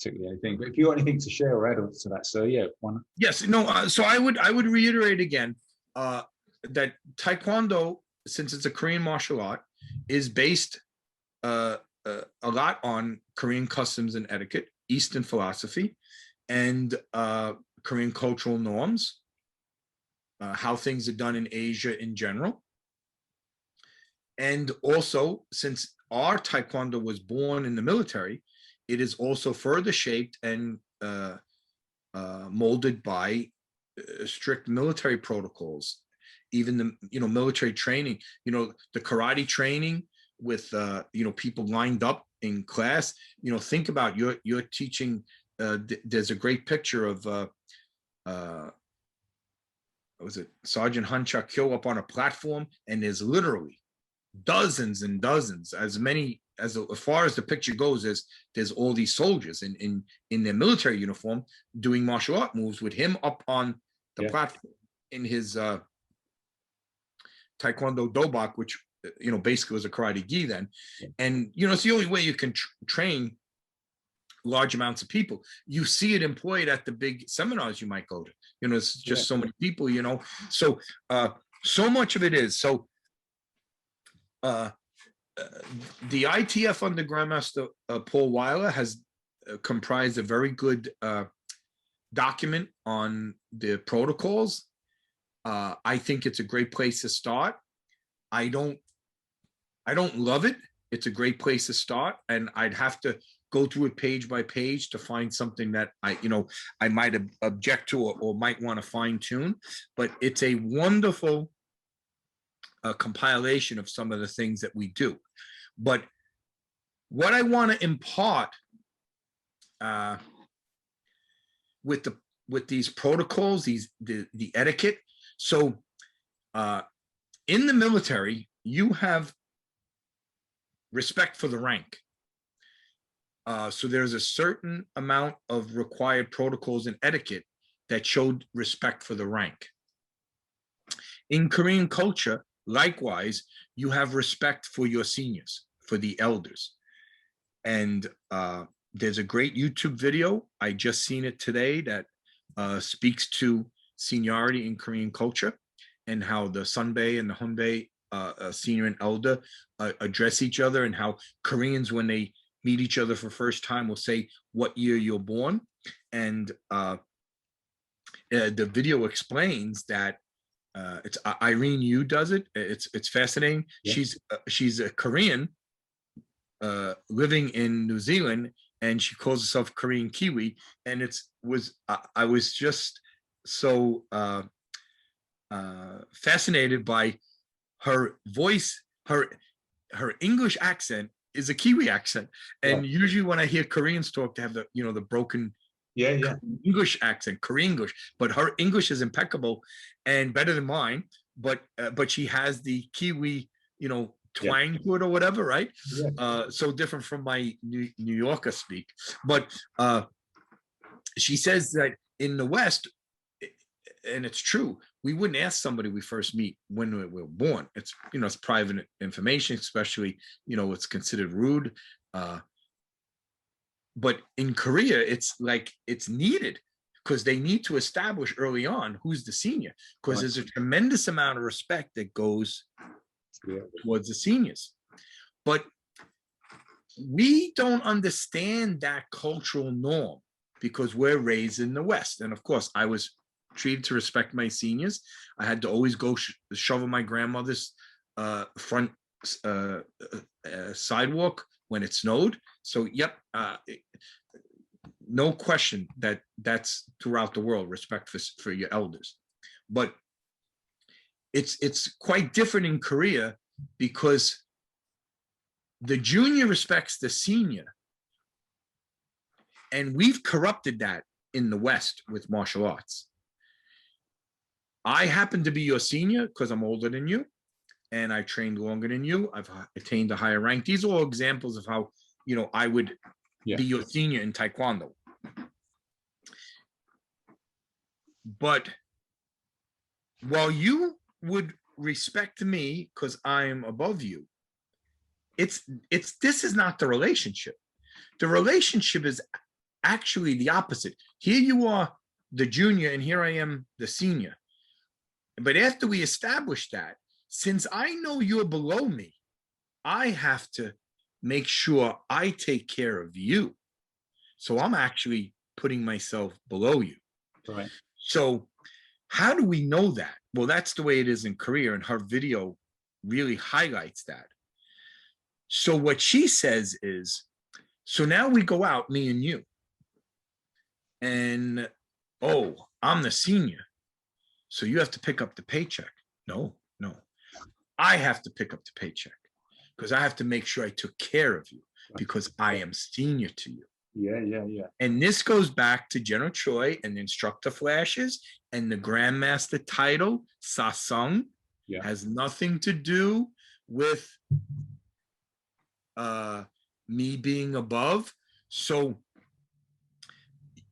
particularly anything. But if you got anything to share or add on to that, sir, yeah. Yes. No. So I would reiterate again that Taekwondo, since it's a Korean martial art, is based a lot on Korean customs and etiquette, Eastern philosophy, and Korean cultural norms, how things are done in Asia in general. And also, since our Taekwondo was born in the military, it is also further shaped and molded by strict military protocols. Even the military training, the karate training with people lined up in class. Think about you're teaching. There's a great picture of what was it, Sergeant Han Chak-kyo up on a platform, and there's literally dozens and dozens, as far as the picture goes, there's all these soldiers in their military uniform doing martial art moves with him up on the platform in his Taekwondo dobak, which basically was a karate gi then. And it's the only way you can train large amounts of people. You see it employed at the big seminars you might go to. It's just so many people. So so much of it is so. The ITF under Grandmaster Paul Weiler has comprised a very good document on the protocols. I think it's a great place to start. I don't love it. It's a great place to start, and I'd have to go through it page by page to find something that I might object to or might want to fine tune. But it's a wonderful compilation of some of the things that we do. But what I want to impart with these protocols, the etiquette. So in the military, you have respect for the rank. So there's a certain amount of required protocols and etiquette that showed respect for the rank. In Korean culture, likewise, you have respect for your seniors, for the elders. And there's a great YouTube video, I just seen it today, that speaks to seniority in Korean culture and how the Sunbae and the Hunbae, senior and elder, address each other, and how Koreans, when they meet each other for first time, will say what year you're born. And the video explains that it's Irene Yu does it. It's fascinating. Yeah. She's a Korean living in New Zealand, and she calls herself Korean Kiwi. And I was just so fascinated by her voice, her English accent is a Kiwi accent. And Right. usually when I hear Koreans talk, they have the, you know, the broken Yeah, yeah. English accent, Korean English, but her English is impeccable and better than mine. But she has the Kiwi, you know, Yeah. twang to it or whatever, right? Yeah. So different from my New Yorker speak. But she says that in the West, and it's true, we wouldn't ask somebody we first meet when we were born. It's, you know, it's private information, especially, you know, it's considered rude. But in Korea, it's like it's needed because they need to establish early on who's the senior, because Right. there's a tremendous amount of respect that goes towards the seniors. But we don't understand that cultural norm because we're raised in the West. And of course, I was treated to respect my seniors. I had to always go shovel my grandmother's front sidewalk when it snowed. So, yep, no question that that's throughout the world, respect for your elders. But it's quite different in Korea because the junior respects the senior. And we've corrupted that in the West with martial arts. I happen to be your senior because I'm older than you and I trained longer than you. I've attained a higher rank. These are all examples of how, you know, I would be your senior in Taekwondo. But while you would respect me because I'm above you, this is not the relationship. The relationship is actually the opposite. Here you are the junior and here I am the senior. But after we establish that, since I know you're below me, I have to make sure I take care of you. So I'm actually putting myself below you. Right. So how do we know that? Well, that's the way it is in Korea, and her video really highlights that. So what she says is, so now we go out, me and you, and, oh, I'm the senior, so you have to pick up the paycheck. No, no. I have to pick up the paycheck because I have to make sure I took care of you because I am senior to you. Yeah. And this goes back to General Choi and the instructor flashes and the Grandmaster title, Sasung, has nothing to do with me being above. So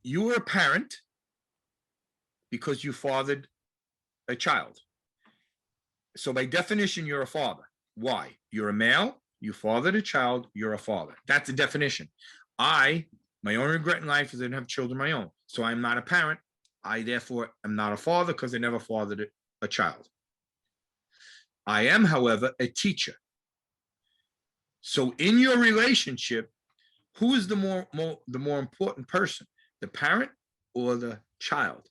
you were a parent because you fathered a child. So by definition, you're a father. Why? You're a male, you fathered a child, you're a father. That's the definition. My only regret in life is I didn't have children of my own. So I'm not a parent. I therefore am not a father because I never fathered a child. I am, however, a teacher. So in your relationship, who is the more important person, the parent or the child?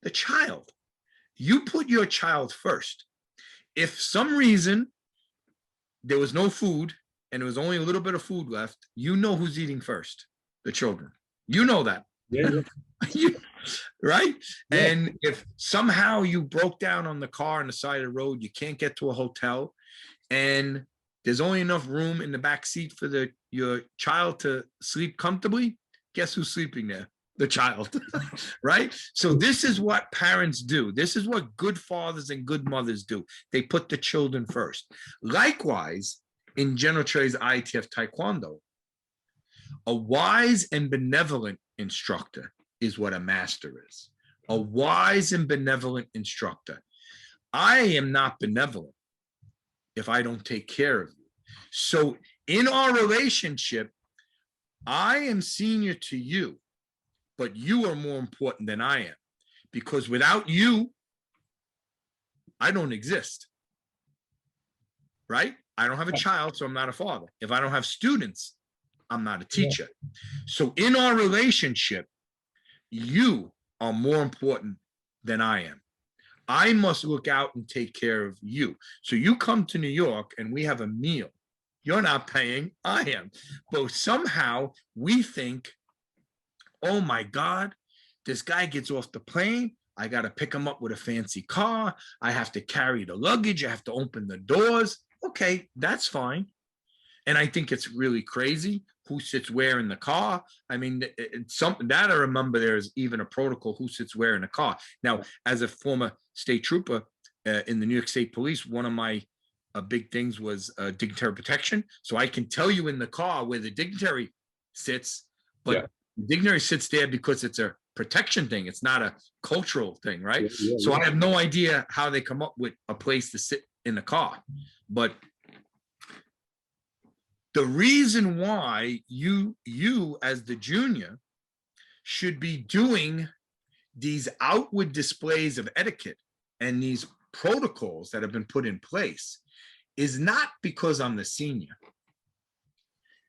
The child. You put your child first. If some reason there was no food and there was only a little bit of food left, you know who's eating first, the children. You know that. Yeah. Right? Yeah. And if somehow you broke down on the car on the side of the road, you can't get to a hotel, and there's only enough room in the back seat for your child to sleep comfortably, guess who's sleeping there? The child. Right? So this is what parents do. This is what good fathers and good mothers do. They put the children first. Likewise, in General Choi's ITF Taekwondo, a wise and benevolent instructor is what a master is. A wise and benevolent instructor. I am not benevolent if I don't take care of you. So in our relationship, I am senior to you, but you are more important than I am, because without you, I don't exist, right? I don't have a child, so I'm not a father. If I don't have students, I'm not a teacher. So in our relationship, you are more important than I am. I must look out and take care of you. So you come to New York and we have a meal. You're not paying, I am. But somehow we think, oh my God, this guy gets off the plane. I got to pick him up with a fancy car. I have to carry the luggage. I have to open the doors. Okay, that's fine. And I think it's really crazy who sits where in the car. I mean, it's something that I remember there's even a protocol who sits where in the car. Now, as a former state trooper in the New York State Police, one of my big things was dignitary protection. So I can tell you in the car where the dignitary sits, but the dignitary sits there because it's a protection thing. It's not a cultural thing, right? So I have no idea how they come up with a place to sit in the car. But the reason why you as the junior should be doing these outward displays of etiquette and these protocols that have been put in place is not because I'm the senior.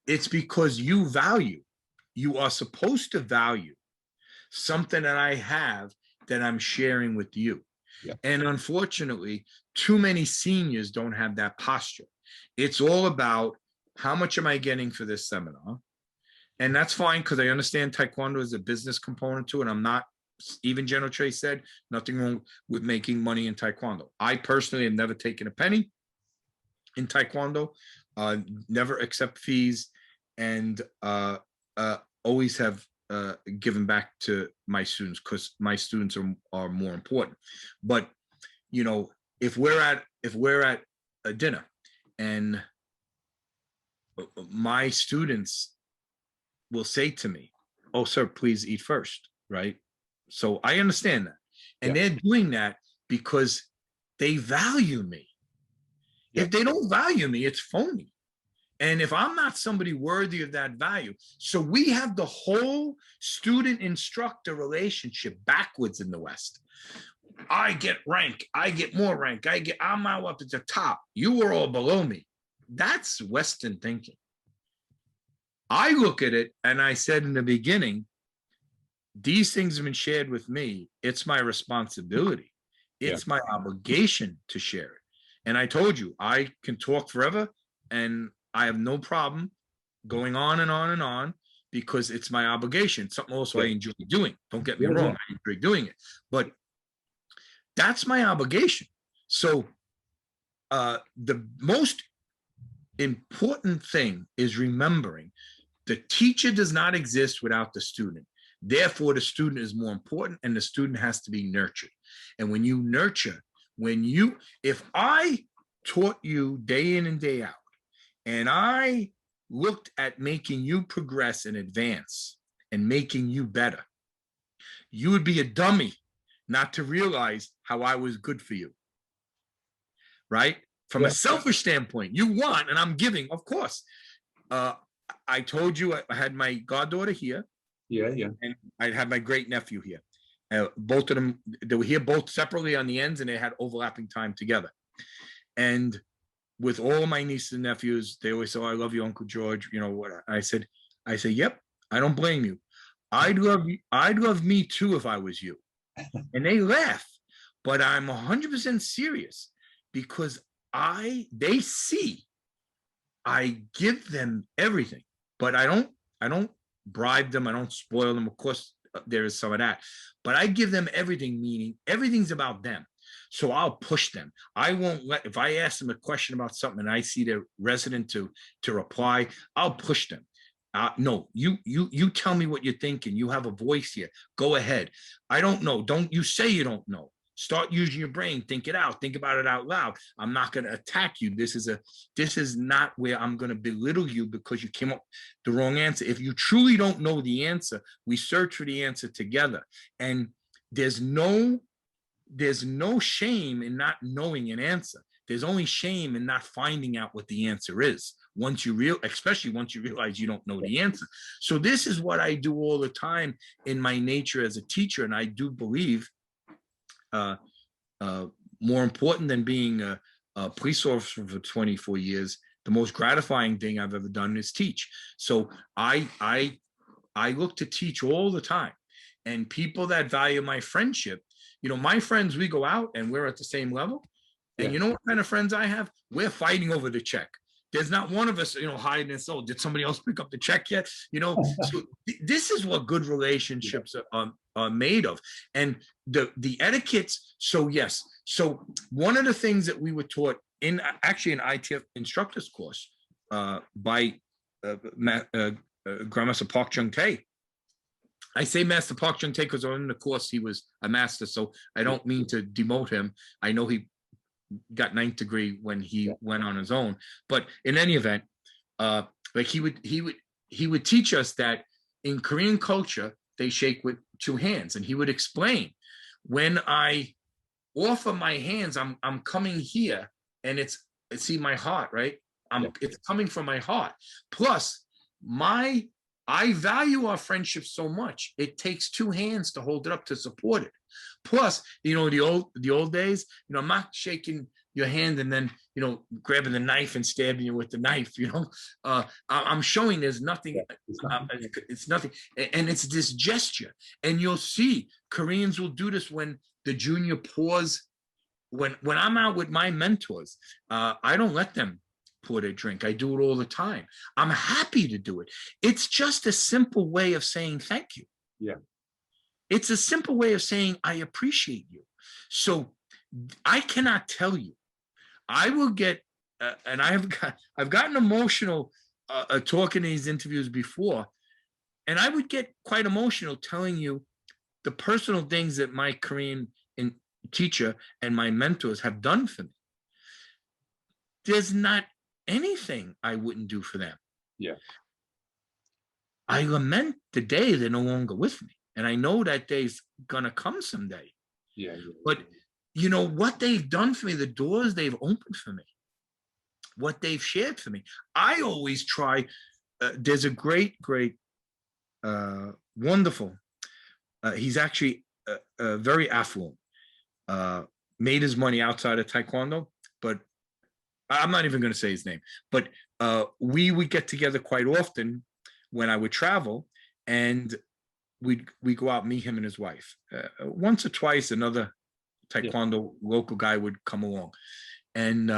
It's because you are supposed to value something that I have that I'm sharing with you. And unfortunately, too many seniors don't have that posture. It's all about, how much am I getting for this seminar? And that's fine, because I understand Taekwondo is a business component to it. I'm not, even General Trey said, nothing wrong with making money in Taekwondo. I personally have never taken a penny in Taekwondo, never accept fees, and always have given back to my students, because my students are more important. But, you know, if we're at a dinner and my students will say to me, "Oh, sir, please eat first," right? So I understand that. And they're doing that because they value me. If they don't value me, it's phony. And if I'm not somebody worthy of that value, so we have the whole student-instructor relationship backwards in the West. I get rank, I get more rank, I'm now up at the top. You were all below me. That's Western thinking. I look at it, and I said in the beginning, these things have been shared with me. It's my responsibility. It's my obligation to share it. And I told you, I can talk forever, and I have no problem going on and on and on, because it's my obligation. Something also I enjoy doing. Don't get me wrong, I enjoy doing it. But that's my obligation. So the most important thing is remembering the teacher does not exist without the student. Therefore, the student is more important, and the student has to be nurtured. And when you nurture, if I taught you day in and day out, and I looked at making you progress and advance and making you better, you would be a dummy not to realize how I was good for you, right? From a selfish standpoint, you want, and I'm giving, of course. I told you I had my goddaughter here. And I had my great nephew here. Both of them, they were here both separately on the ends, and they had overlapping time together. And with all my nieces and nephews, they always say, "Oh, I love you, Uncle George." You know what? I said, "Yep, I don't blame you. I'd love me too if I was you." And they laugh, but I'm 100% serious, because they see I give them everything, but I don't bribe them. I don't spoil them. Of course, there is some of that, but I give them everything, meaning everything's about them. So I'll push them. I won't if I ask them a question about something and I see they're resident to reply, I'll push them. No, you tell me what you're thinking. You have a voice here. Go ahead. I don't know. Don't you say you don't know. Start using your brain. Think it out. Think about it out loud. I'm not going to attack you. This is not where I'm going to belittle you because you came up the wrong answer. If you truly don't know the answer, we search for the answer together. And there's no shame in not knowing an answer. There's only shame in not finding out what the answer is. Especially once you realize you don't know the answer. So this is what I do all the time in my nature as a teacher. And I do believe more important than being a police officer for 24 years, the most gratifying thing I've ever done is teach. So I look to teach all the time. And people that value my friendship, my friends, we go out and we're at the same level. And you know what kind of friends I have? We're fighting over the check. There's not one of us, hiding and so did somebody else pick up the check yet? So this is what good relationships are made of. And the etiquettes. So yes. So one of the things that we were taught in Itf instructors course by Grandmaster Park Chung-tae. I say Master Park Chung-tae because on the course he was a master, so I don't mean to demote him. I know he got 9th degree when he went on his own, but in any event, like he would teach us that in Korean culture they shake with 2 hands, and he would explain, when I offer my hands, I'm coming here, and it's see my heart, right? It's coming from my heart. Plus, I value our friendship so much. It takes 2 hands to hold it up, to support it. Plus, the old days, I'm not shaking your hand and then, grabbing the knife and stabbing you with the knife, I'm showing there's nothing, it's nothing. And it's this gesture. And you'll see Koreans will do this when the junior pours. When I'm out with my mentors, I don't let them pour their drink. I do it all the time. I'm happy to do it. It's just a simple way of saying thank you. Yeah. It's a simple way of saying I appreciate you. So I cannot tell you. I will get, and I've gotten emotional talking in these interviews before, and I would get quite emotional telling you the personal things that my Korean teacher and my mentors have done for me. There's not anything I wouldn't do for them. Yeah. I lament the day they're no longer with me. And I know that day's gonna come someday. Yeah. But what they've done for me, the doors they've opened for me, what they've shared for me. I always try, there's a great, wonderful, he's actually very affluent, made his money outside of Taekwondo, but I'm not even going to say his name, but we would get together quite often when I would travel, and we'd go out, meet him and his wife. Once or twice, another Taekwondo local guy would come along, and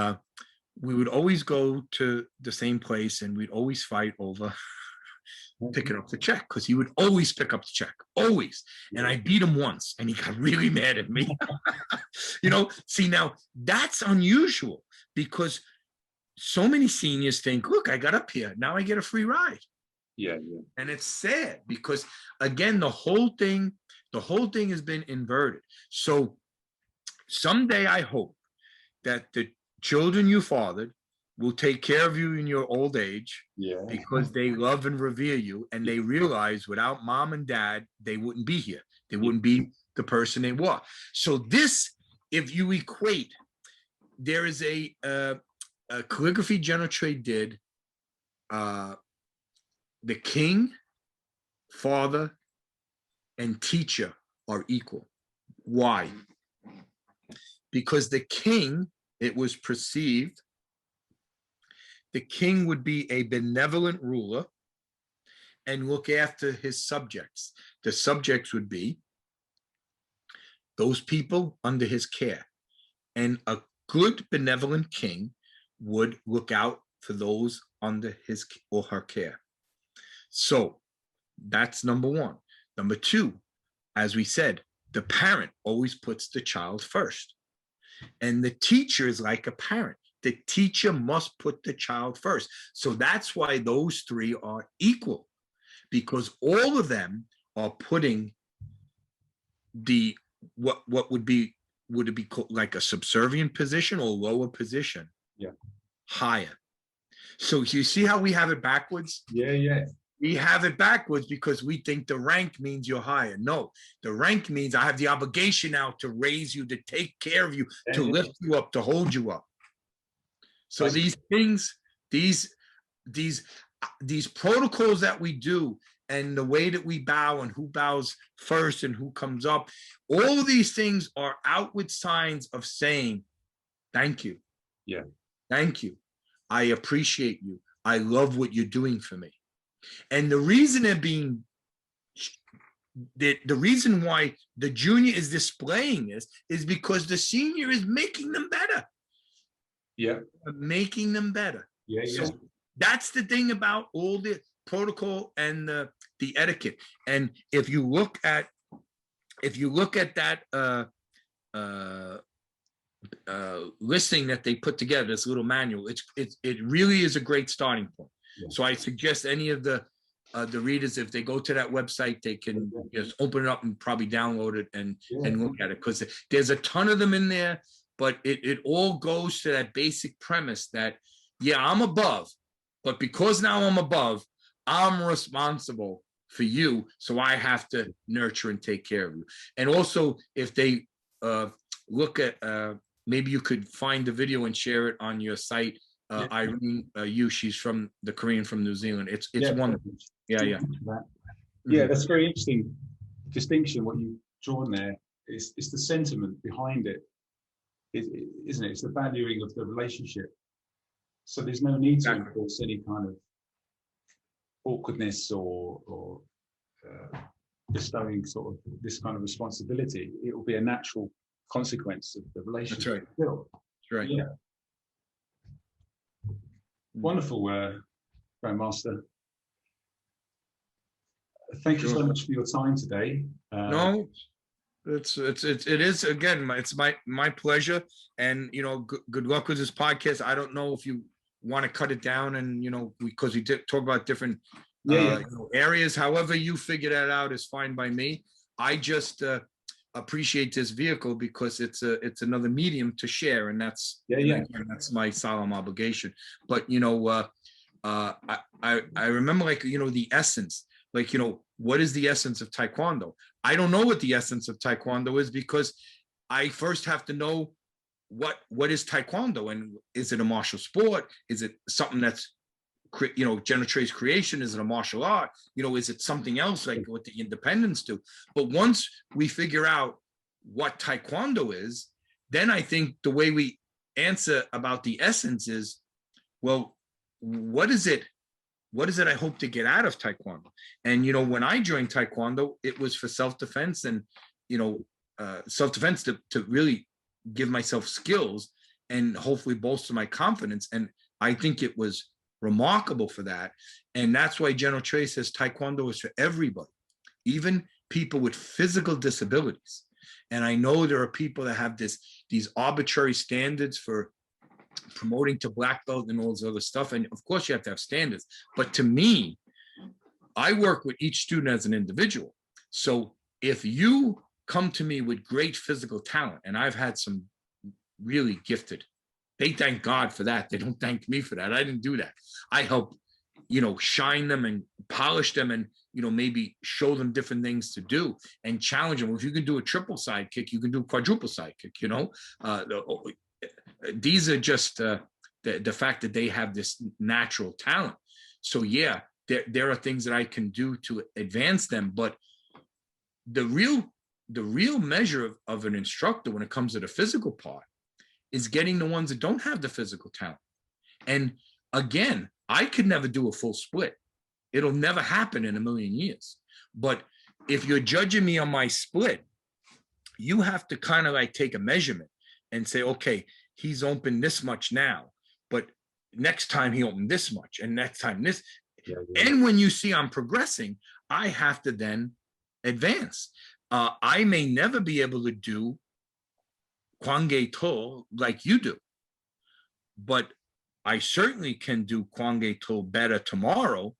we would always go to the same place, and we'd always fight over picking up the check, because he would always pick up the check, always. And I beat him once, and he got really mad at me. See, now that's unusual, because so many seniors think, look, I got up here, now I get a free ride. Yeah. And it's sad, because again, the whole thing has been inverted. So someday I hope that the children you fathered will take care of you in your old age, because they love and revere you, and they realize without mom and dad, they wouldn't be here. They wouldn't be the person they were. So this, if you equate, there is a calligraphy General Trade did, the king, father, and teacher are equal. Why? Because the king, it was perceived, the king would be a benevolent ruler and look after his subjects. The subjects would be those people under his care. And a good benevolent king would look out for those under his or her care. So that's number one. Number two, as we said, the parent always puts the child first. And the teacher is like a parent. The teacher must put the child first. So that's why those 3 are equal, because all of them are putting the what would it be called, like a subservient position or lower position, higher. So you see how we have it backwards? Yeah. We have it backwards because we think the rank means you're higher. No, the rank means I have the obligation now to raise you, to take care of you, to lift you up, to hold you up. So these things, these protocols that we do, and the way that we bow, and who bows first and who comes up, all of these things are outward signs of saying, thank you. Yeah. Thank you. I appreciate you. I love what you're doing for me. And the reason the reason why the junior is displaying this is because the senior is making them better. Yeah. Making them better. Yeah. So that's the thing about all the protocol and the etiquette. And if you look at that listing that they put together, this little manual, it really is a great starting point. Yeah. So I suggest any of the readers, if they go to that website, they can just open it up and probably download it and look at it, because there's a ton of them in there. But it all goes to that basic premise that, yeah, I'm above, but because now I'm above, I'm responsible for you, so I have to nurture and take care of you. And also, if they look at, maybe you could find the video and share it on your site. Irene Yu, she's from the Korean from New Zealand. It's wonderful. Yeah. Yeah, that's very interesting distinction. What you've drawn there is the sentiment behind it, isn't it? It's the valuing of the relationship. So there's no need to enforce any kind of awkwardness or bestowing sort of this kind of responsibility. It will be a natural consequence of the relationship. That's right. That's right. Yeah. Wonderful, Grandmaster. Thank you so much for your time today. No, it is, again, it's my pleasure. And good luck with this podcast. I don't know if you want to cut it down, and because we did talk about different areas. However you figure that out is fine by me. I just appreciate this vehicle because it's another medium to share, and that's that's my solemn obligation. But I remember, like, the essence, like, what is the essence of Taekwondo? I don't know what the essence of Taekwondo is, because I first have to know what is Taekwondo, and is it a martial sport? Is it something that's General Trey's creation? Is it a martial art? Is it something else like what the independents do? But once we figure out what Taekwondo is, then I think the way we answer about the essence is, well, what is it I hope to get out of Taekwondo? And when I joined Taekwondo, it was for self-defense, and self-defense to really give myself skills and hopefully bolster my confidence. And I think it was remarkable for that. And that's why General Trey says Taekwondo is for everybody, even people with physical disabilities. And I know there are people that have these arbitrary standards for promoting to black belt and all this other stuff. And of course you have to have standards. But to me, I work with each student as an individual. So if you come to me with great physical talent, and I've had some really gifted, they thank God for that. They don't thank me for that. I didn't do that. I help, shine them and polish them, and, maybe show them different things to do and challenge them. If you can do a triple side kick, you can do a quadruple side kick, These are just the fact that they have this natural talent. So yeah, there are things that I can do to advance them. But the real measure of an instructor when it comes to the physical part is getting the ones that don't have the physical talent. And again, I could never do a full split. It'll never happen in a million years. But if you're judging me on my split, you have to kind of like take a measurement and say, okay, he's opened this much now, but next time he opened this much, and next time this. And when you see I'm progressing, I have to then advance. I may never be able to do Kwanggae-to like you do, but I certainly can do Kwanggae-to better tomorrow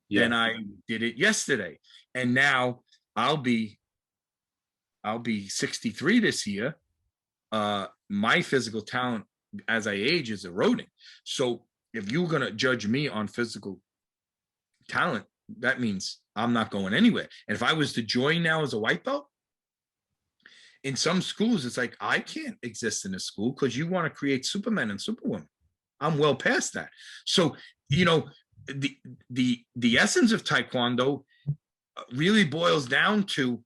than I did it yesterday. And now I'll be 63 this year. My physical talent as I age is eroding. So if you're going to judge me on physical talent, that means I'm not going anywhere. And if I was to join now as a white belt, in some schools, it's like, I can't exist in a school because you want to create Superman and Superwoman. I'm well past that. So, the essence of Taekwondo really boils down to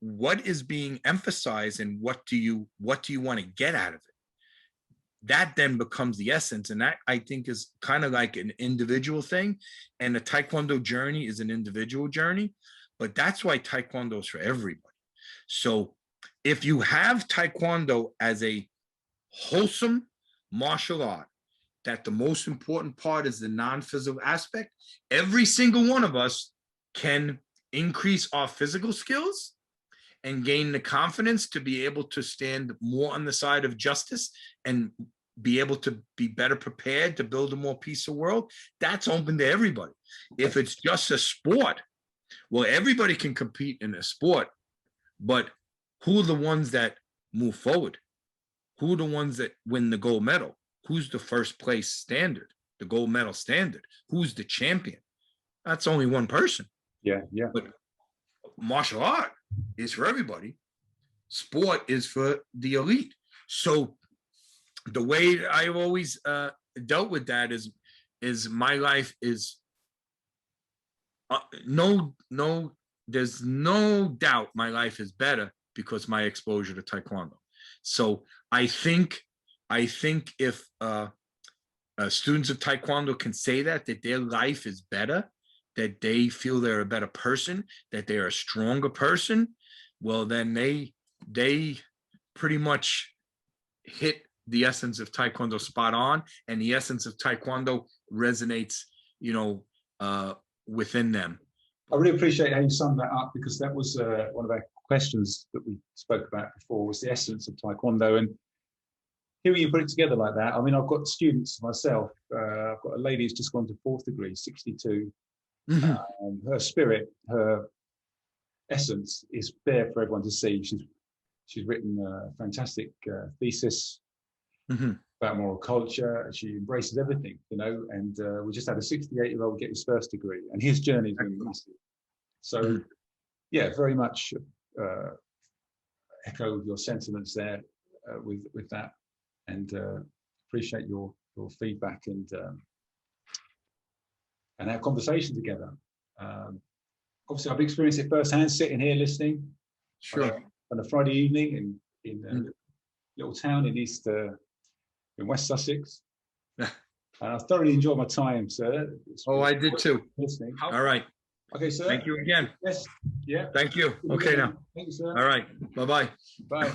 what is being emphasized and what do you want to get out of it. That then becomes the essence. And that, I think, is kind of like an individual thing. And the Taekwondo journey is an individual journey, but that's why Taekwondo is for everybody. So if you have Taekwondo as a wholesome martial art, that the most important part is the non-physical aspect, every single one of us can increase our physical skills and gain the confidence to be able to stand more on the side of justice and be able to be better prepared to build a more peaceful world, that's open to everybody. If it's just a sport, well, everybody can compete in a sport, but who are the ones that move forward? Who are the ones that win the gold medal? Who's the first place standard, the gold medal standard? Who's the champion? That's only one person. Yeah. But martial art is for everybody. Sport is for the elite. So the way I've always dealt with that is my life is there's no doubt my life is better because my exposure to Taekwondo. So I think if students of Taekwondo can say that their life is better, that they feel they're a better person, that they're a stronger person, well, then they pretty much hit the essence of Taekwondo spot on, and the essence of Taekwondo resonates, within them. I really appreciate how you summed that up, because that was one of our questions that we spoke about before, was the essence of Taekwondo. And hearing you put it together like that, I mean, I've got students myself. I've got a lady who's just gone to 4th degree, 62. Mm-hmm. Her spirit, her essence is there for everyone to see. She's written a fantastic thesis about moral culture. She embraces everything, and we just had a 68-year-old get his 1st degree, and his journey has been massive. So yeah, very much echo your sentiments there with that, and appreciate your feedback and our conversation together. Obviously, I've experienced it firsthand, sitting here listening. Sure. On a Friday evening in a little town in West Sussex. And I thoroughly enjoyed my time, sir. I did too. Listening. All right. Okay, sir. Thank you again. Yes. Yeah. Thank you. Okay, now. Thank you, sir. All right. Bye-bye. Bye.